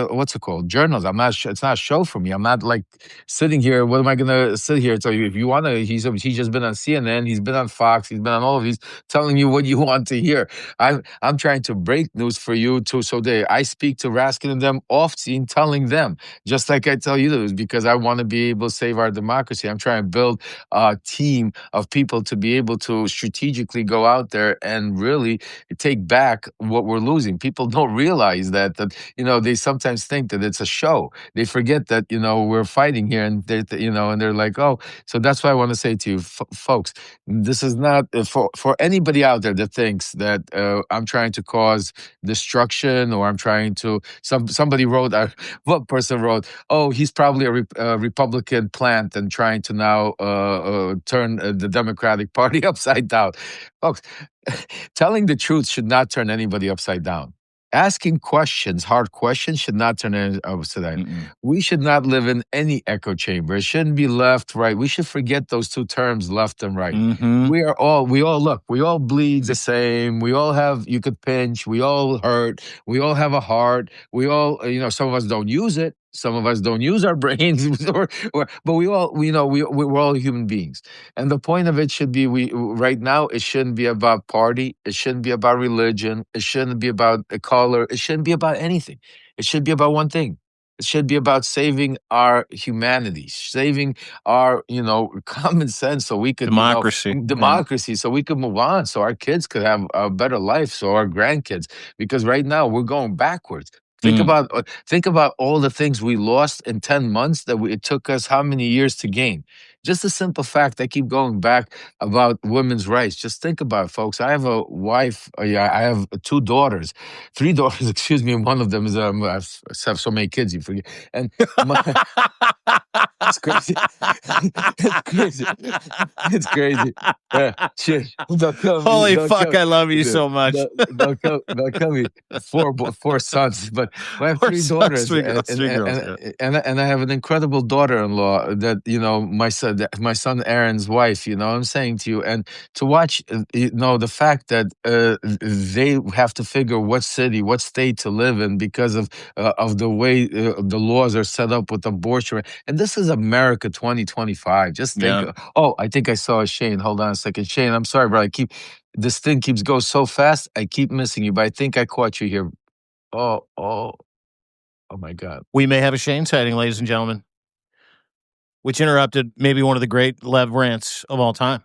what's it called, journalist. It's not a show for me. I'm not like sitting here. What am I gonna sit here and tell you? If you want to, he's just been on CNN. He's been on Fox. He's been on all of these, telling you what you want to hear. I'm trying to break news for you too. So I speak to Raskin and them off scene, telling them just like I tell you this, because I want to be able to save our democracy. I'm trying to build a team of people to be able to strategically go out there and really take back what we're losing. People don't realize that they sometimes think that it's a show. They forget that we're fighting here, and they're like, oh. So that's why I want to say to you, folks, this is not for anybody out there that thinks that I'm trying to cause destruction, or I'm trying to. Somebody wrote, one person wrote, oh, he's probably a Republican plant and trying to now turn the Democratic Party upside down. Folks, telling the truth should not turn anybody upside down. Asking questions, hard questions, should not turn anybody upside down. We should not live in any echo chamber. It shouldn't be left, right. We should forget those two terms, left and right. We all bleed the same. We all have, you could pinch, we all hurt, we all have a heart. We all, some of us don't use it. Some of us don't use our brains, but we're all human beings. And the point of it should be, right now, it shouldn't be about party. It shouldn't be about religion. It shouldn't be about a color. It shouldn't be about anything. It should be about one thing. It should be about saving our humanity, saving our, common sense, so we could democracy, so we could move on, so our kids could have a better life, so our grandkids. Because right now we're going backwards. Think about all the things we lost in 10 months that it took us how many years to gain. Just a simple fact, I keep going back about women's rights. Just think about it, folks. I have a wife. I have three daughters, excuse me. And one of them is, I have so many kids, you forget. And it's crazy. It's crazy. Shit.
Holy fuck, I love you so much.
Don't kill me. Four sons, but I have three daughters, and I have an incredible daughter-in-law that, my son Aaron's wife, I'm saying to you, and to watch, the fact that they have to figure what city, what state to live in because of the way the laws are set up with abortion. And this is America 2025. Just think. Oh, I think I saw Shane. Hold on a second. Shane, I'm sorry, bro. This thing keeps going so fast. I keep missing you, but I think I caught you here. Oh my God.
We may have a Shane sighting, ladies and gentlemen, which interrupted maybe one of the great Lev rants of all time,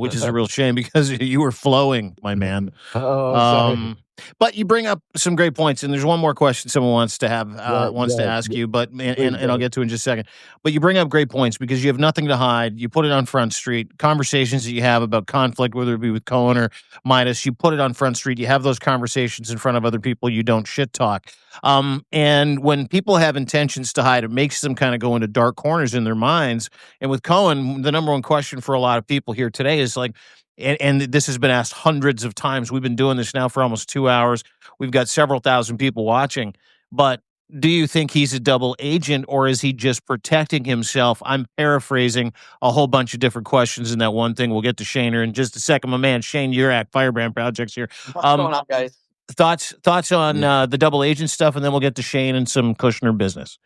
which is a real shame because you were flowing, my man.
Sorry.
But you bring up some great points, and there's one more question someone wants to ask you, but and I'll get to in just a second. But you bring up great points because you have nothing to hide. You put it on Front Street. Conversations that you have about conflict, whether it be with Cohen or Meidas, you put it on Front Street. You have those conversations in front of other people. You don't shit talk. And when people have intentions to hide, it makes them kind of go into dark corners in their minds. And with Cohen, the number one question for a lot of people here today is like, and this has been asked hundreds of times. We've been doing this now for almost 2 hours. We've got several thousand people watching. But do you think he's a double agent, or is he just protecting himself? I'm paraphrasing a whole bunch of different questions in that one thing. We'll get to Shaner in just a second. My man, Shane Urak, Firebrand Project's here.
What's going on, guys?
Thoughts on the double agent stuff, and then we'll get to Shane and some Kushner business.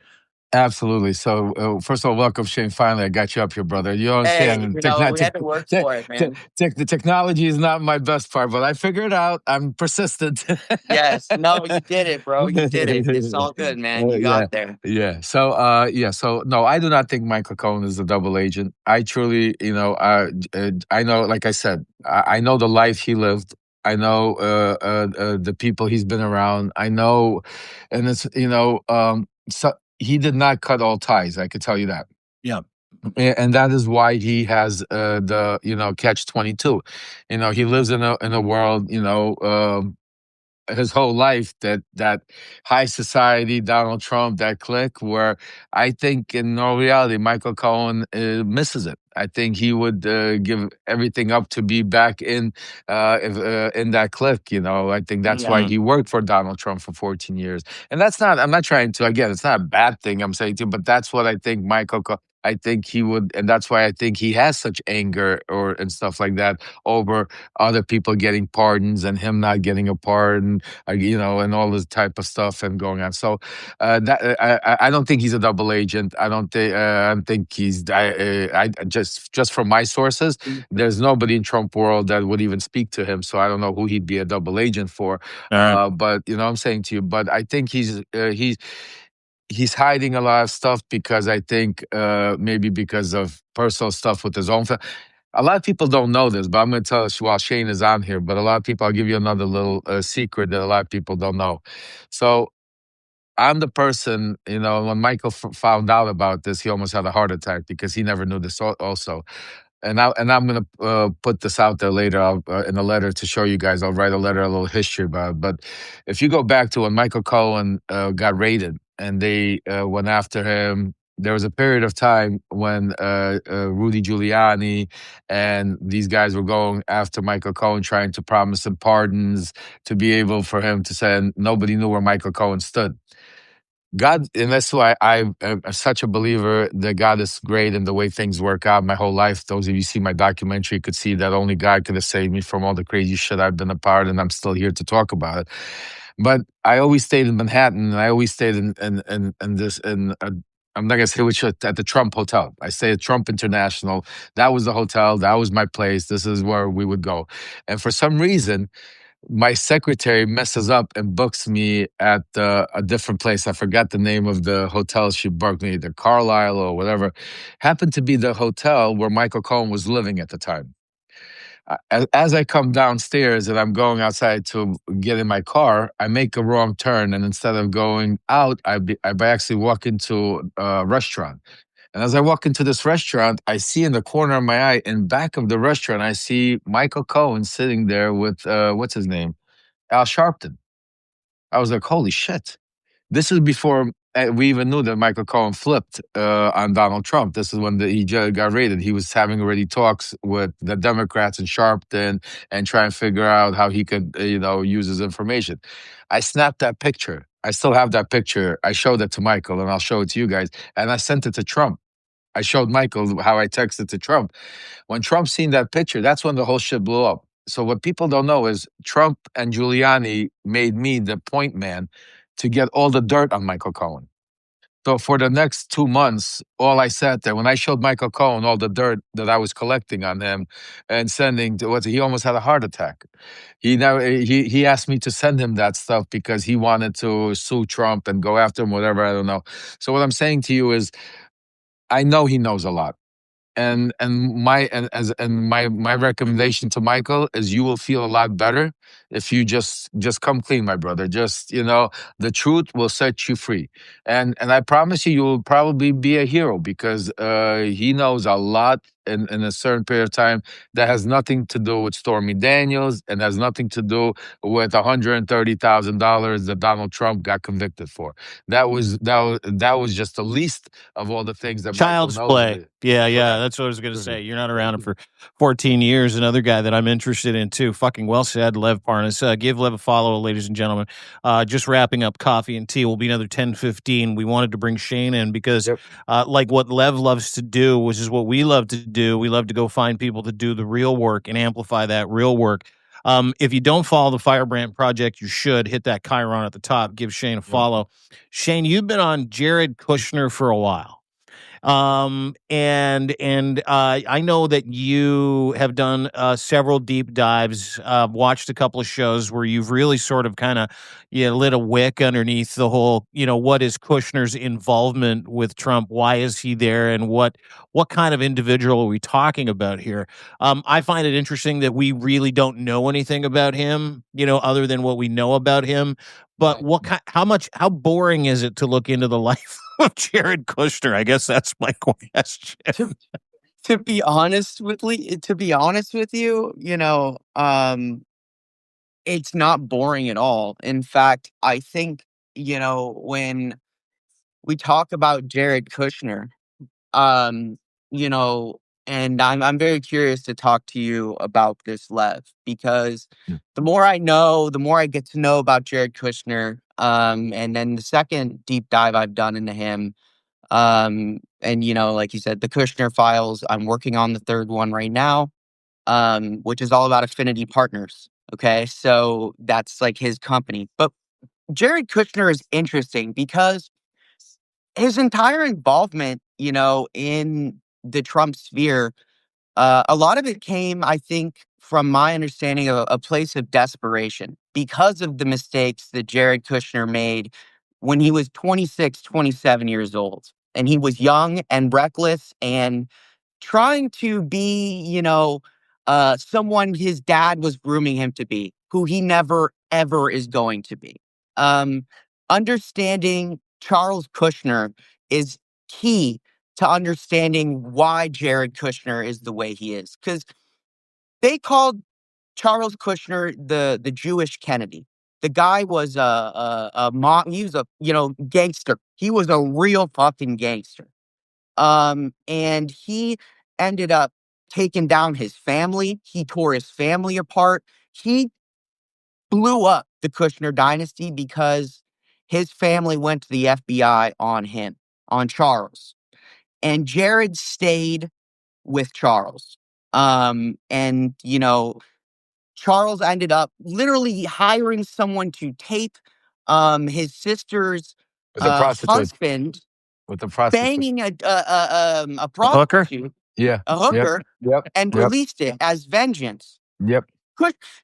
Absolutely. So, first of all, welcome, Shane. Finally, I got you up here, brother. You understand?
Hey, we had to work for it, man.
The technology is not my best part, but I figured it out. I'm persistent.
Yes. No, you did it, bro. You did it. It's all good, man. You got there.
Yeah. So, no, I do not think Michael Cohen is a double agent. I truly, I know, like I said, I know the life he lived. I know the people he's been around. I know, and it's, so he did not cut all ties. I could tell you that.
Yeah.
And that is why he has the catch-22. He lives in a world, his whole life that high society, Donald Trump, that clique, where I think in all reality, Michael Cohen misses it. I think he would give everything up to be back in that clique. I think that's why he worked for Donald Trump for 14 years. And I'm not trying to, again, it's not a bad thing I'm saying to you, but that's what I think I think he would, and that's why I think he has such anger and stuff like that over other people getting pardons and him not getting a pardon, and all this type of stuff and going on. So I don't think he's a double agent. I don't think he's. I just from my sources, there's nobody in Trump world that would even speak to him. So I don't know who he'd be a double agent for. But I'm saying to you, but I think he's hiding a lot of stuff because I think maybe because of personal stuff with his own family. A lot of people don't know this, but I'm going to tell us while Shane is on here. But a lot of people, I'll give you another little secret that a lot of people don't know. So I'm the person, when Michael found out about this, he almost had a heart attack because he never knew this also. And I'm going to put this out there later in a letter to show you guys. I'll write a letter, a little history about it. But if you go back to when Michael Cohen got raided and they went after him, there was a period of time when Rudy Giuliani and these guys were going after Michael Cohen, trying to promise him pardons to be able for him to say, and nobody knew where Michael Cohen stood. God, and that's why I'm such a believer that God is great and the way things work out my whole life. Those of you see my documentary could see that only God could have saved me from all the crazy shit I've been a part, and I'm still here to talk about it. But I always stayed in Manhattan, and I always stayed in this, I'm not going to say which, at the Trump Hotel. I stayed at Trump International. That was the hotel. That was my place. This is where we would go. And for some reason, my secretary messes up and books me at a different place. I forgot the name of the hotel she booked me, either Carlisle or whatever. Happened to be the hotel where Michael Cohen was living at the time. As I come downstairs and I'm going outside to get in my car, I make a wrong turn. And instead of going out, I actually walk into a restaurant. And as I walk into this restaurant, I see in the corner of my eye, in back of the restaurant, I see Michael Cohen sitting there with, what's his name? Al Sharpton. I was like, holy shit. This is before we even knew that Michael Cohen flipped on Donald Trump. This is when he got raided. He was having already talks with the Democrats and Sharpton and try and figure out how he could, use his information. I snapped that picture. I still have that picture. I showed it to Michael, and I'll show it to you guys. And I sent it to Trump. I showed Michael how I texted to Trump. When Trump seen that picture, that's when the whole shit blew up. So what people don't know is Trump and Giuliani made me the point man to get all the dirt on Michael Cohen. So for the next 2 months, all I sat there, when I showed Michael Cohen all the dirt that I was collecting on him and sending to he almost had a heart attack. He asked me to send him that stuff because he wanted to sue Trump and go after him, whatever, I don't know. So what I'm saying to you is, I know he knows a lot. And my recommendation to Michael is you will feel a lot better if you just come clean, my brother. Just, the truth will set you free. And I promise you will probably be a hero because he knows a lot in a certain period of time that has nothing to do with Stormy Daniels and has nothing to do with $130,000 that Donald Trump got convicted for. That was just the least of all the things that
Child's
Michael knows.
play. Yeah, that's what I was going to say. You're not around him for 14 years. Another guy that I'm interested in too. Fucking well said, Lev Parnas. Give Lev a follow, ladies and gentlemen. Just wrapping up coffee and tea. Will be another 10:15. We wanted to bring Shane in because, like what Lev loves to do, which is what we love to do. We love to go find people to do the real work and amplify that real work. If you don't follow the Firebrand Project, you should hit that chyron at the top. Give Shane a follow. Shane, you've been on Jared Kushner for a while. I know that you have done several deep dives, watched a couple of shows where you've really sort of kind of lit a wick underneath the whole, what is Kushner's involvement with Trump? Why is he there? And what kind of individual are we talking about here? I find it interesting that we really don't know anything about him, other than what we know about him. But how boring is it to look into the life of Jared Kushner? I guess that's my question.
To be honest with you, it's not boring at all. In fact, I think, when we talk about Jared Kushner, um, you know, and I'm very curious to talk to you about this, Lev, because the more I know, the more I get to know about Jared Kushner. And then the second deep dive I've done into him, and like you said, the Kushner Files. I'm working on the third one right now, which is all about affinity partners. Okay, so that's like his company. But Jared Kushner is interesting because his entire involvement, in the Trump sphere, a lot of it came, I think, from my understanding of a place of desperation because of the mistakes that Jared Kushner made when he was 26, 27 years old. And he was young and reckless and trying to be, someone his dad was grooming him to be, who he never, ever is going to be. Understanding Charles Kushner is key to understanding why Jared Kushner is the way he is. Because they called Charles Kushner the Jewish Kennedy. The guy was he was a gangster. He was a real fucking gangster. And he ended up taking down his family. He tore his family apart. He blew up the Kushner dynasty because his family went to the FBI on him, on Charles. And Jared stayed with Charles. And Charles ended up literally hiring someone to tape his sister's husband
with the prostitute
banging a prostitute, a hooker, and released it as vengeance.
Yep.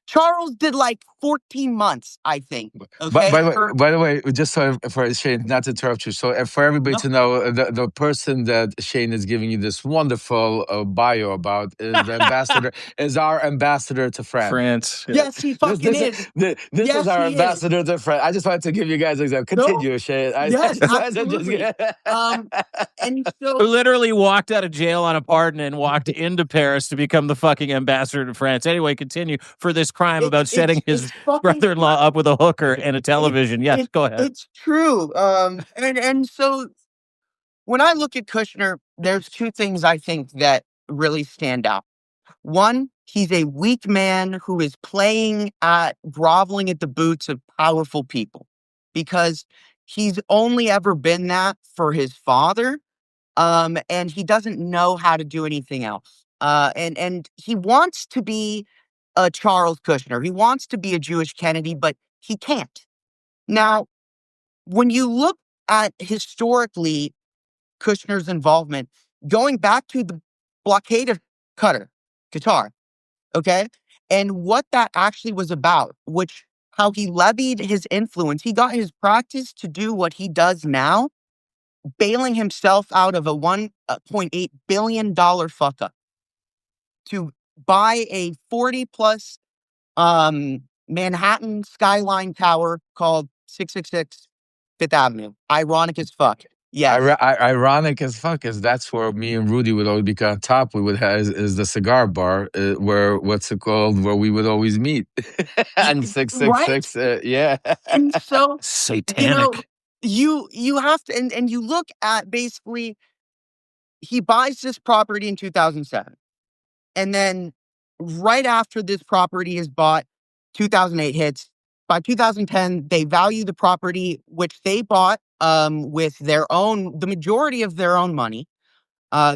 Charles did like 14 months, I think. Okay.
By the way, just so for Shane, not to interrupt you. So for everybody to know, the person that Shane is giving you this wonderful bio about is the ambassador, is our ambassador to France.
Yes, he fucking is.
This is our ambassador to France. I just wanted to give you guys an example. Continue, Shane.
Yes, absolutely. And so
who literally walked out of jail on a pardon and walked into Paris to become the fucking ambassador to France. Anyway, continue for this crime about setting his brother-in-law up with a hooker and a television. Yes, go ahead.
It's true. And so when I look at Kushner, there's two things I think that really stand out. One, he's a weak man who is playing at groveling at the boots of powerful people because he's only ever been that for his father. And he doesn't know how to do anything else. And he wants to be a Charles Kushner. He wants to be a Jewish Kennedy, but he can't. Now, when you look at historically Kushner's involvement, going back to the blockade of Qatar, okay, and what that actually was about, how he levied his influence, he got his practice to do what he does now, bailing himself out of a $1.8 billion fuck up to buy a 40-plus Manhattan skyline tower called 666 Fifth Avenue. Ironic as fuck. Yeah.
Ironic as fuck is that's where me and Rudy would always be on top. We would have is the cigar bar where where we would always meet and 666. Yeah.
And so
satanic.
You have to and you look at basically he buys this property in 2007. And then right after this property is bought, 2008 hits. By 2010, they value the property, which they bought with the majority of their own money,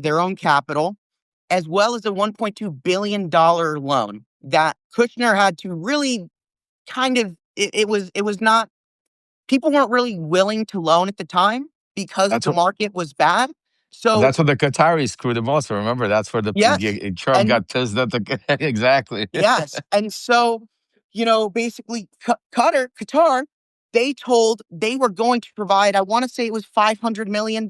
their own capital, as well as a $1.2 billion loan, that Kushner had to really kind of, it was not, people weren't really willing to loan at the time because the market was bad. So
that's what the Qataris screwed him also. Remember, that's where Trump got pissed at the exactly.
Yes, and so basically, Qatar, they were going to provide. I want to say it was $500 million.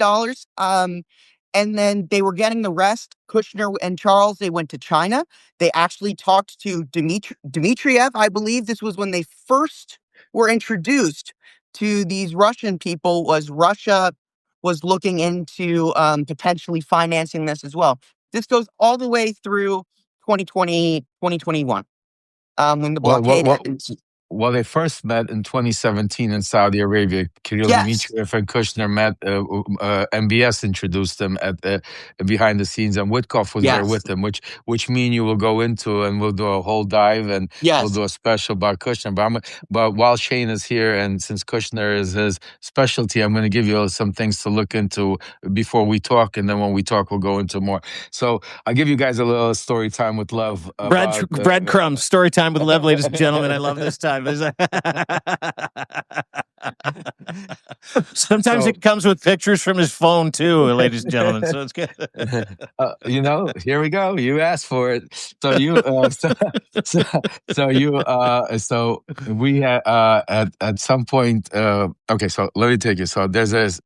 And then they were getting the rest. Kushner and Charles, they went to China. They actually talked to Dmitriev. I believe this was when they first were introduced to these Russian people. Was Russia was looking into potentially financing this as well. This goes all the way through 2020, 2021, when the blockade ends.
Well, they first met in 2017 in Saudi Arabia. Kirill Dmitriev and Kushner met. MBS introduced them at behind the scenes, and Witkoff was there with them, which me and you will go into, and we'll do a whole dive, and we'll do a special about Kushner. But while Shane is here, and since Kushner is his specialty, I'm going to give you some things to look into before we talk, and then when we talk, we'll go into more. So I'll give you guys a little story time with Lev.
Breadcrumbs, story time with Lev, ladies and gentlemen. I love this time. Sometimes it comes with pictures from his phone too, ladies and gentlemen. So it's good.
Here we go. You asked for it. So we had at some point. Okay, so let me take you. So there's this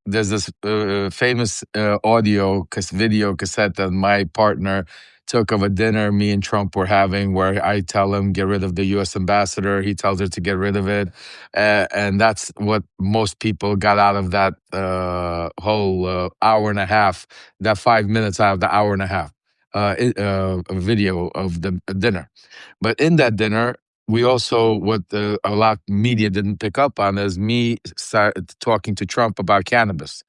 famous video cassette that my partner took of a dinner me and Trump were having, where I tell him get rid of the U.S. ambassador. He tells her to get rid of it, and that's what most people got out of that whole hour and a half. That 5 minutes out of the hour and a half video of the dinner. But in that dinner, we also, what a lot of media didn't pick up on, is me talking to Trump about cannabis,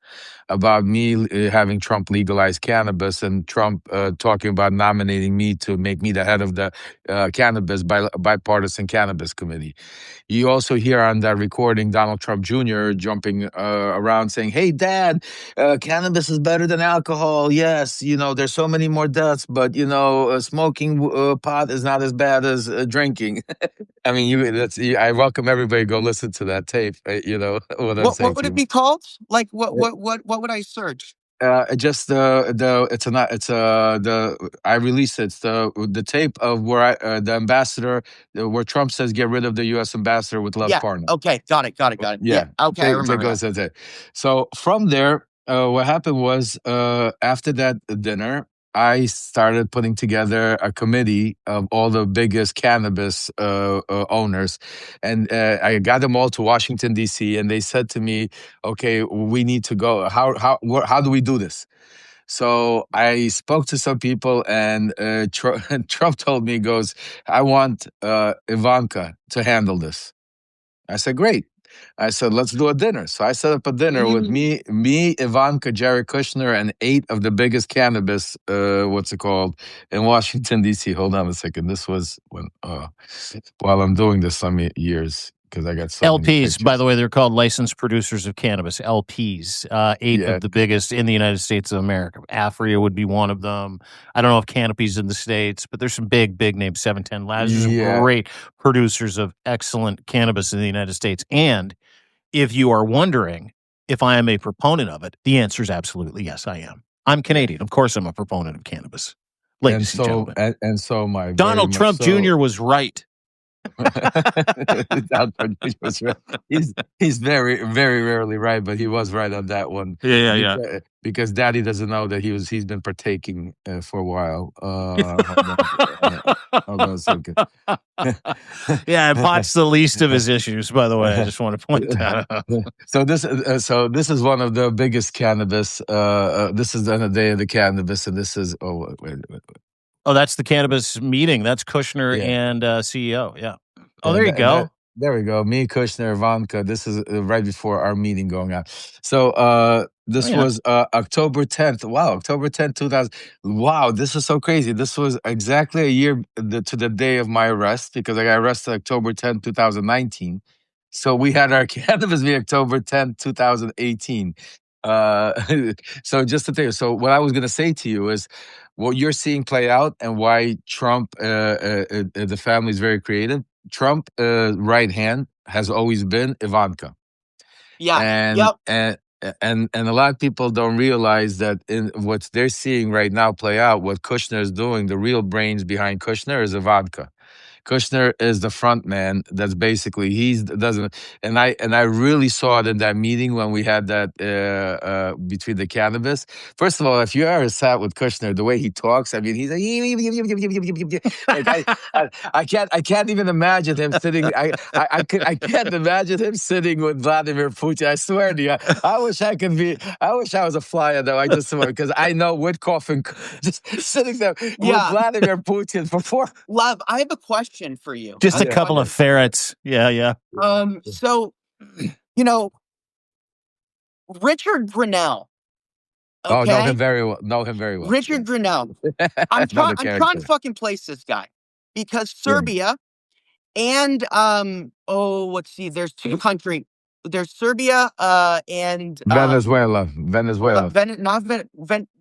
about me having Trump legalize cannabis, and Trump talking about nominating me to make me the head of the bipartisan cannabis committee. You also hear on that recording Donald Trump Jr. jumping around saying, "Hey, Dad, cannabis is better than alcohol. Yes, there's so many more deaths, but smoking pot is not as bad as drinking." I mean, I welcome everybody to go listen to that tape. What I'm saying.
What would it be called? Like what would I search?
Just I released it. It's the tape of where the ambassador, where Trump says get rid of the U.S. ambassador with Lev Parnas.
Okay, got it.
Yeah.
Okay, I remember that.
So from there, what happened was after that dinner, I started putting together a committee of all the biggest cannabis owners, and I got them all to Washington D.C. and they said to me, "Okay, we need to go. How do we do this?" So I spoke to some people, and Trump told me, goes, "I want Ivanka to handle this." I said, "Great." I said, "Let's do a dinner." So I set up a dinner with me, Ivanka, Jared Kushner, and 8 of the biggest cannabis, in Washington, D.C. Hold on a second. This was when, while I'm doing this, years, because I got so many
LPs, by the way, they're called licensed producers of cannabis, LPs, 8 of the biggest in the United States of America. Afria would be one of them. I don't know if Canopy's in the States, but there's some big names, 710 Labs. There's some great producers of excellent cannabis in the United States. And if you are wondering if I am a proponent of it, the answer is absolutely yes, I am. I'm Canadian. Of course I'm a proponent of cannabis. Ladies and gentlemen.
And so my
Donald Trump Jr. was right.
He's very, very rarely right, but he was right on that one.
Yeah.
Because Daddy doesn't know that he's been partaking for a while. Hold on a second.
Yeah, pot's the least of his issues. By the way, I just want to point that out.
So this is one of the biggest cannabis. This is on the day of the cannabis, and this is wait.
Oh, that's the cannabis meeting. That's Kushner and CEO. Yeah. Oh, there you go.
There we go. Me, Kushner, Ivanka. This is right before our meeting going on. So this was October 10th. Wow, October 10th, 2000. Wow, this is so crazy. This was exactly a year to the day of my arrest, because I got arrested October 10th, 2019. So we had our cannabis meeting October 10th, 2018. So just to tell you, so what I was going to say to you is, what you're seeing play out and why Trump, the family is very creative. Trump right hand has always been Ivanka.
Yeah.
And a lot of people don't realize that in what they're seeing right now play out, what Kushner is doing, the real brains behind Kushner is Ivanka. Kushner is the front man. That's basically and I really saw it in that meeting when we had that between the cannabis. First of all, if you ever sat with Kushner, the way he talks, I mean, he's like, I can't even imagine him sitting. I can't imagine him sitting with Vladimir Putin. I swear to you, I wish I was a flyer though. I just because I know Witkoff and just sitting there with Vladimir Putin for 4.
Lev, I have a question for you.
Just a couple of ferrets. Yeah.
So, Richard Grinnell. Okay?
Oh, know him very well.
Richard Grinnell. I'm trying to fucking place this guy because Serbia and let's see. There's 2 countries. There's Serbia and
Venezuela.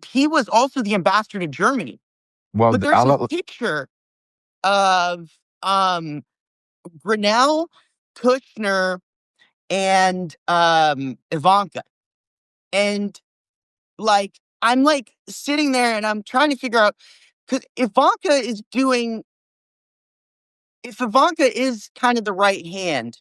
He was also the ambassador to Germany.
Well,
but there's a picture of Grinnell, Kushner, and Ivanka. And like I'm like sitting there and I'm trying to figure out because if Ivanka is kind of the right hand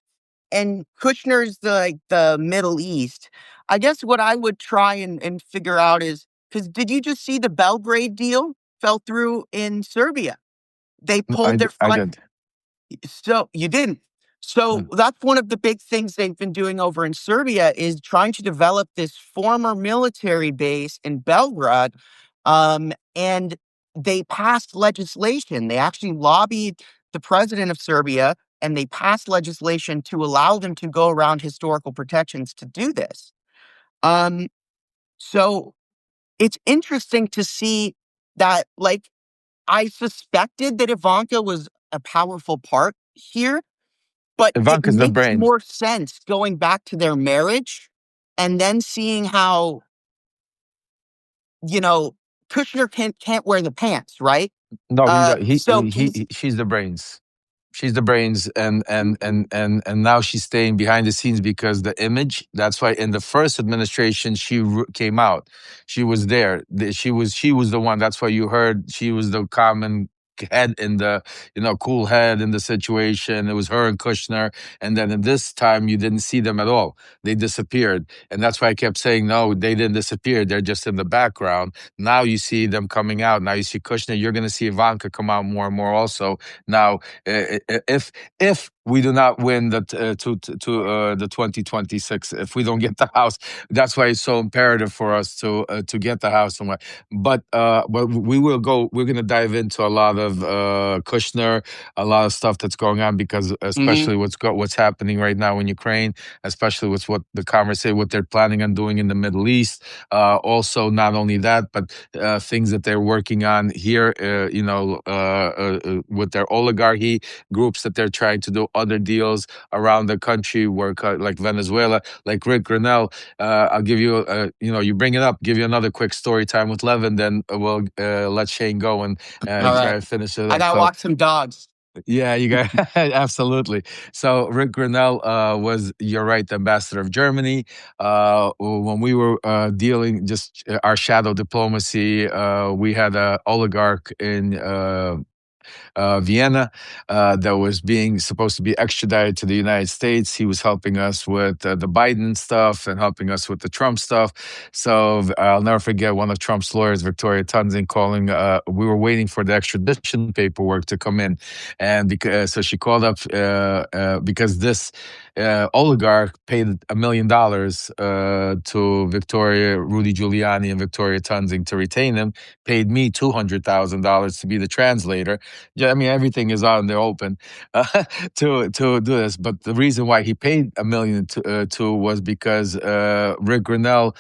and Kushner's the Middle East, I guess what I would try and figure out is because did you just see the Belgrade deal fell through in Serbia? They pulled their front.
I did.
So you didn't. So that's one of the big things they've been doing over in Serbia is trying to develop this former military base in Belgrade. And they passed legislation. They actually lobbied the president of Serbia and they passed legislation to allow them to go around historical protections to do this. So it's interesting to see that, like, I suspected that Ivanka was a powerful part here, but
Ivanka's
it
the
makes
brain.
more sense going back to their marriage and then seeing how, Kushner can't wear the pants, right?
No, she's the brains. She's the brains, and now she's staying behind the scenes because the image. That's why in the first administration she came out. She was there. She was the one. That's why you heard she was the common head in the cool head in the situation. It was her and Kushner, and then in this time you didn't see them at all. They disappeared, and that's why I kept saying no. They didn't disappear. They're just in the background. Now you see them coming out. Now you see Kushner. You're going to see Ivanka come out more and more also. Now, if we do not win the 2026, if we don't get the House, that's why it's so imperative for us to get the House. But we will go. We're going to dive into a lot of Kushner, a lot of stuff that's going on because especially what's happening right now in Ukraine, especially with what they're planning on doing in the Middle East. Also, not only that, but things that they're working on here. With their oligarchy groups that they're trying to do other deals around the country, like Venezuela, like Rick Grinnell. I'll give you, you bring it up, give you another quick story time with Lev, and then we'll let Shane go and try to finish it.
I gotta walk some dogs.
Yeah, you got absolutely. So Rick Grinnell was, you're right, the ambassador of Germany. When we were dealing just our shadow diplomacy, we had an oligarch in Vienna that was supposed to be extradited to the United States. He was helping us with the Biden stuff and helping us with the Trump stuff. So I'll never forget one of Trump's lawyers, Victoria Tunzing, calling. We were waiting for the extradition paperwork to come in, and so she called up because this oligarch paid $1 million to Rudy Giuliani and Victoria Tunzing to retain him. Paid me $200,000 to be the translator. I mean, everything is out in the open to do this. But the reason why he paid $1 million to was because Rick Grinnell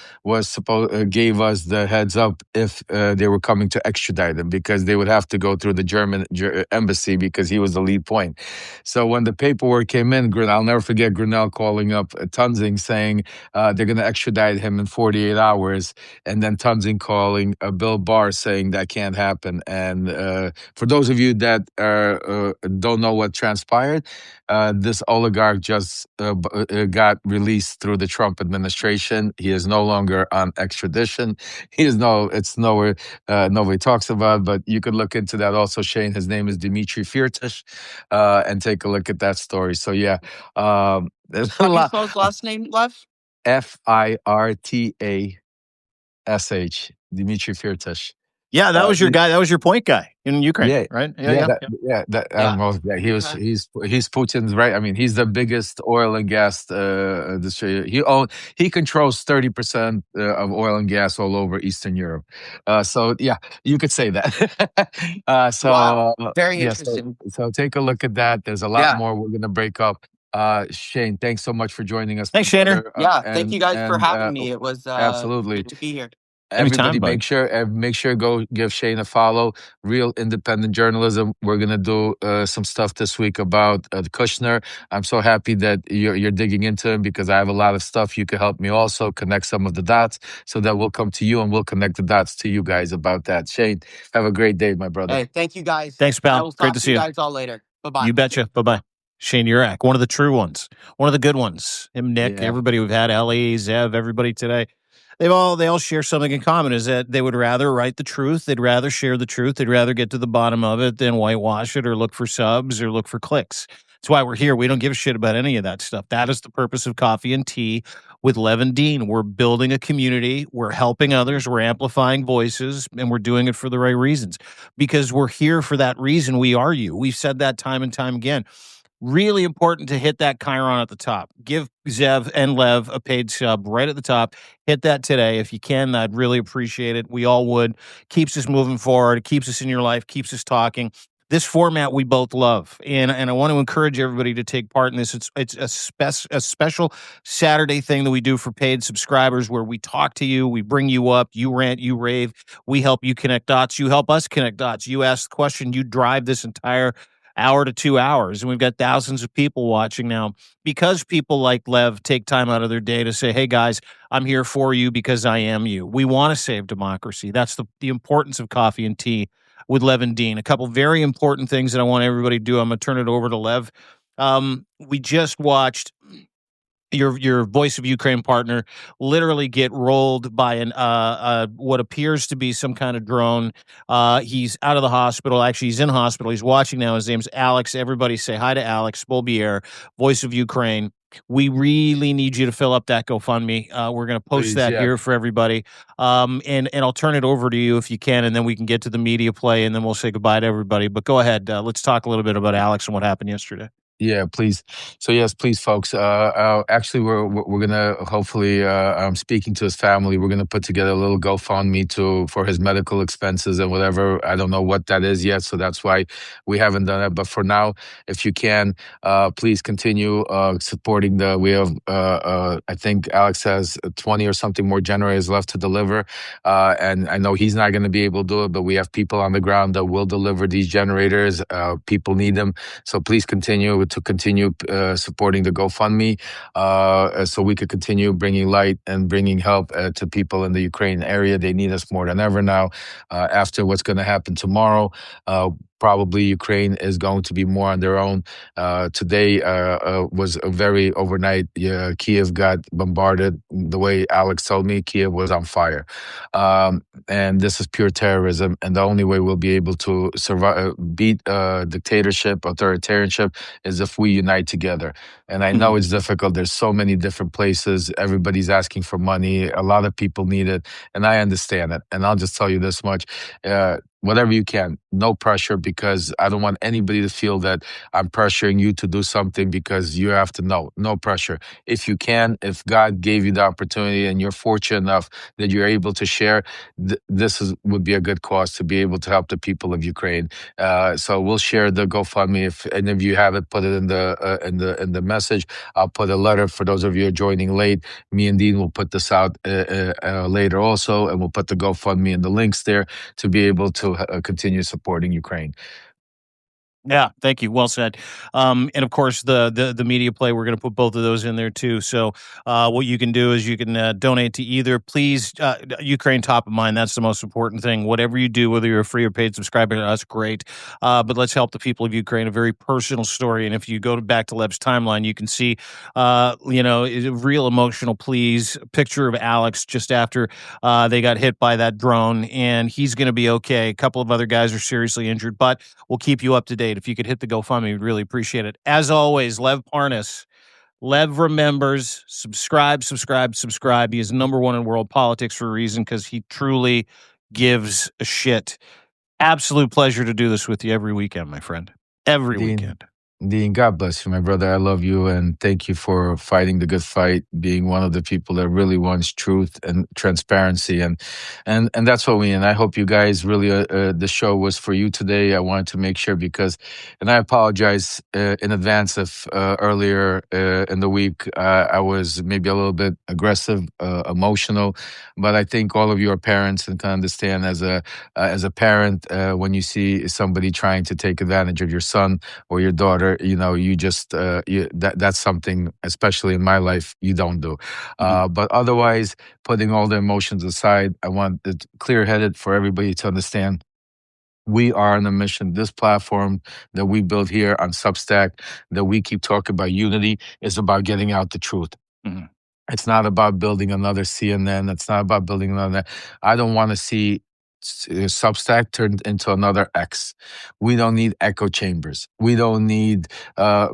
gave us the heads up if they were coming to extradite him, because they would have to go through the German embassy because he was the lead point. So when the paperwork came in, I'll never forget Maria Grinnell calling up Tunzing saying they're going to extradite him in 48 hours. And then Tunzing calling Bill Barr saying that can't happen. And for those of you that don't know what transpired, this oligarch just got released through the Trump administration. He is no longer on extradition. It's nowhere nobody talks about, but you could look into that also, Shane. His name is Dmitry Firtash, and take a look at that story. So yeah, there's
How do you spell his last name, Lev?
Firtash, Dmitry Firtash.
Yeah, that was your guy. That was your point guy in Ukraine,
Yeah,
right?
yeah. He's Putin's right. I mean, he's the biggest oil and gas distributor. He controls 30% of oil and gas all over Eastern Europe. So yeah, you could say that.
Wow. Very interesting.
So take a look at that. There's a lot more we're gonna break up. Shane, thanks so much for joining us.
Thanks, Shaner.
Thank you guys for having me. It was
absolutely
good to be here.
Everybody, make sure go give Shane a follow. Real independent journalism. We're gonna do some stuff this week about Kushner. I'm so happy that you're digging into him because I have a lot of stuff. You can help me also connect some of the dots so that we'll come to you and we'll connect the dots to you guys about that. Shane, have a great day, my brother.
Hey, thank you guys.
Thanks, pal.
I will
Great to see you
guys all later. Bye-bye.
You betcha. Bye-bye. Shane Urak, one of the true ones, one of the good ones. Him, Nick, everybody we've had, Ellie, Zev, everybody today. They all share something in common, is that they would rather write the truth. They'd rather share the truth. They'd rather get to the bottom of it than whitewash it or look for subs or look for clicks. That's why we're here. We don't give a shit about any of that stuff. That is the purpose of Coffee and Tea with Lev and Dean. We're building a community. We're helping others. We're amplifying voices, and we're doing it for the right reasons because we're here for that reason. We are you. We've said that time and time again. Really important to hit that chyron at the top. Give Zev and Lev a paid sub right at the top. Hit that today if you can. I'd really appreciate it. We all would. Keeps us moving forward. It keeps us in your life. Keeps us talking. This format we both love, and I want to encourage everybody to take part in this. It's a special Saturday thing that we do for paid subscribers, where we talk to you, we bring you up, you rant, you rave, we help you connect dots, you help us connect dots. You ask the question, you drive this entire hour to 2 hours, and we've got thousands of people watching now because people like Lev take time out of their day to say, hey guys, I'm here for you because I am you. We want to save democracy. That's the importance of Coffee and Tea with Lev and Dean. A couple very important things that I want everybody to do. I'm going to turn it over to Lev. We just watched your Voice of Ukraine partner literally get rolled by an what appears to be some kind of drone. He's out of the hospital. Actually, he's in hospital. He's watching now. His name's Alex. Everybody say hi to Alex Bolbier, Voice of Ukraine. We really need you to fill up that GoFundMe. We're going to post here for everybody. And I'll turn it over to you if you can, and then we can get to the media play, and then we'll say goodbye to everybody. But go ahead. Let's talk a little bit about Alex and what happened yesterday.
Yeah, please. So yes, please, folks. Actually, we're gonna hopefully. I'm speaking to his family. We're gonna put together a little GoFundMe for his medical expenses and whatever. I don't know what that is yet, so that's why we haven't done it. But for now, if you can, please continue supporting the. We have, I think Alex has 20 or something more generators left to deliver, and I know he's not going to be able to do it, but we have people on the ground that will deliver these generators. People need them, so please continue supporting the GoFundMe so we could continue bringing light and bringing help to people in the Ukraine area. They need us more than ever now. After what's going to happen tomorrow, probably Ukraine is going to be more on their own. Today was a very overnight. Kiev got bombarded. The way Alex told me, Kiev was on fire. And this is pure terrorism. And the only way we'll be able to survive, beat dictatorship, authoritarianship, is if we unite together. And I know it's difficult. There's so many different places. Everybody's asking for money. A lot of people need it. And I understand it. And I'll just tell you this much. Whatever you can, no pressure, because I don't want anybody to feel that I'm pressuring you to do something because you have to know. No pressure. If you can, if God gave you the opportunity and you're fortunate enough that you're able to share, would be a good cause to be able to help the people of Ukraine. So we'll share the GoFundMe. If any of you have it, put it in the message. I'll put a letter for those of you who are joining late. Me and Dean will put this out later also, and we'll put the GoFundMe and the links there to be able to continue supporting Ukraine.
Yeah, thank you. Well said. And of course, the media play, we're going to put both of those in there too. So what you can do is you can donate to either. Please, Ukraine top of mind. That's the most important thing. Whatever you do, whether you're a free or paid subscriber, that's great. But let's help the people of Ukraine. A very personal story. And if you go back to Lev's timeline, you can see, a real emotional please. A picture of Alex just after they got hit by that drone, and he's going to be okay. A couple of other guys are seriously injured, but we'll keep you up to date. If you could hit the GoFundMe, we'd really appreciate it. As always, Lev Parnas. Lev remembers, subscribe. He is number one in world politics for a reason, because he truly gives a shit. Absolute pleasure to do this with you every weekend, my friend. Every weekend.
Dean, God bless you, my brother. I love you, and thank you for fighting the good fight, being one of the people that really wants truth and transparency, and that's what we. And I hope you guys really, the show was for you today. I wanted to make sure and I apologize in advance if earlier in the week I was maybe a little bit aggressive, emotional, but I think all of you are parents and can understand as a parent when you see somebody trying to take advantage of your son or your daughter. You just that's something, especially in my life, you don't do. But otherwise, putting all the emotions aside, I want it clear-headed for everybody to understand. We are on a mission. This platform that we built here on Substack, that we keep talking about unity, is about getting out the truth.
Mm-hmm.
It's not about building another CNN. It's not about building another. I don't want to see Substack turned into another X. We don't need echo chambers. We don't need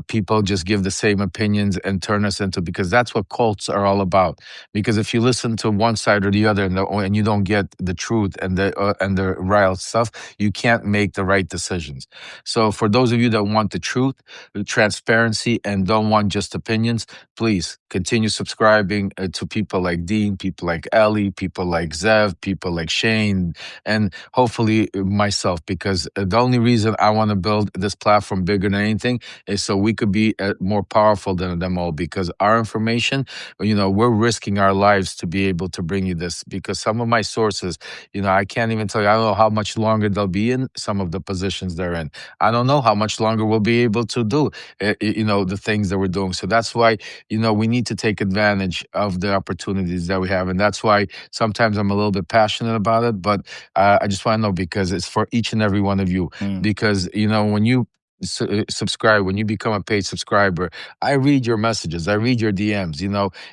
people just give the same opinions and turn us into, because that's what cults are all about. Because if you listen to one side or the other and you don't get the truth and the real stuff, you can't make the right decisions. So for those of you that want the truth, the transparency, and don't want just opinions, please continue subscribing to people like Dean, people like Ellie, people like Zev, people like Shane, and hopefully myself, because the only reason I want to build this platform bigger than anything is so we could be more powerful than them all, because our information, we're risking our lives to be able to bring you this, because some of my sources, I can't even tell you, I don't know how much longer they'll be in some of the positions they're in. I don't know how much longer we'll be able to do, the things that we're doing. So that's why, we need to take advantage of the opportunities that we have. And that's why sometimes I'm a little bit passionate about it, but I just want to know, because it's for each and every one of you. Because, when you subscribe, when you become a paid subscriber, I read your messages, I read your DMs.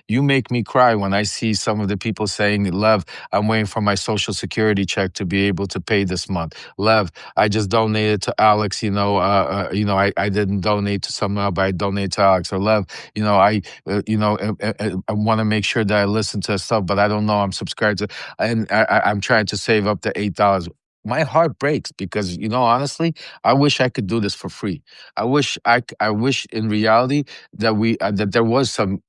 You make me cry when I see some of the people saying, Lev, I'm waiting for my social security check to be able to pay this month. Lev, I just donated to Alex, I didn't donate to someone, but I donated to Alex. Or Lev, I want to make sure that I listen to stuff, but I don't know I'm subscribed to, and I'm trying to save up to $8. My heart breaks, because honestly, I wish I could do this for free. I wish in reality that that there was some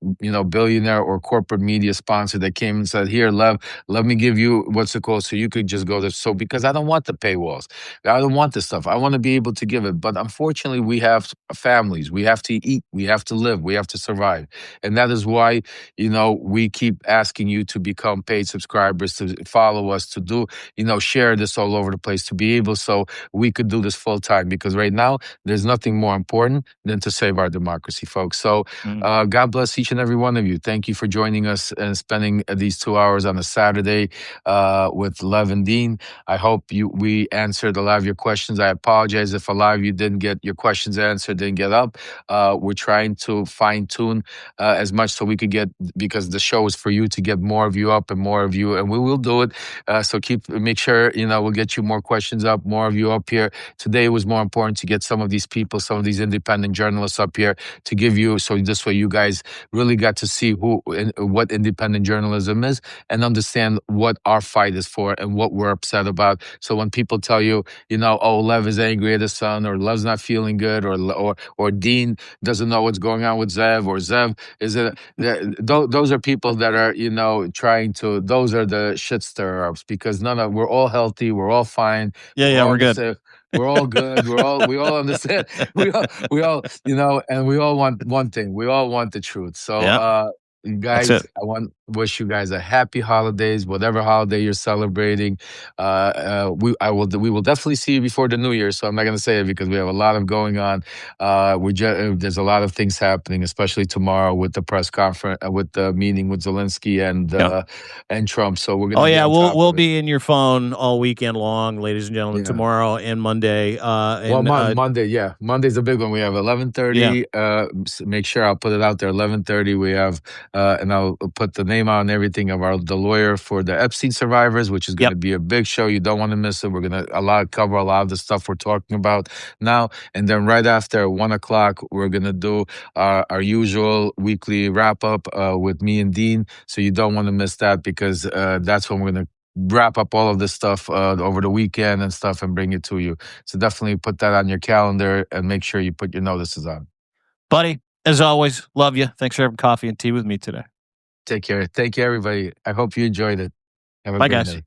billionaire or corporate media sponsor that came and said, here, Lev, let me give you what's it called, so you could just go there. So, because I don't want the paywalls, I don't want this stuff. I want to be able to give it, but unfortunately, we have families. We have to eat. We have to live. We have to survive, and that is why we keep asking you to become paid subscribers, to follow us, to do share this all over the place, to be able so we could do this full time, because right now there's nothing more important than to save our democracy, folks. So God bless each and every one of you. Thank you for joining us and spending these 2 hours on a Saturday with Lev and Dean. I hope we answered a lot of your questions. I apologize if a lot of you didn't get your questions answered, didn't get up. We're trying to fine tune as much so we could get, because the show is for you, to get more of you up and more of you, and we will do it. So make sure we'll get you more questions up, more of you up here. Today it was more important to get some of these people, some of these independent journalists up here to give you, so this way you guys really got to see what independent journalism is, and understand what our fight is for and what we're upset about. So when people tell you, oh, Lev is angry at his son, or Lev's not feeling good, or Dean doesn't know what's going on with Zev, or Zev is it, those are people that are trying to, those are the shit stir-ups, because we're all healthy, we're all fine.
We're good.
We're all good. We all understand. We all, and we all want one thing. We all want the truth. So, guys, I want Wish you guys a happy holidays, whatever holiday you're celebrating. We will definitely see you before the New Year. So I'm not going to say it because we have a lot of going on. There's a lot of things happening, especially tomorrow with the press conference, with the meeting with Zelensky and Trump. So we're going to.
We'll be in your phone all weekend long, ladies and gentlemen. Tomorrow and Monday.
Monday, yeah, Monday's a big one. We have 11:30. Make sure I'll put it out there. 11:30. We have, and I'll put the name on everything of the lawyer for the Epstein survivors, which is going to be a big show. You don't want to miss it. We're going to cover a lot of the stuff we're talking about now. And then right after 1:00, we're going to do our usual weekly wrap up with me and Dean. So you don't want to miss that because that's when we're going to wrap up all of this stuff over the weekend and stuff and bring it to you. So definitely put that on your calendar and make sure you put your notices on.
Buddy, as always, love you. Thanks for having coffee and tea with me today.
Take care. Thank you, everybody. I hope you enjoyed it. Have a
Bye,
great
guys.
day.